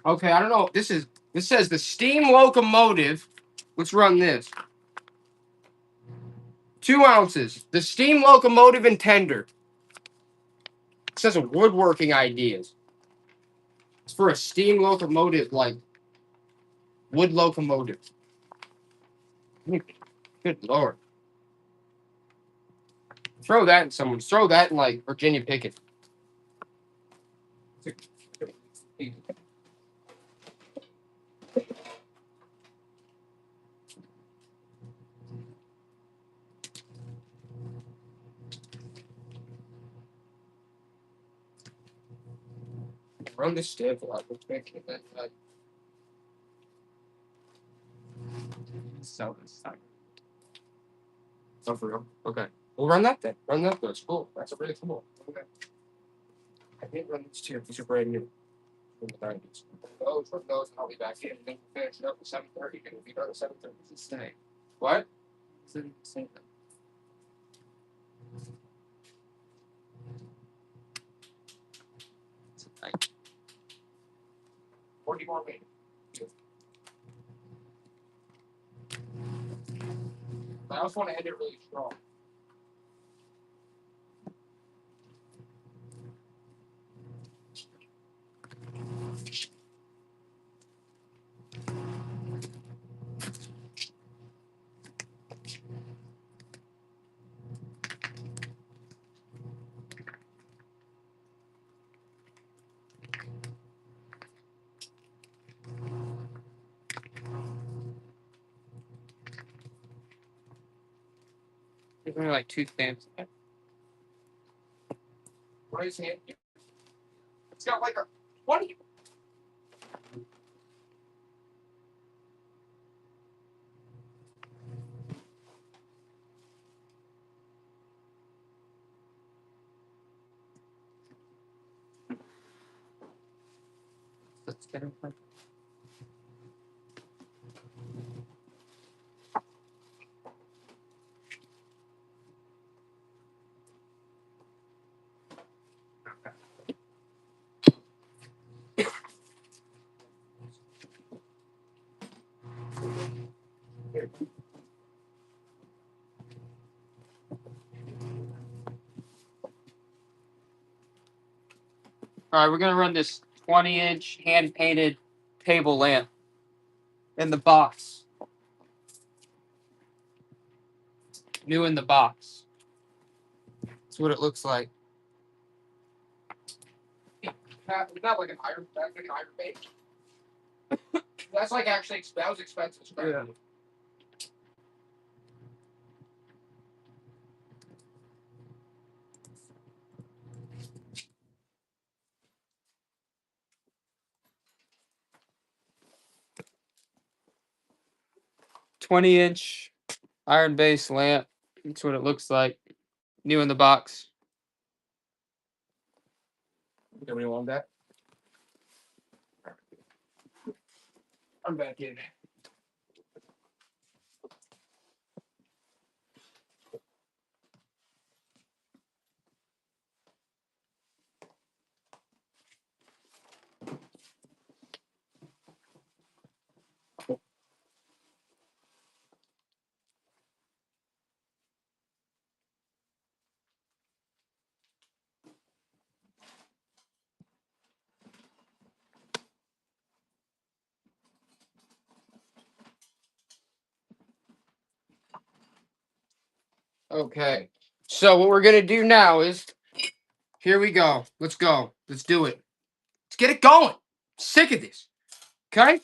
Okay, I don't know. This says the steam locomotive. Let's run this. 2 ounces. The steam locomotive and tender. It says woodworking ideas. It's for a steam locomotive, like wood locomotive. Good lord. Throw that in someone. Throw that in like Virginia Pickett. Run this stiff out. So it's like, Oh, for real? Okay. We'll run that then. Run that. That's cool. That's really cool. Okay. I didn't run these two. These are brand new. From the 90s. Run those, and I'll be back in. And then we'll finish it up at 7:30. And we'll be done at 7:30. it's the same. What? It's the same. 40 more minutes. I also want to end it really strong. There's only like 2 stamps. Raise hand. It's got like a 20. Let's get it. All right, we're gonna run this 20-inch hand painted table lamp in the box. New in the box. That's what it looks like. Not like an iron. That's like an iron base. That's like actually that was expensive. Yeah. "20-inch iron base lamp. That's what it looks like. New in the box." Nobody want that. I'm back in. Okay. So what we're gonna do now is here we go. Let's go. Let's do it. Let's get it going. Sick of this. Okay?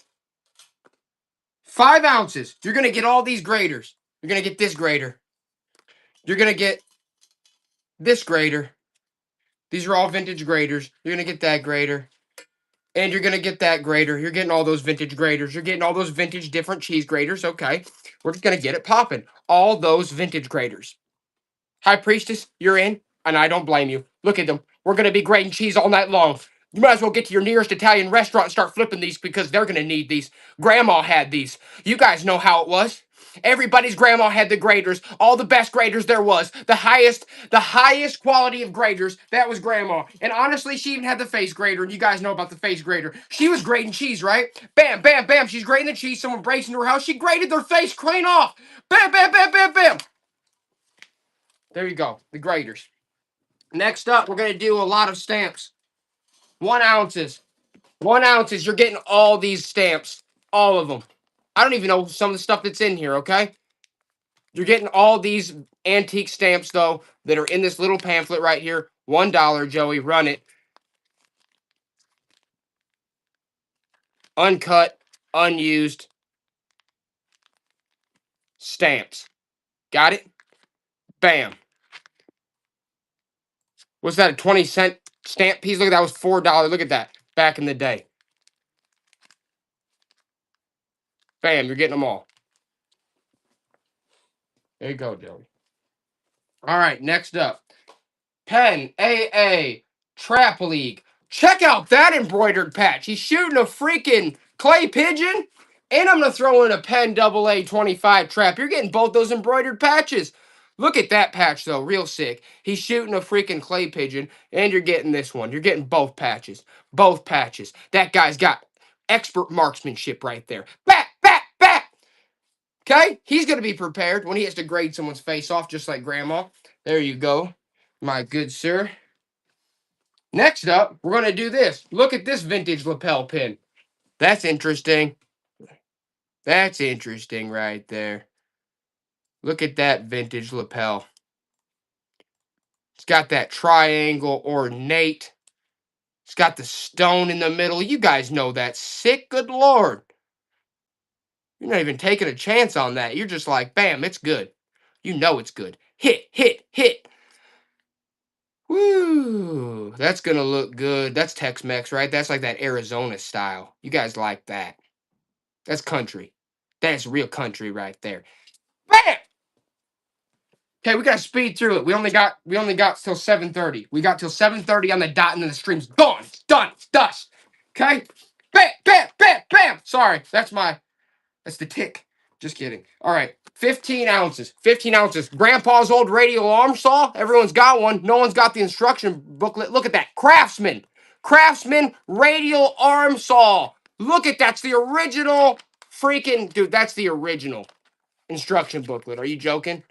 5 ounces. You're gonna get all these graders. You're gonna get this grader. You're gonna get this grader. These are all vintage graders. You're gonna get that grader. And you're gonna get that grader. You're getting all those vintage graders. You're getting all those vintage different cheese graders. Okay. We're just gonna get it popping. All those vintage graders. High Priestess, you're in, and I don't blame you. Look at them. We're going to be grating cheese all night long. You might as well get to your nearest Italian restaurant and start flipping these because they're going to need these. Grandma had these. You guys know how it was. Everybody's grandma had the graters, all the best graters there was, the highest quality of graters. That was grandma. And honestly, she even had the face grater, and you guys know about the face grater. She was grating cheese, right? Bam, bam, bam. She's grating the cheese. Someone breaks into her house. She grated their face clean off. Bam, bam, bam, bam, bam. There you go, the graders. Next up, we're going to do a lot of stamps. 1 ounces. 1 ounces. You're getting all these stamps. All of them. I don't even know some of the stuff that's in here, okay? You're getting all these antique stamps, though, that are in this little pamphlet right here. $1, Joey. Run it. Uncut, unused stamps. Got it? Bam. What's that, a 20-cent stamp piece? Look at that. Was $4. Look at that. Back in the day. Bam. You're getting them all. There you go, Joey. All right, next up. Penn AA Trap League. Check out that embroidered patch. He's shooting a freaking clay pigeon. And I'm going to throw in a Penn AA 25 trap. You're getting both those embroidered patches. Look at that patch, though. Real sick. He's shooting a freaking clay pigeon. And you're getting this one. You're getting both patches. Both patches. That guy's got expert marksmanship right there. Bat, bat, bat. Okay? He's going to be prepared when he has to grade someone's face off, just like Grandma. There you go, my good sir. Next up, we're going to do this. Look at this vintage lapel pin. That's interesting. That's interesting right there. Look at that vintage lapel. It's got that triangle ornate. It's got the stone in the middle. You guys know that. Sick, good lord. You're not even taking a chance on that. You're just like, bam, it's good. You know it's good. Hit, hit, hit. Woo. That's going to look good. That's Tex-Mex, right? That's like that Arizona style. You guys like that. That's country. That's real country right there. Bam! Okay, we gotta speed through it. We only got till 7:30. We got till 7:30 on the dot, and then the stream's gone. It's done. It's dust. Okay? Bam, bam, bam, bam. Sorry, that's the tick. Just kidding. All right, 15 ounces. 15 ounces. Grandpa's old radial arm saw. Everyone's got one. No one's got the instruction booklet. Look at that. Craftsman. Craftsman radial arm saw. Look at that's the original freaking dude. That's the original instruction booklet. Are you joking?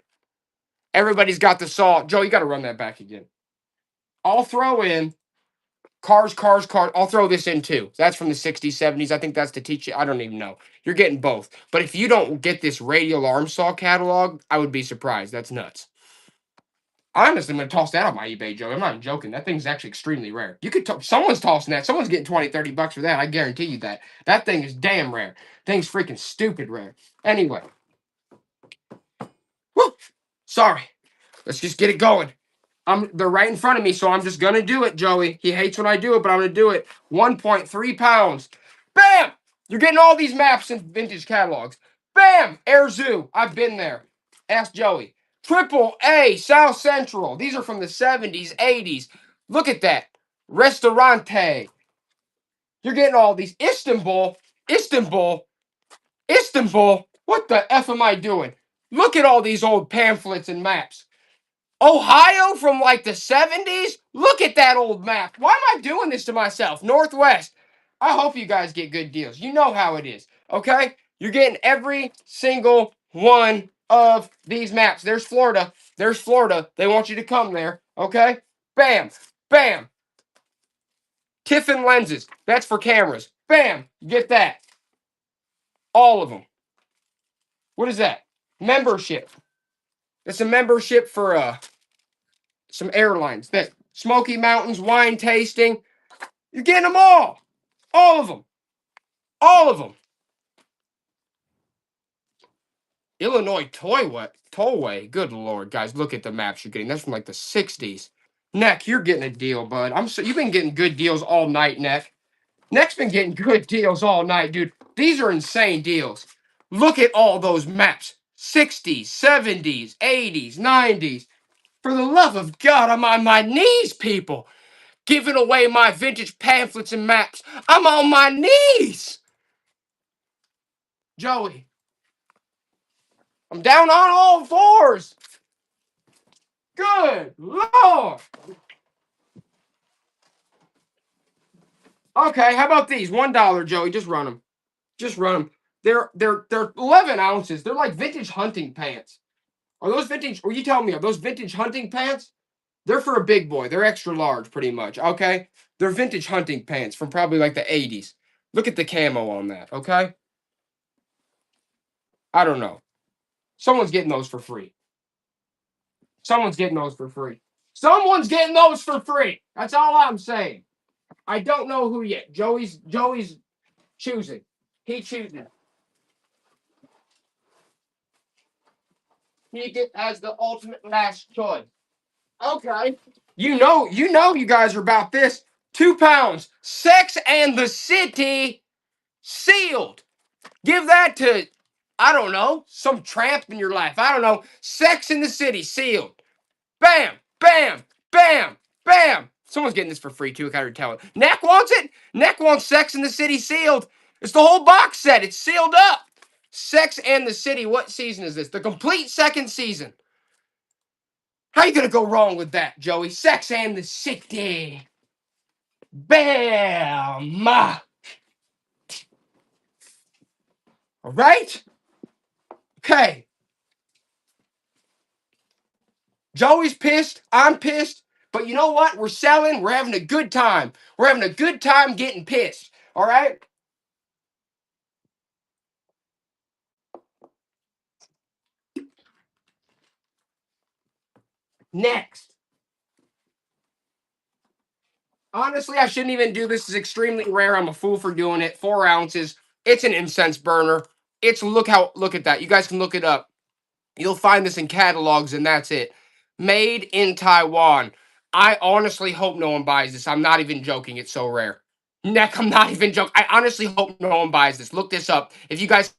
Everybody's got the saw. Joe, you got to run that back again. I'll throw in cars. I'll throw this in too. That's from the 60s, 70s. I think that's to teach you. I don't even know. You're getting both. But if you don't get this radial arm saw catalog, I would be surprised. That's nuts. Honestly, I'm going to toss that on my eBay, Joe. I'm not even joking. That thing's actually extremely rare. You could someone's tossing that. Someone's getting 20, 30 bucks for that. I guarantee you that. That thing is damn rare. Thing's freaking stupid rare. Anyway. Woo! Sorry. Let's just get it going. They're right in front of me, so I'm just gonna do it, Joey. He hates when I do it, but I'm gonna do it. 1.3 pounds. Bam! You're getting all these maps in vintage catalogs. Bam! Air Zoo. I've been there. Ask Joey. Triple A South Central. These are from the 70s, 80s. Look at that. Restaurante. You're getting all these. Istanbul. What the F am I doing? Look at all these old pamphlets and maps. Ohio from like the 70s? Look at that old map. Why am I doing this to myself? Northwest. I hope you guys get good deals. You know how it is, okay? You're getting every single one of these maps. There's Florida. There's Florida. They want you to come there, okay? Bam. Bam. Tiffin lenses. That's for cameras. Bam. Get that. All of them. What is that? Membership. It's a membership for some airlines. That Smoky Mountains wine tasting. You're getting them all of them, all of them. Illinois Tollway. Good lord, guys, look at the maps you're getting. That's from like the '60s. Neck, you're getting a deal, bud. You've been getting good deals all night, Neck. Neck's been getting good deals all night, dude. These are insane deals. Look at all those maps. 60s, 70s, 80s, 90s. For the love of God, I'm on my knees, people. Giving away my vintage pamphlets and maps. I'm on my knees. Joey, I'm down on all fours. Good Lord. Okay, how about these? $1, Joey. Just run them. Just run them. They're 11 ounces. They're like vintage hunting pants. Are those vintage? Or you tell me, are those vintage hunting pants? They're for a big boy. They're extra large, pretty much. Okay, they're vintage hunting pants from probably like the '80s. Look at the camo on that. Okay, I don't know. Someone's getting those for free. Someone's getting those for free. Someone's getting those for free. That's all I'm saying. I don't know who yet. Joey's choosing. He chooses. Has the ultimate last choice. Okay. You guys are about this. 2 pounds. Sex and the City sealed. Give that to, I don't know, some tramp in your life. I don't know. Sex in the City sealed. Bam, bam, bam, bam. Someone's getting this for free too. I gotta tell it. Neck wants it. Neck wants Sex in the City sealed. It's the whole box set. It's sealed up. Sex and the City. What season is this? The complete second season. How you gonna go wrong with that, Joey? Sex and the City. Bam. All right. Okay. Joey's pissed. I'm pissed. But you know what? We're selling. We're having a good time. We're having a good time getting pissed. All right. Next. Honestly, I shouldn't even do this. It's extremely rare. I'm a fool for doing it. 4 ounces. It's an incense burner. Look at that. You guys can look it up. You'll find this in catalogs, and that's it. Made in Taiwan. I honestly hope no one buys this. I'm not even joking. It's so rare. Neck, I'm not even joking. I honestly hope no one buys this. Look this up. If you guys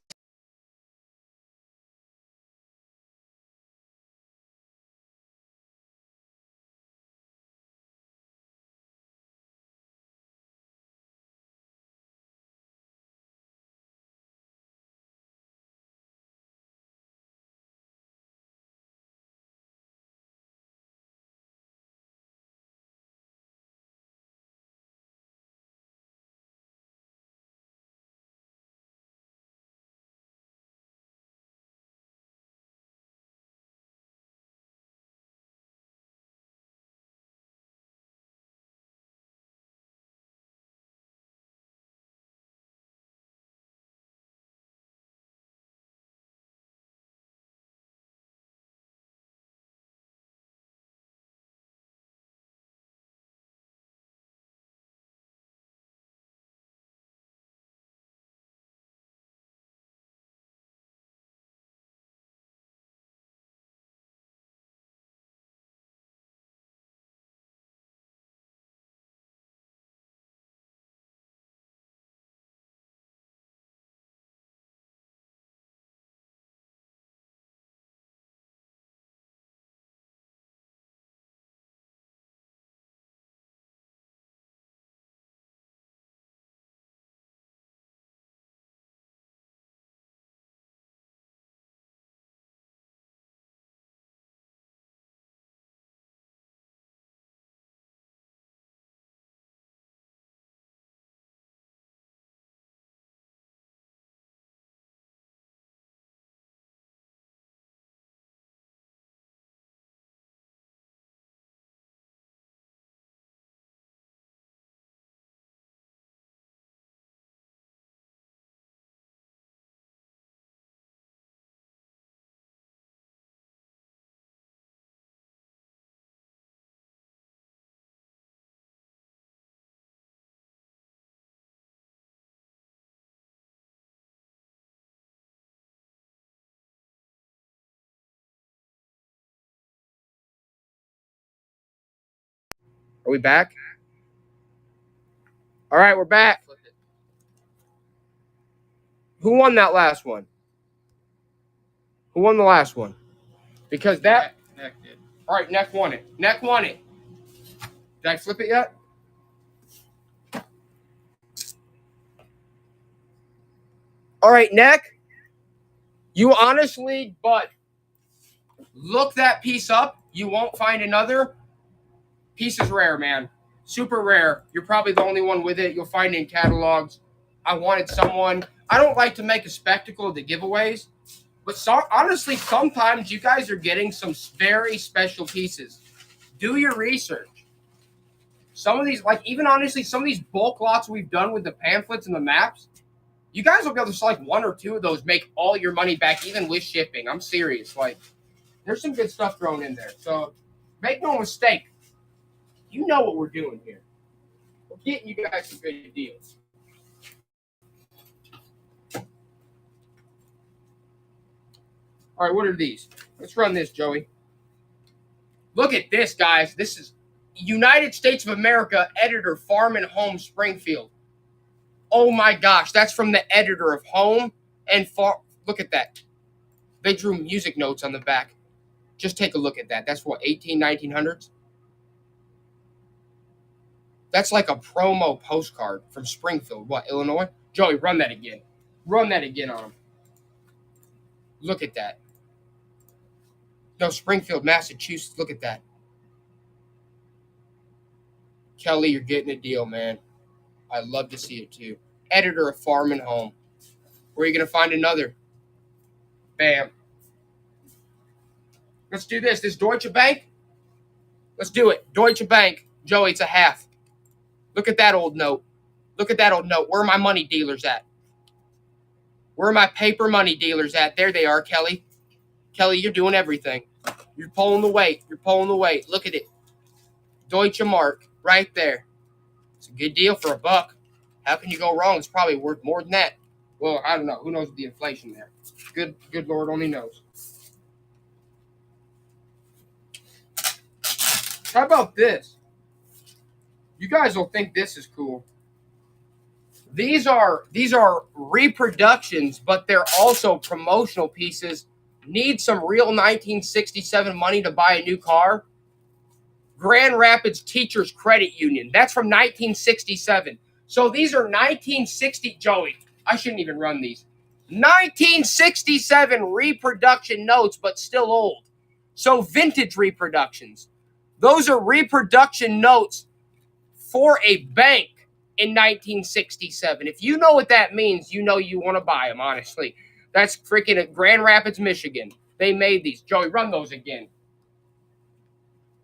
Are we back? All right, we're back. Flip it. Who won that last one? Who won the last one? Because that. Neck did. All right, Neck won it. Neck won it. Did I flip it yet? All right, Neck. You honestly, but look that piece up. You won't find another. Piece is rare, man. Super rare. You're probably the only one with it. You'll find it in catalogs. I wanted someone. I don't like to make a spectacle of the giveaways, but honestly, sometimes you guys are getting some very special pieces. Do your research. Some of these, like even honestly, some of these bulk lots we've done with the pamphlets and the maps, you guys will be able to select one or two of those, make all your money back, even with shipping. I'm serious. Like, there's some good stuff thrown in there. So make no mistake. You know what we're doing here. We're getting you guys some good deals. All right, what are these? Let's run this, Joey. Look at this, guys. This is United States of America editor, Farm and Home, Springfield. Oh my gosh, that's from the editor of Home and Farm. Look at that. They drew music notes on the back. Just take a look at that. That's what, 1900s? That's like a promo postcard from Springfield. What, Illinois? Joey, run that again. Run that again on him. Look at that. No, Springfield, Massachusetts. Look at that. Kelly, you're getting a deal, man. I love to see it too. Editor of Farm and Home. Where are you going to find another? Bam. Let's do this. This Deutsche Bank. Let's do it. Deutsche Bank. Joey, it's a half. Look at that old note. Look at that old note. Where are my money dealers at? Where are my paper money dealers at? There they are, Kelly. Kelly, you're doing everything. You're pulling the weight. You're pulling the weight. Look at it. Deutsche Mark right there. It's a good deal for $1. How can you go wrong? It's probably worth more than that. Well, I don't know. Who knows the inflation there? Good Lord only knows. How about this? You guys will think this is cool. These are reproductions, but they're also promotional pieces. Need some real 1967 money to buy a new car? Grand Rapids Teachers Credit Union. That's from 1967. So these are 1960, Joey. I shouldn't even run these. 1967 reproduction notes, but still old. So vintage reproductions. Those are reproduction notes for a bank in 1967. If you know what that means, you know you want to buy them, honestly. That's freaking at Grand Rapids, Michigan. They made these. Joey, run those again.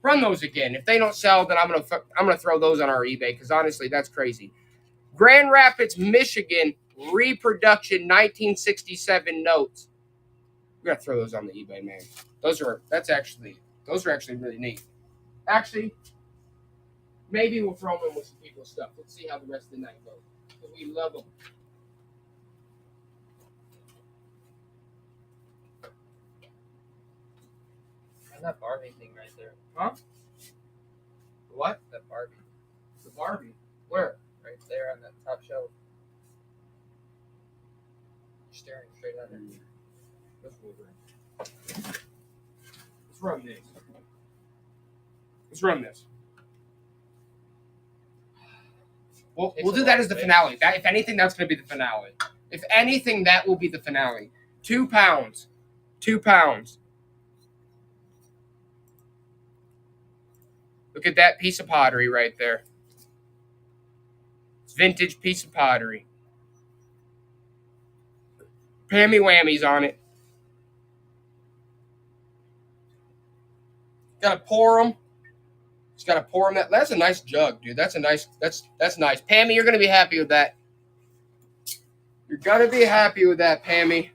Run those again. If they don't sell, then I'm gonna throw those on our eBay because honestly, that's crazy. Grand Rapids, Michigan, reproduction 1967 notes. We're gonna throw those on the eBay, man. Those are actually really neat. Actually, maybe we'll throw them in with some people's stuff. Let's see how the rest of the night goes. We love them. And that Barbie thing right there. Huh? What? That Barbie. The Barbie. Where? Right there on that top shelf. Staring straight at her. That's Wolverine. Let's run this. Let's run this. We'll do that as the finale. That, if anything, that's going to be the finale. If anything, that will be the finale. 2 pounds. 2 pounds. Look at that piece of pottery right there. It's vintage piece of pottery. Pammy whammies on it. Gotta pour them. Just gotta pour them. That's a nice jug, dude. That's nice. Pammy, you're gonna be happy with that. You're gonna be happy with that, Pammy.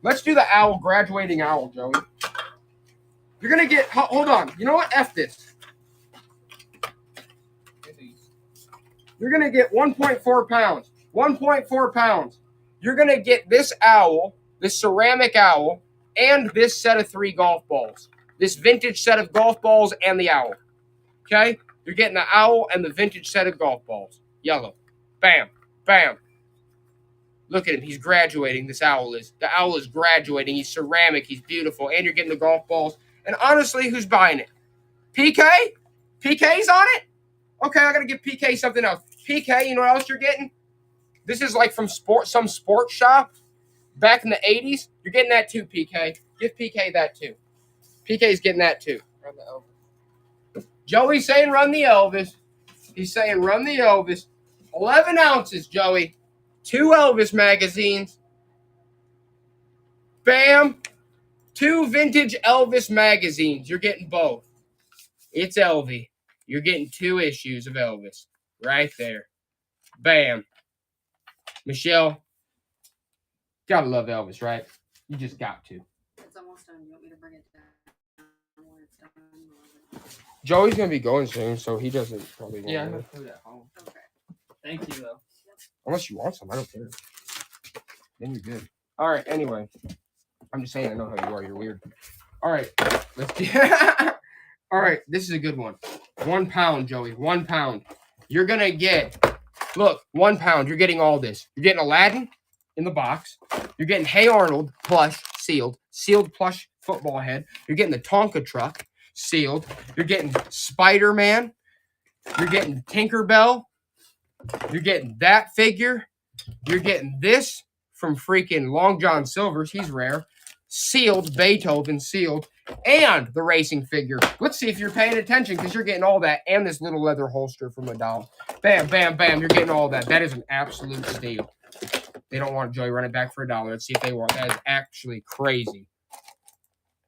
Let's do the owl, graduating owl, Joey. You're gonna get. Hold on. You know what? F this. You're gonna get 1.4 pounds. 1.4 pounds. You're gonna get this owl, this ceramic owl, and this set of 3 golf balls. this vintage set of golf balls and the owl. Okay? You're getting the owl and the vintage set of golf balls. Yellow. Bam. Bam. Look at him. He's graduating. This owl is. The owl is graduating. He's ceramic. He's beautiful. And you're getting the golf balls. And honestly, who's buying it? PK? PK's on it? Okay, I got to give PK something else. PK, you know what else you're getting? This is like from some sports shop back in the 80s. You're getting that too, PK. Give PK that too. PK's getting that too. Run the Elvis. Joey's saying run the Elvis. He's saying run the Elvis. 11 ounces, Joey. 2 Elvis magazines. Bam. 2 vintage Elvis magazines. You're getting both. It's Elvie. You're getting 2 issues of Elvis. Right there. Bam. Michelle. Gotta love Elvis, right? You just got to. It's almost done. You want me to bring it down when it's done? Joey's gonna be going soon, so he doesn't probably want Yeah, I'm to. gonna put it at home. Okay. Thank you though. Unless you want some, I don't care. Then you're good. All right. Anyway, I'm just saying I know how you are. You're weird. All right. Let's do. All right. This is a good one. 1 pound, Joey. 1 pound. You're gonna get. Look, 1 pound. You're getting all this. You're getting Aladdin in the box. You're getting Hey Arnold plush sealed plush football head. You're getting the Tonka truck sealed. You're getting Spider-Man. You're getting Tinkerbell. You're getting that figure. You're getting this from freaking Long John Silver's. He's rare. Sealed, Beethoven sealed, and the racing figure. Let's see if you're paying attention because you're getting all that and this little leather holster from a doll. Bam, bam, bam. You're getting all that. That is an absolute steal. They don't want Joey run it back for $1. Let's see if they want. That is actually crazy.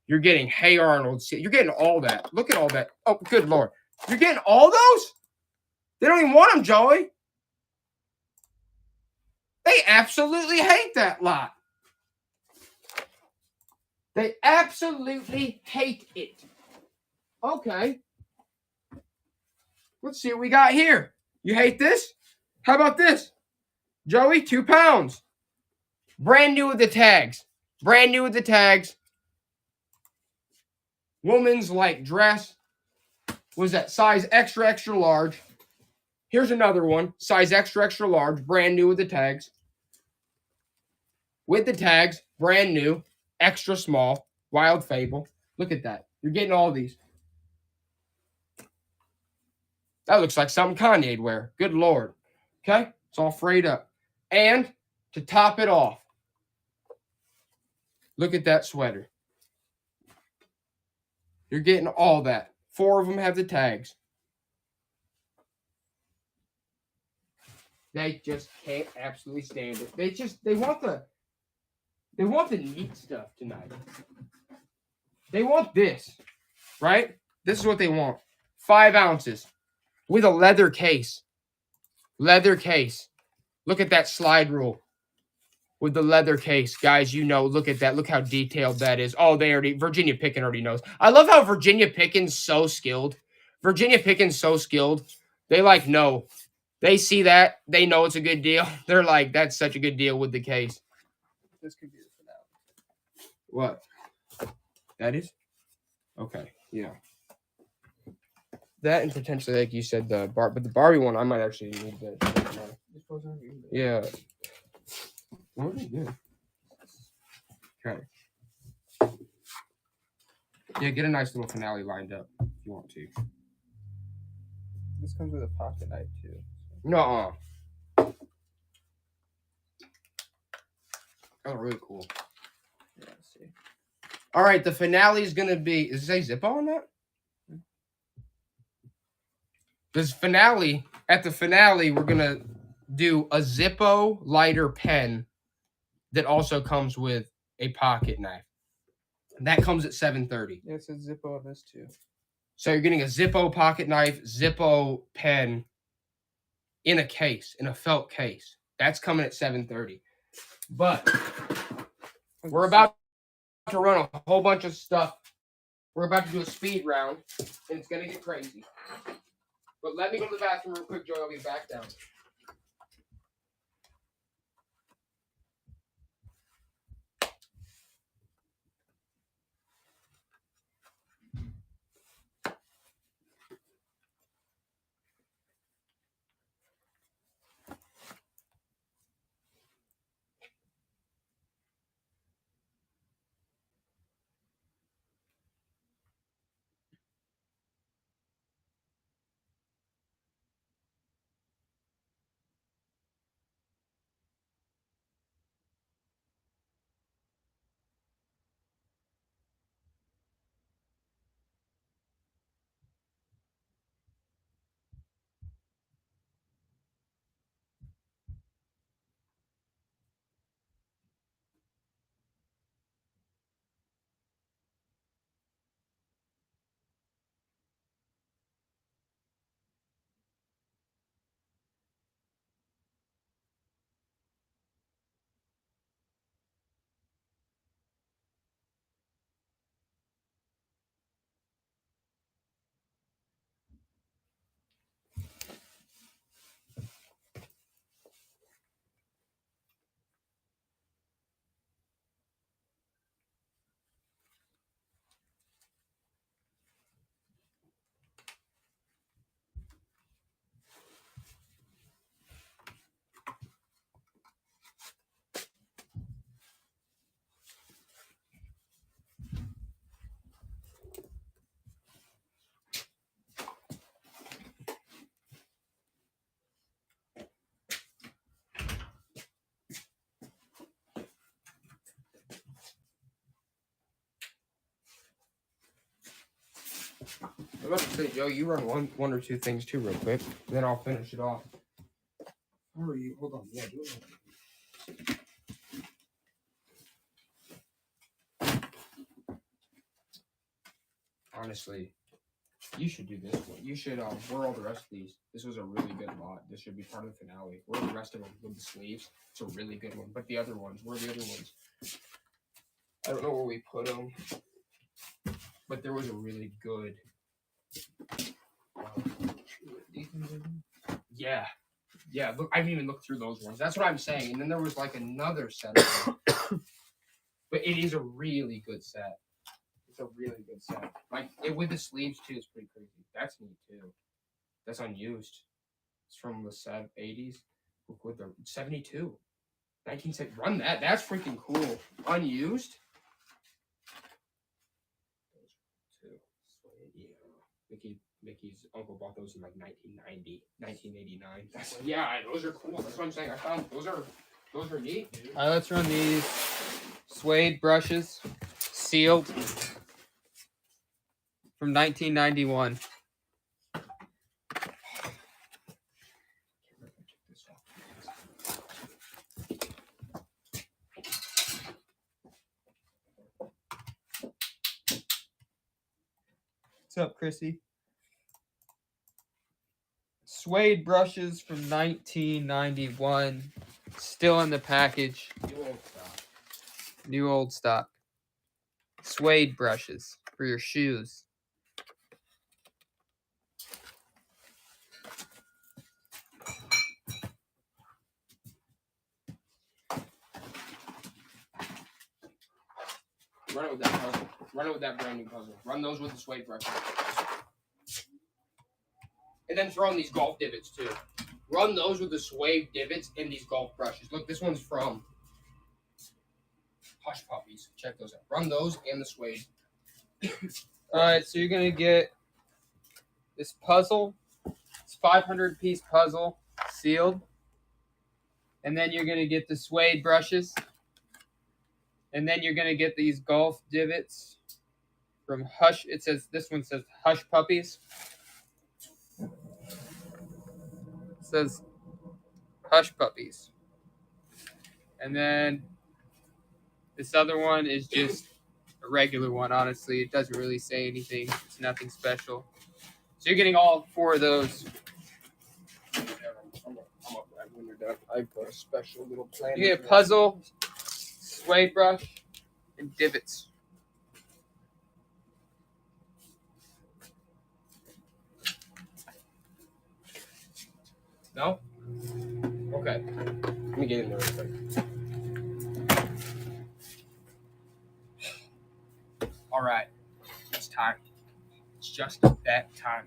You're getting Hey Arnold. You're getting all that. Look at all that. Oh, good Lord. You're getting all those? They don't even want them, Joey. They absolutely hate that lot. They absolutely hate it. Okay. Let's see what we got here. You hate this? How about this? Joey, 2 pounds. Brand new with the tags. Brand new with the tags. Woman's like dress. Was that size extra, extra large? Here's another one. Size extra, extra large. Brand new with the tags. With the tags. Brand new. Extra small. Wild Fable. Look at that. You're getting all these. That looks like something Kanye'd wear. Good Lord. Okay? It's all frayed up. And to top it off, look at that sweater. You're getting all that. 4 of them have the tags. They just can't absolutely stand it. They want the neat stuff tonight. They want this, right? This is what they want. 5 ounces with a leather case. Leather case. Look at that slide rule with the leather case. Guys, you know, look at that. Look how detailed that is. Oh, Virginia Pickens already knows. I love how Virginia Pickens so skilled. Virginia Pickens so skilled. They know. They see that. They know it's a good deal. They're like, that's such a good deal with the case. This could be the finale. What? That is? Okay, yeah. That and potentially, like you said, but the Barbie one, I might actually need that. Yeah. Okay, good. Okay. Yeah, get a nice little finale lined up if you want to. This comes with a pocket knife too. Nuh-uh. Oh, really cool. Yeah, let's see. All right, the finale is going to be... Does it say Zippo on that? At the finale, we're going to do a Zippo lighter pen that also comes with a pocket knife. That comes at 7:30. Yeah, it's a Zippo of this too. So you're getting a Zippo pocket knife, Zippo pen in a case, in a felt case. That's coming at 7:30. But we're about to run a whole bunch of stuff. We're about to do a speed round, and it's going to get crazy. But let me go to the bathroom real quick, Joey. I'll be back down. I was about to say, Joe, you run one or two things too, real quick. Then I'll finish it off. Where are you? Hold on. Yeah, do it. Honestly, you should do this one. You should wear all the rest of these. This was a really good lot. This should be part of the finale. Wear the rest of them with the sleeves. It's a really good one. But the other ones, where are the other ones? I don't know where we put them. But there was a really good. Yeah. Yeah, look, I haven't even looked through those ones. That's what I'm saying. And then there was like another set of them. But it is a really good set. It's a really good set. Like it with the sleeves too is pretty crazy. That's neat too. That's unused. It's from the 80s. With the 72. 1970. Run that. That's freaking cool. Unused. Those two. Yeah. Mickey's uncle bought those in like 1990, 1989. Yeah, those are cool. That's what I'm saying. I found those are neat, dude. All right, let's run these suede brushes, sealed, from 1991. What's up, Chrissy? Suede brushes from 1991, still in the package. New old stock. Suede brushes for your shoes. Run it with that puzzle. Run it with that brand new puzzle. Run those with the suede brushes. And then throw in these golf divots too. Run those with the suede divots and these golf brushes. Look, this one's from Hush Puppies. Check those out. Run those and the suede. Alright, so you're going to get this puzzle. It's 500-piece puzzle, sealed. And then you're going to get the suede brushes. And then you're going to get these golf divots from Hush. It says, this one says Hush Puppies. It says Hush Puppies. And then this other one is just a regular one, honestly. It doesn't really say anything. It's nothing special. So you're getting all four of those. I'm up right when you're done. I've got a special little plan. You get a puzzle, suede brush, and divots. No? Okay. Let me get in there real quick. All right. It's time. It's just that time.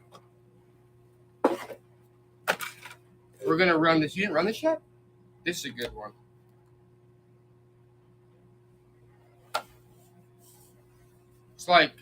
We're going to run this. You didn't run this yet? This is a good one. It's like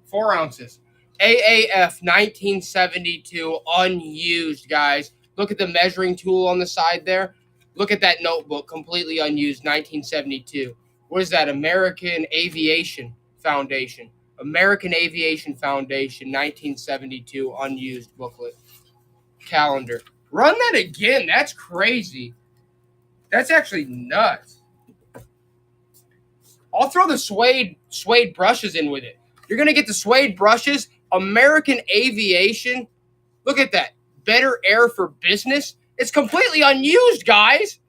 4 ounces. AAF 1972 unused, guys. Look at the measuring tool on the side there. Look at that notebook, completely unused, 1972. What is that? American Aviation Foundation. American Aviation Foundation, 1972, unused booklet. Calendar. Run that again. That's crazy. That's actually nuts. I'll throw the suede brushes in with it. You're going to get the suede brushes, American Aviation. Look at that. Better Air for Business. It's completely unused, guys.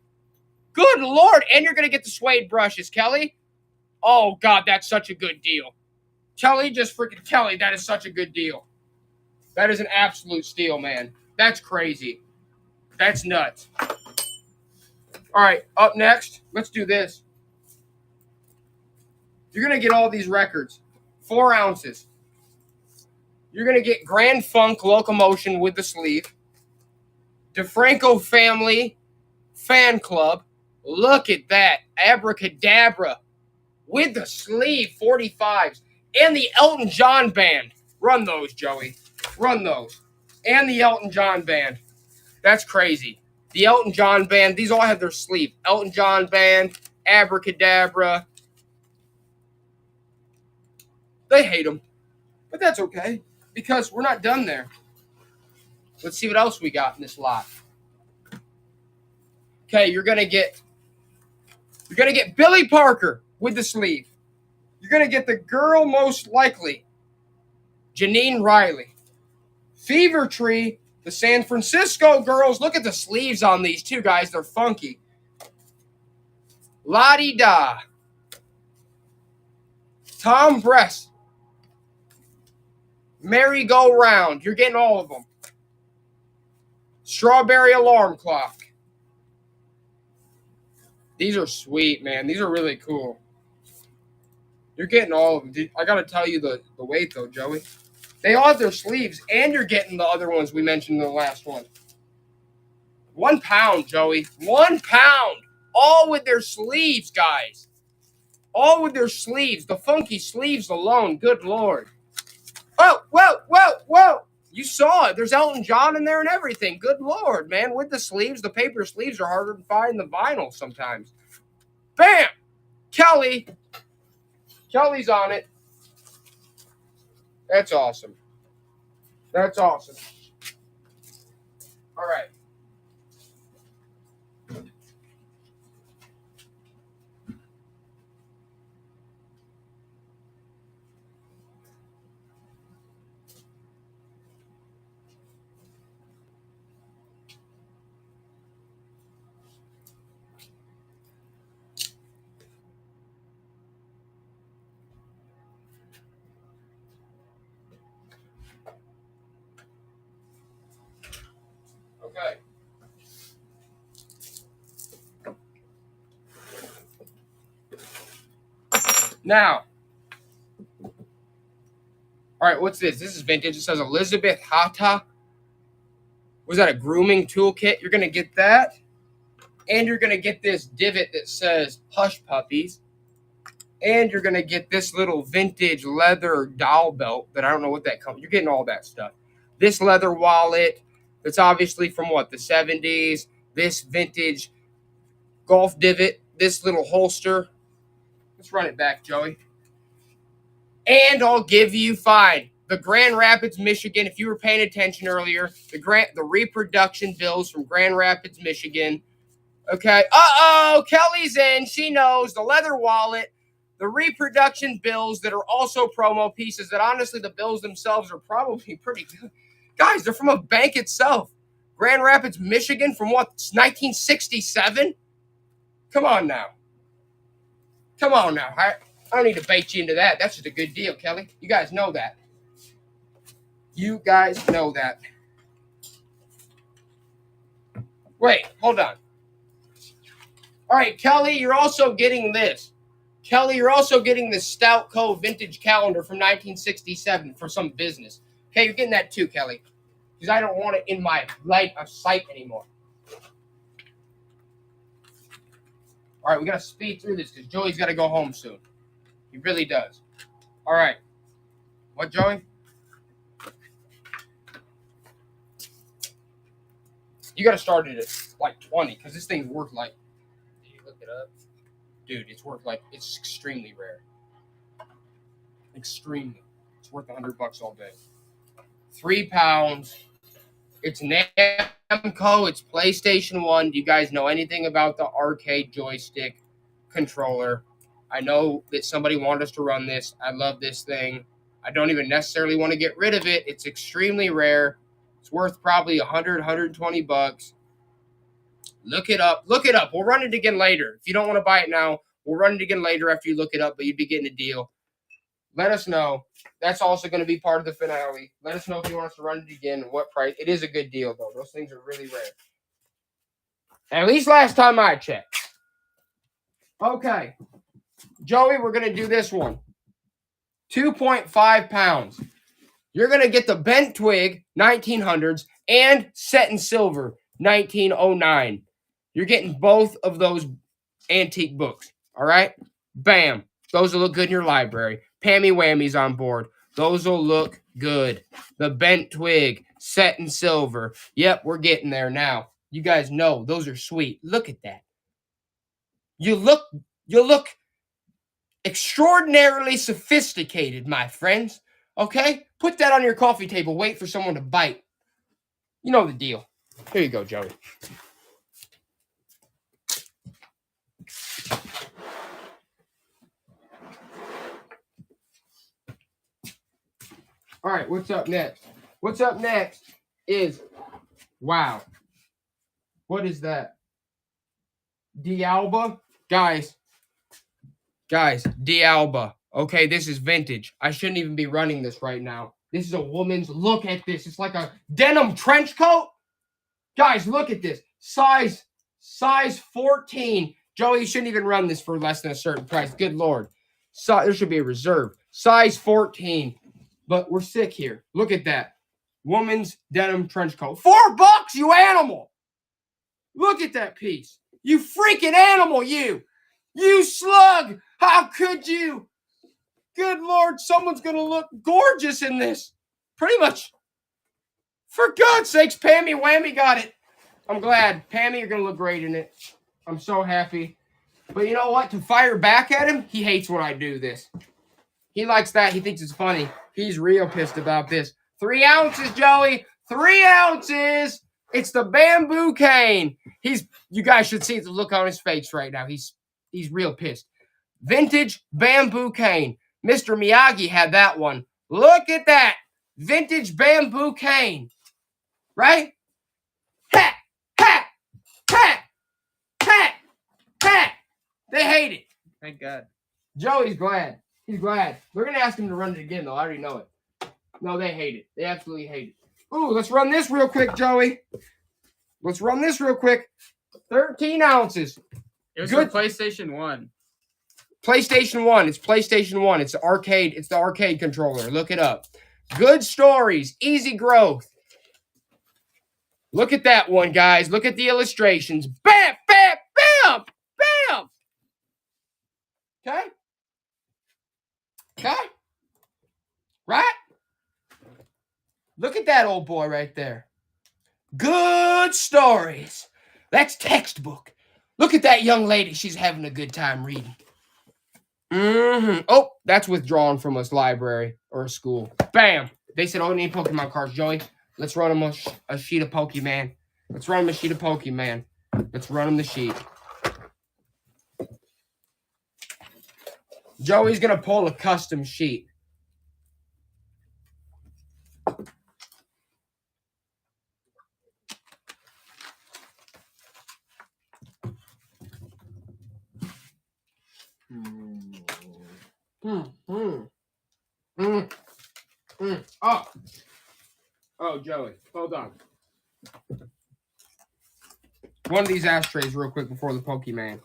Good Lord. And you're going to get the suede brushes, Kelly. Oh, God, that's such a good deal. Kelly, just freaking Kelly, that is such a good deal. That is an absolute steal, man. That's crazy. That's nuts. All right, up next, let's do this. You're going to get all these records. 4 ounces. You're going to get Grand Funk Locomotion with the sleeve. DeFranco Family Fan Club. Look at that. Abracadabra with the sleeve, 45s. And the Elton John Band. Run those, Joey. Run those. And the Elton John Band. That's crazy. The Elton John Band. These all have their sleeve. Elton John Band. Abracadabra. They hate them. But that's okay, because we're not done there. Let's see what else we got in this lot. Okay, you're gonna get Billy Parker with the sleeve. You're gonna get the girl most likely, Janine Riley. Fever Tree, the San Francisco girls. Look at the sleeves on these two guys. They're funky. La-di da. Tom Bress. Merry Go Round. You're getting all of them. Strawberry Alarm Clock. These are sweet, man. These are really cool. You're getting all of them. I got to tell you the weight, though, Joey. They all have their sleeves, and you're getting the other ones we mentioned in the last one. 1 pound, Joey. 1 pound. All with their sleeves, guys. All with their sleeves. The funky sleeves alone. Good Lord. Oh, whoa, whoa, whoa. You saw it. There's Elton John in there and everything. Good Lord, man. With the sleeves, the paper sleeves are harder to find than vinyl sometimes. Bam! Kelly. Kelly's on it. That's awesome. That's awesome. All right. Okay. Now. All right, what's this? This is vintage. It says Elizabeth Hata. Was that a grooming toolkit? You're going to get that. And you're going to get this divot that says Hush Puppies. And you're going to get this little vintage leather doll belt that I don't know what that comes. You're getting all that stuff. This leather wallet that's obviously from what, the 70s. This vintage golf divot. This little holster. Let's run it back, Joey. And I'll give you fine. The Grand Rapids, Michigan. If you were paying attention earlier, the reproduction bills from Grand Rapids, Michigan. Okay. Uh-oh, Kelly's in. She knows. The leather wallet. The reproduction bills that are also promo pieces that honestly the bills themselves are probably pretty good. Guys, they're from a bank itself. Grand Rapids, Michigan from what, 1967? Come on now. Come on now. I don't need to bait you into that. That's just a good deal, Kelly. You guys know that. You guys know that. Wait, hold on. All right, Kelly, you're also getting this. Kelly, you're also getting this Stout Co. vintage calendar from 1967 for some business. Okay, you're getting that too, Kelly. Because I don't want it in my light of sight anymore. All right, we got to speed through this because Joey's got to go home soon. He really does. All right. What, Joey? You got to start it at like 20 because this thing's worth like, did you look it up? Dude, it's worth like, it's extremely rare. Extremely. It's worth $100 all day. 3 pounds. It's Namco. It's PlayStation 1. Do you guys know anything about the arcade joystick controller? I know that somebody wanted us to run this. I love this thing. I don't even necessarily want to get rid of it. It's extremely rare. It's worth probably $100, $120. Look it up. Look it up. We'll run it again later. If you don't want to buy it now, we'll run it again later after you look it up, but you'd be getting a deal. Let us know. That's also going to be part of the finale. Let us know if you want us to run it again and what price. It is a good deal, though. Those things are really rare. At least last time I checked. Okay. Joey, we're going to do this one. 2.5 pounds. You're going to get the Bent Twig 1900s and Set in Silver 1909. You're getting both of those antique books. All right? Bam. Those will look good in your library. Pammy Whammy's on board. Those will look good. The Bent Twig, Set in Silver. Yep, we're getting there now. You guys know those are sweet. Look at that. You look extraordinarily sophisticated, my friends. Okay? Put that on your coffee table. Wait for someone to bite. You know the deal. Here you go, Joey. All right, what's up next? What's up next is, wow. What is that? D'Alba? Guys, D'Alba. Okay, this is vintage. I shouldn't even be running this right now. This is a woman's, look at this. It's like a denim trench coat. Guys, look at this. Size 14. Joey, you shouldn't even run this for less than a certain price. Good Lord. So, there should be a reserve. Size 14. But we're sick here. Look at that. Woman's denim trench coat. $4, you animal. Look at that piece. You freaking animal, you. You slug. How could you? Good Lord, someone's going to look gorgeous in this. Pretty much. For God's sakes, Pammy Whammy got it. I'm glad. Pammy, you're going to look great in it. I'm so happy. But you know what? To fire back at him, he hates when I do this. He likes that. He thinks it's funny. He's real pissed about this. 3 ounces, Joey. 3 ounces. It's the bamboo cane. You guys should see the look on his face right now. He's real pissed. Vintage bamboo cane. Mr. Miyagi had that one. Look at that. Vintage bamboo cane. Right? Ha! Ha! Ha! Ha! Ha! They hate it. Thank God. Joey's glad. He's glad. We're going to ask him to run it again, though. I already know it. No, they hate it. They absolutely hate it. Ooh, let's run this real quick, Joey. Let's run this real quick. 13 ounces. It was Good. for PlayStation 1. PlayStation 1. It's PlayStation 1. It's the arcade. It's the arcade controller. Look it up. Good stories. Easy growth. Look at that one, guys. Look at the illustrations. Bam, bam, bam, bam. Okay? Okay? Right? Look at that old boy right there. Good stories. That's textbook. Look at that young lady. She's having a good time reading. Oh, that's withdrawn from a library or a school. Bam. They said, oh, we need Pokemon cards, Joey. Let's run them a sheet of Pokemon. Let's run them a sheet of Pokemon. Let's run them the sheet. Joey's going to pull a custom sheet. Oh, Joey, hold on. One of these ashtrays real quick before the Pokemon.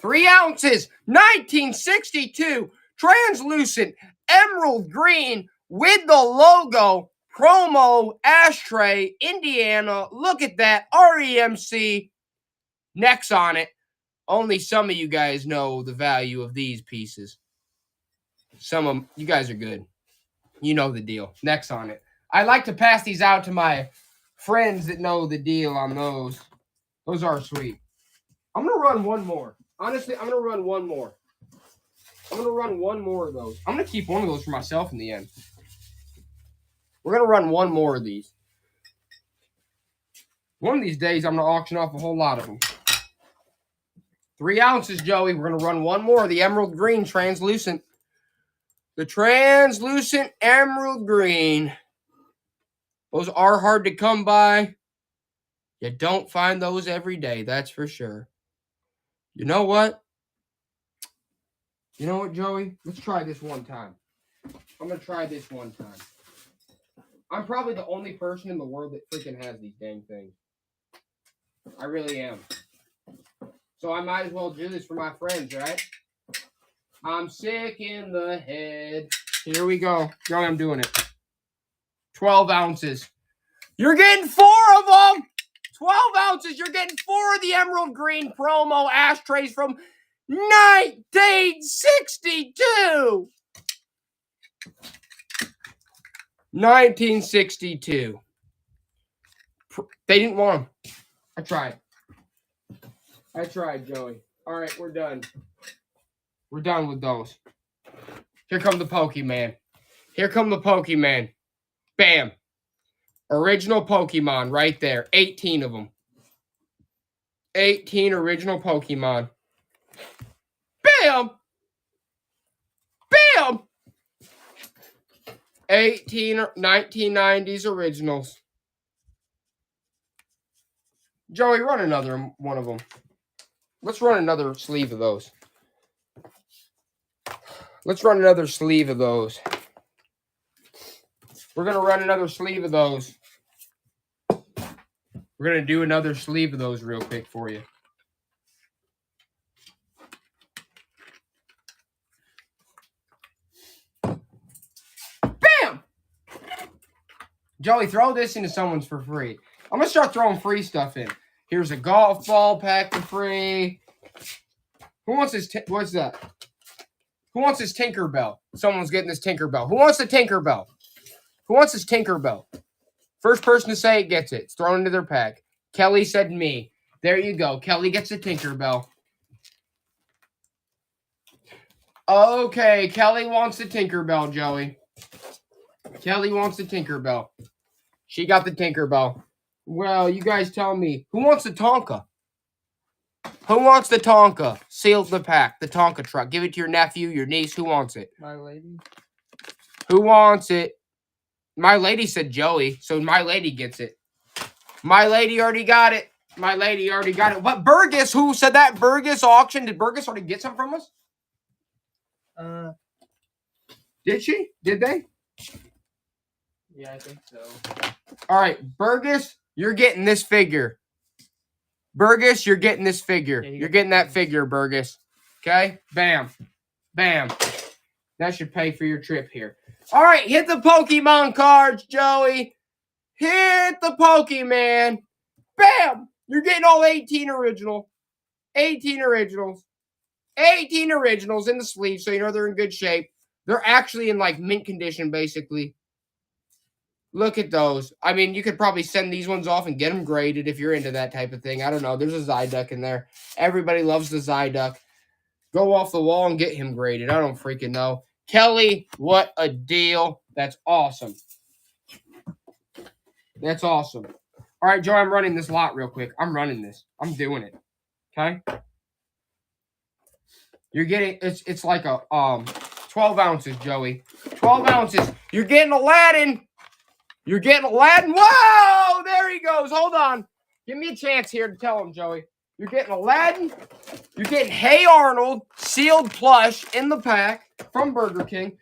3 ounces, 1962, translucent emerald green with the logo, promo ashtray, Indiana. Look at that, REMC, necks on it. Only some of you guys know the value of these pieces. Some of them, you guys are good. You know the deal. Necks on it. I like to pass these out to my friends that know the deal on those. Those are sweet. I'm going to run one more. Honestly, I'm going to run one more. I'm going to run one more of those. I'm going to keep one of those for myself in the end. We're going to run one more of these. One of these days, I'm going to auction off a whole lot of them. 3 ounces, Joey. We're going to run one more of the emerald green translucent. The translucent emerald green. Those are hard to come by. You don't find those every day, that's for sure. You know what? You know what, Joey? Let's try this one time. I'm going to try this one time. I'm probably the only person in the world that freaking has these dang things. I really am. So I might as well do this for my friends, right? I'm sick in the head. Here we go. Joey, I'm doing it. 12 ounces. You're getting 4 of them. 12 ounces. You're getting 4 of the emerald green promo ashtrays from 1962. 1962. They didn't want them. I tried, Joey. All right, we're done. We're done with those. Here come the Pokemon. Here come the Pokemon. Bam. Original Pokemon right there. 18 of them. 18 original Pokemon. Bam! Bam! 1990s originals. Joey, run another one of them. Let's run another sleeve of those. Let's run another sleeve of those. We're going to run another sleeve of those. We're going to do another sleeve of those real quick for you. Bam! Joey, throw this into someone's for free. I'm going to start throwing free stuff in. Here's a golf ball pack for free. Who wants this? What's that? Who wants this Tinkerbell? Someone's getting this Tinkerbell. Who wants the Tinkerbell? Who wants this Tinkerbell? First person to say it gets it. It's thrown into their pack. Kelly said me. There you go. Kelly gets a Tinkerbell. Okay, Kelly wants the Tinkerbell, Joey. Kelly wants the Tinkerbell. She got the Tinkerbell. Well, you guys tell me. Who wants the Tonka? Who wants the Tonka? Sealed the pack. The Tonka truck. Give it to your nephew, your niece. Who wants it? My lady. Who wants it? My lady said Joey, so my lady gets it. My lady already got it. My lady already got it. What, Burgess? Who said that? Burgess auction? Did Burgess already get some from us? Did she? Did they? Yeah, I think so. All right, Burgess, you're getting this figure. Burgess, you're getting this figure. Yeah, You're getting that figure, Burgess. Okay? Bam. Bam. That should pay for your trip here. All right, hit the Pokemon cards, Joey. Hit the Pokemon. Bam! You're getting all 18 original. 18 originals. 18 originals in the sleeve, so you know they're in good shape. They're actually in, like, mint condition, basically. Look at those. I mean, you could probably send these ones off and get them graded if you're into that type of thing. I don't know. There's a Psyduck in there. Everybody loves the Psyduck. Go off the wall and get him graded. I don't freaking know. Kelly, what a deal. That's awesome. That's awesome. All right, Joe, I'm running this lot real quick. I'm running this. I'm doing it. Okay? You're getting, it's like a 12 ounces, Joey. 12 ounces. You're getting Aladdin. You're getting Aladdin. Whoa! There he goes. Hold on. Give me a chance here to tell him, Joey. You're getting Aladdin. You're getting Hey Arnold sealed plush in the pack from Burger King.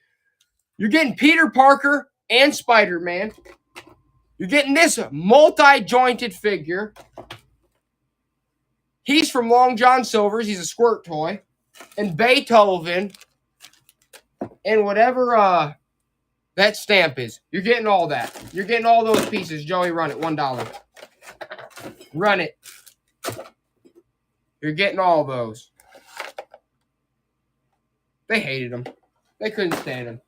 You're getting Peter Parker and Spider-Man. You're getting this multi-jointed figure. He's from Long John Silver's. He's a squirt toy. And Beethoven. And whatever that stamp is. You're getting all that. You're getting all those pieces. Joey, run it. $1. Run it. You're getting all those. They hated him. They couldn't stand him.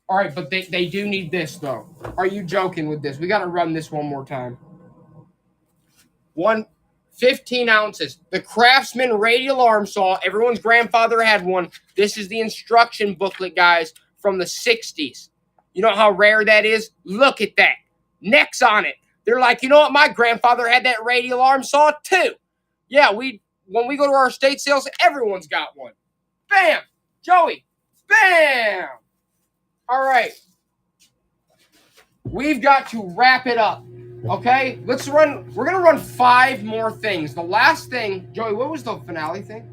All right, but they do need this, though. Are you joking with this? We got to run this one more time. 15 ounces. The Craftsman radial arm saw. Everyone's grandfather had one. This is the instruction booklet, guys, from the 60s. You know how rare that is? Look at that. Necks on it. They're like, you know what? My grandfather had that radial arm saw, too. Yeah, when we go to our estate sales, everyone's got one. Bam! Joey. Bam! All right. We've got to wrap it up. Okay? We're going to run 5 more things. The last thing, Joey, what was the finale thing?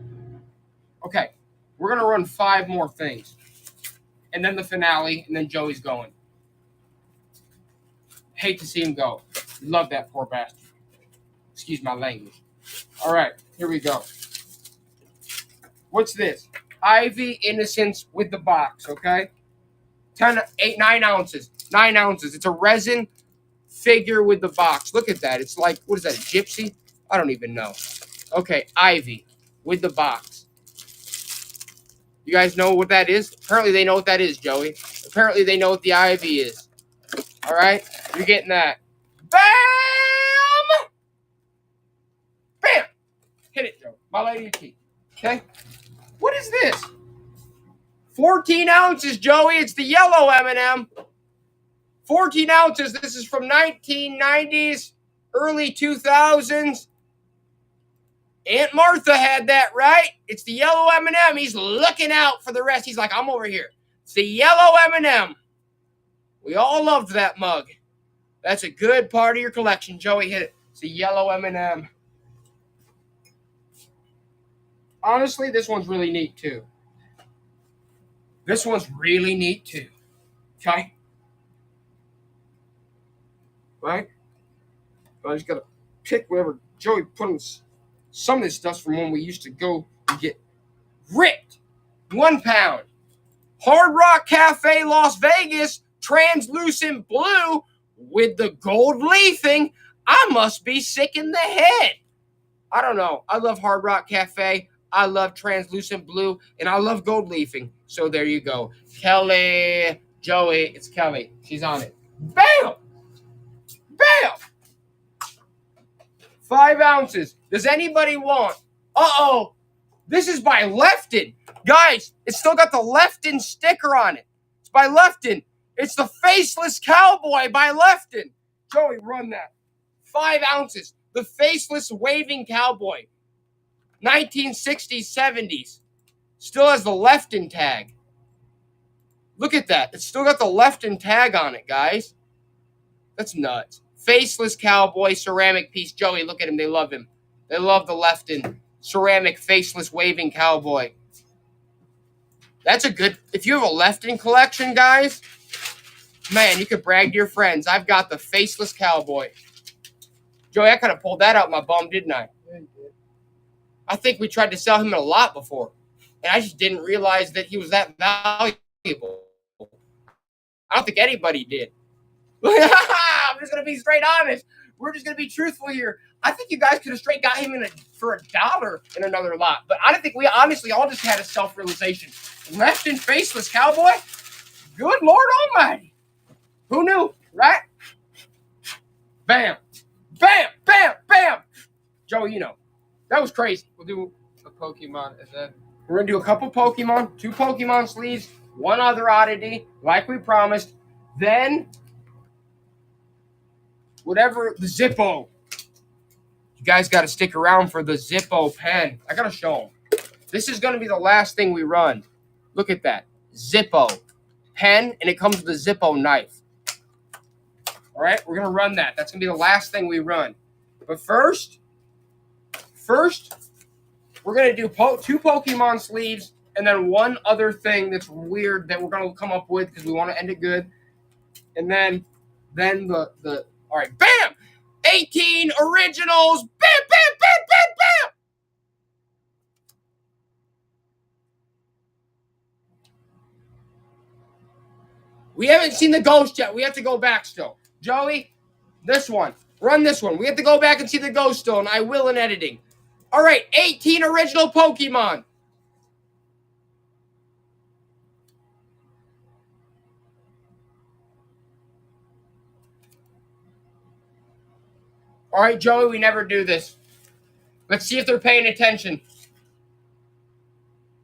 Okay. We're going to run 5 more things. And then the finale, and then Joey's going. Hate to see him go. Love that poor bastard. Excuse my language. All right, here we go. What's this? Ivy Innocence with the box, okay? 9 ounces. 9 ounces. It's a resin figure with the box. Look at that. It's like, what is that, a gypsy? I don't even know. Okay, Ivy with the box. You guys know what that is? Apparently they know what that is, Joey. Apparently they know what the Ivy is. All right? You're getting that. Bam! Bam! Hit it, Joe. My lady key. Okay? What is this? 14 ounces, Joey. It's the yellow M&M. 14 ounces. This is from 1990s, early 2000s. Aunt Martha had that, right? It's the yellow M&M. He's looking out for the rest. He's like, I'm over here. It's the yellow M&M. We all loved that mug. That's a good part of your collection. Joey hit it. It's the yellow M&M. Honestly, this one's really neat, too. This one's really neat, too. Okay? Right? I just got to pick whatever Joey put in. Some of this stuff's from when we used to go and get ripped. 1 pound. Hard Rock Cafe, Las Vegas, translucent blue with the gold leafing. I must be sick in the head. I don't know. I love Hard Rock Cafe. I love translucent blue, and I love gold leafing. So there you go. Kelly, Joey, it's Kelly. She's on it. Bam! Bam! 5 ounces. Does anybody want? Uh-oh. This is by Lefton. Guys, it's still got the Lefton sticker on it. It's by Lefton. It's the Faceless Cowboy by Lefton. Joey, run that. 5 ounces. The Faceless Waving Cowboy. 1960s, 70s. Still has the Lefton tag. Look at that. It's still got the Lefton tag on it, guys. That's nuts. Faceless Cowboy, ceramic piece. Joey, look at him. They love him. They love the Lefton ceramic faceless waving cowboy. That's a good, if you have a Lefton collection, guys, man, you could brag to your friends. I've got the Faceless Cowboy. Joey, I kind of pulled that out my bum, didn't I? Yeah, you did. I think we tried to sell him in a lot before, and I just didn't realize that he was that valuable. I don't think anybody did. I'm just going to be straight honest. We're just going to be truthful here. I think you guys could have straight got him for $1 in another lot. But I don't think we honestly all just had a self-realization. Lefton Faceless Cowboy? Good Lord Almighty. Who knew, right? Bam. Bam. Bam. Bam. Joey, you know. That was crazy. We'll do a Pokemon and then We're going to do a couple Pokemon, 2 Pokemon sleeves, 1 other oddity, like we promised. Then, whatever, the Zippo. You guys got to stick around for the Zippo pen. I got to show them. This is going to be the last thing we run. Look at that. Zippo pen, and it comes with a Zippo knife. All right, we're going to run that. That's going to be the last thing we run. But first, we're going to do 2 Pokemon sleeves and then 1 other thing that's weird that we're going to come up with because we want to end it good. And then the all right, bam! 18 originals. Bam, bam, bam, bam, bam! We haven't seen the ghost yet. We have to go back still. Joey, this one. Run this one. We have to go back and see the ghost still, and I will in editing. All right, 18 original Pokemon. All right, Joey, we never do this. Let's see if they're paying attention.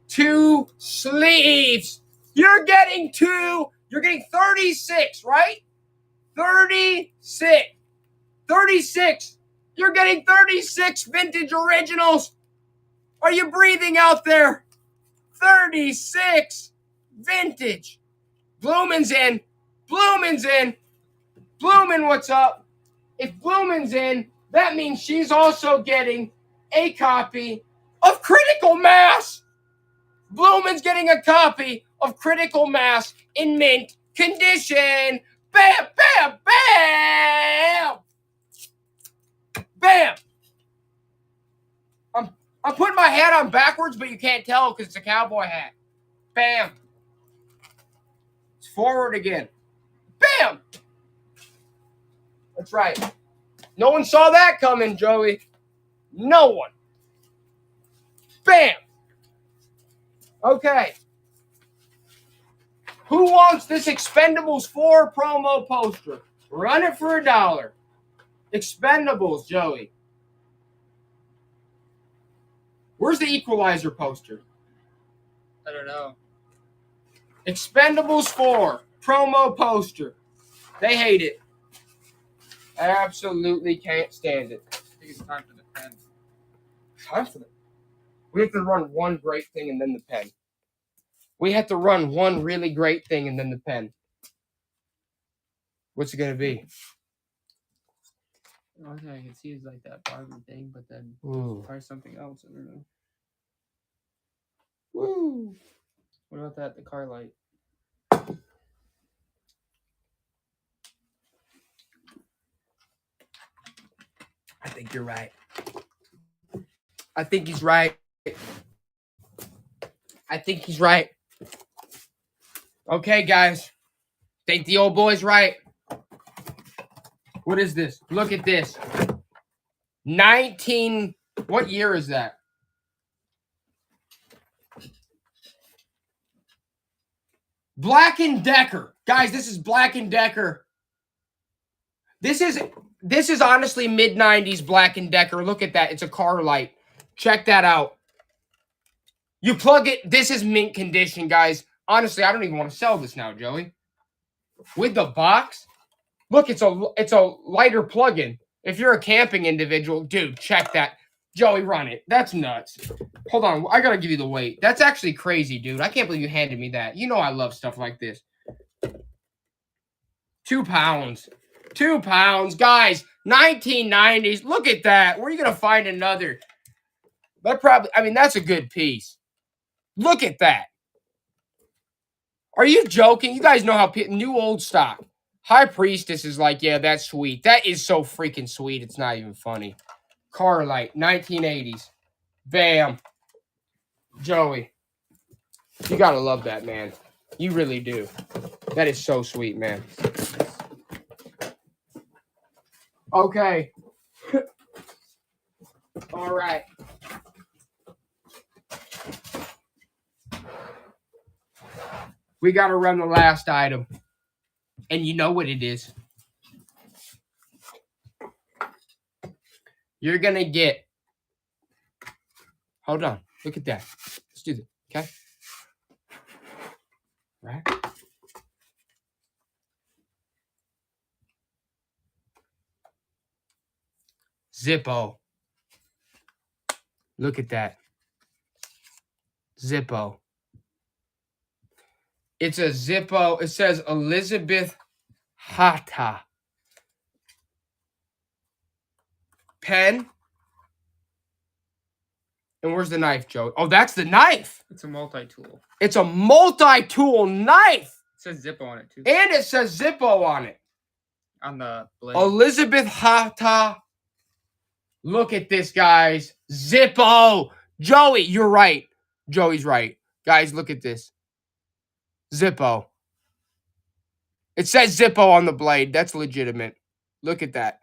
2 sleeves. You're getting 2. You're getting 36, right? 36. 36. You're getting 36 vintage originals. Are you breathing out there? 36 vintage. Bloomin's in. Bloomin's in. Bloomin, what's up? If Bloomin's in, that means she's also getting a copy of Critical Mass. Bloomin's getting a copy of Critical Mass in mint condition. Bam, bam, bam! Bam! I'm putting my hat on backwards, but you can't tell because it's a cowboy hat. Bam! It's forward again. Bam! That's right. No one saw that coming, Joey. No one. Bam! Okay. Who wants this Expendables 4 promo poster? Run it for $1. Expendables, Joey. Where's the Equalizer poster? I don't know. Expendables 4 promo poster. They hate it. Absolutely can't stand it. I think it's time for the pen. Time for them. We have to run one great thing and then the pen. We have to run one really great thing and then the pen. What's it gonna be? The only thing I can see is like that Barbie thing, but then Ooh. try something else. I don't know. Woo. What about that? The car light. I think you're right. I think he's right. I think he's right. Okay, guys. Think the old boy's right. What is this? Look at this. 19. What year is that? Black & Decker. Guys, this is Black & Decker. This is honestly mid-90s Black & Decker. Look at that. It's a car light. Check that out. You plug it. This is mint condition, guys. Honestly, I don't even want to sell this now, Joey. With the box. Look, it's a lighter plug-in. If you're a camping individual, dude, check that. Joey, run it. That's nuts. Hold on. I got to give you the weight. That's actually crazy, dude. I can't believe you handed me that. You know I love stuff like this. 2 pounds. 2 pounds. Guys, 1990s. Look at that. Where are you going to find another? That's a good piece. Look at that. Are you joking? You guys know how new old stock. High Priestess is like, yeah, that's sweet. That is so freaking sweet. It's not even funny. Car light, 1980s. Bam. Joey. You got to love that, man. You really do. That is so sweet, man. Okay. All right. We got to run the last item. And you know what it is. You're going to get. Hold on. Look at that. Let's do this. Okay? Right? Zippo. Look at that. Zippo. It's a Zippo. It says Elizabeth Hata. Pen. And where's the knife, Joe? Oh, that's the knife. It's a multi-tool. It's a multi-tool knife. It says Zippo on it, too. And it says Zippo on it. On the blade. Elizabeth Hata. Look at this, guys. Zippo. Joey, you're right. Joey's right. Guys, look at this. Zippo. It says Zippo on the blade. That's legitimate. Look at that.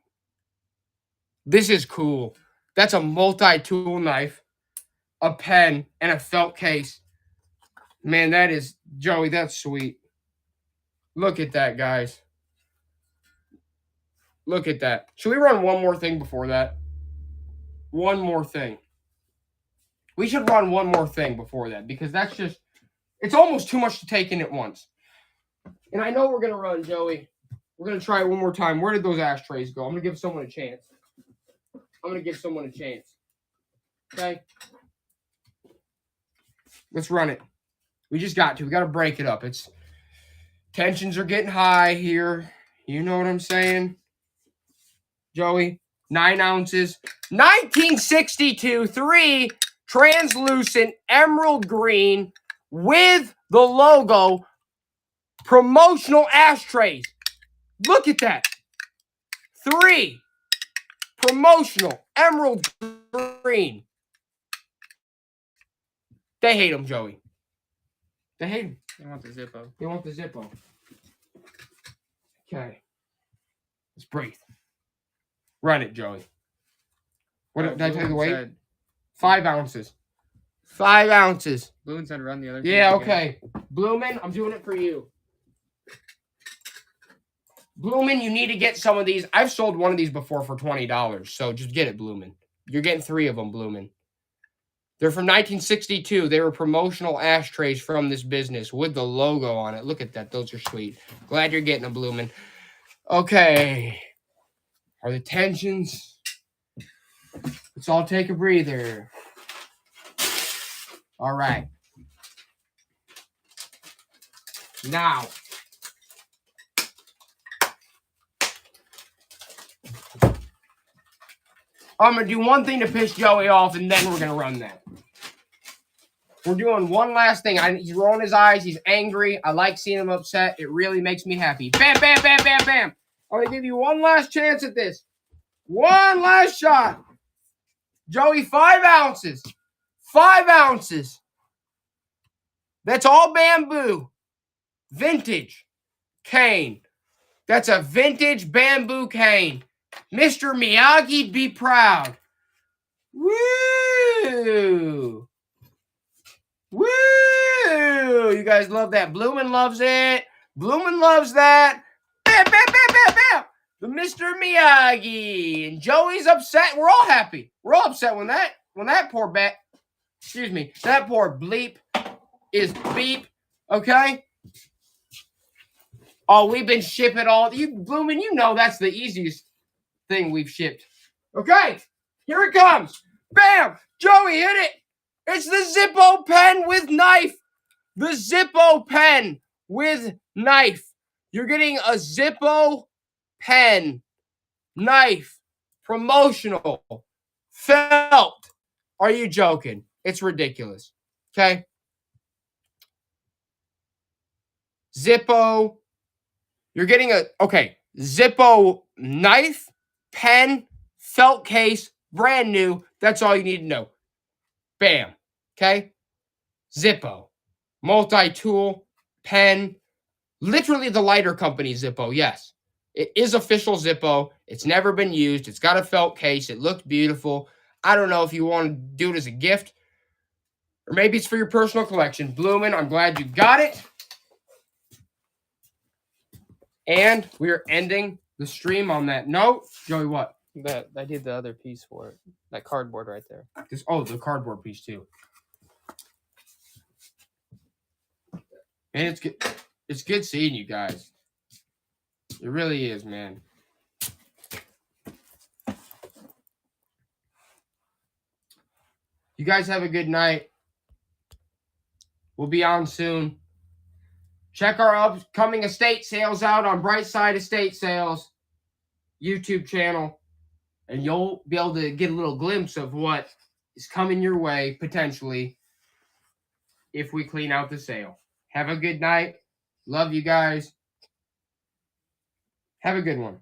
This is cool. That's a multi-tool knife, a pen, and a felt case. Man, that is, Joey, that's sweet. Look at that, guys. Look at that. Should we run one more thing before that? One more thing. We should run one more thing before that because that's just, it's almost too much to take in at once. And I know we're going to run, Joey. We're going to try it one more time. Where did those ashtrays go? I'm going to give someone a chance. Okay? Let's run it. We just got to. We got to break it up. Tensions are getting high here. You know what I'm saying? Joey, 9 ounces. 1962, 3 translucent emerald green with the logo promotional ashtrays. Look at that. 3 promotional emerald green. They hate them, Joey. They hate them. They want the Zippo. They want the Zippo. Okay. Let's breathe. Run it, Joey. What did I tell you the weight? 5 ounces. 5 ounces. Bloomin said run the other. Yeah, okay. Bloomin, I'm doing it for you. Bloomin, you need to get some of these. I've sold one of these before for $20, so just get it, Bloomin. You're getting 3 of them, Bloomin. They're from 1962. They were promotional ashtrays from this business with the logo on it. Look at that. Those are sweet. Glad you're getting a Bloomin'. Okay. Are the tensions? Let's all take a breather. All right. Now. I'm going to do one thing to piss Joey off, and then we're going to run that. We're doing one last thing. He's rolling his eyes. He's angry. I like seeing him upset. It really makes me happy. Bam, bam, bam, bam, bam. I'm going to give you one last chance at this. One last shot. Joey, 5 ounces. 5 ounces. That's all bamboo. Vintage cane. That's a vintage bamboo cane. Mr. Miyagi, be proud. Woo! Woo! You guys love that. Bloomin' loves it. Bloomin' loves that. Bam, bam, bam, bam, bam. The Mr. Miyagi. And Joey's upset. We're all happy. We're all upset when that poor that poor bleep is beep. Okay? Oh, we've been shipping all. You Bloomin', you know that's the easiest thing we've shipped. Okay, here it comes. Bam! Joey hit it. It's the Zippo pen with knife. The Zippo pen with knife. You're getting a Zippo pen, knife, promotional, felt. Are you joking? It's ridiculous. Okay? Zippo. You're getting Zippo knife, pen, felt case, brand new. That's all you need to know. Bam. Okay? Zippo. Multi-tool, pen. Literally the lighter company Zippo, yes. It is official Zippo. It's never been used. It's got a felt case. It looks beautiful. I don't know if you want to do it as a gift or maybe it's for your personal collection. Bloomin', I'm glad you got it. And we are ending the stream on that note. Joey, what? That I did the other piece for it. That cardboard right there. The cardboard piece too. And it's good. It's good seeing you guys. It really is, man. You guys have a good night. We'll be on soon. Check our upcoming estate sales out on Brightside Estate Sales YouTube channel. And you'll be able to get a little glimpse of what is coming your way, potentially, if we clean out the sale. Have a good night. Love you guys. Have a good one.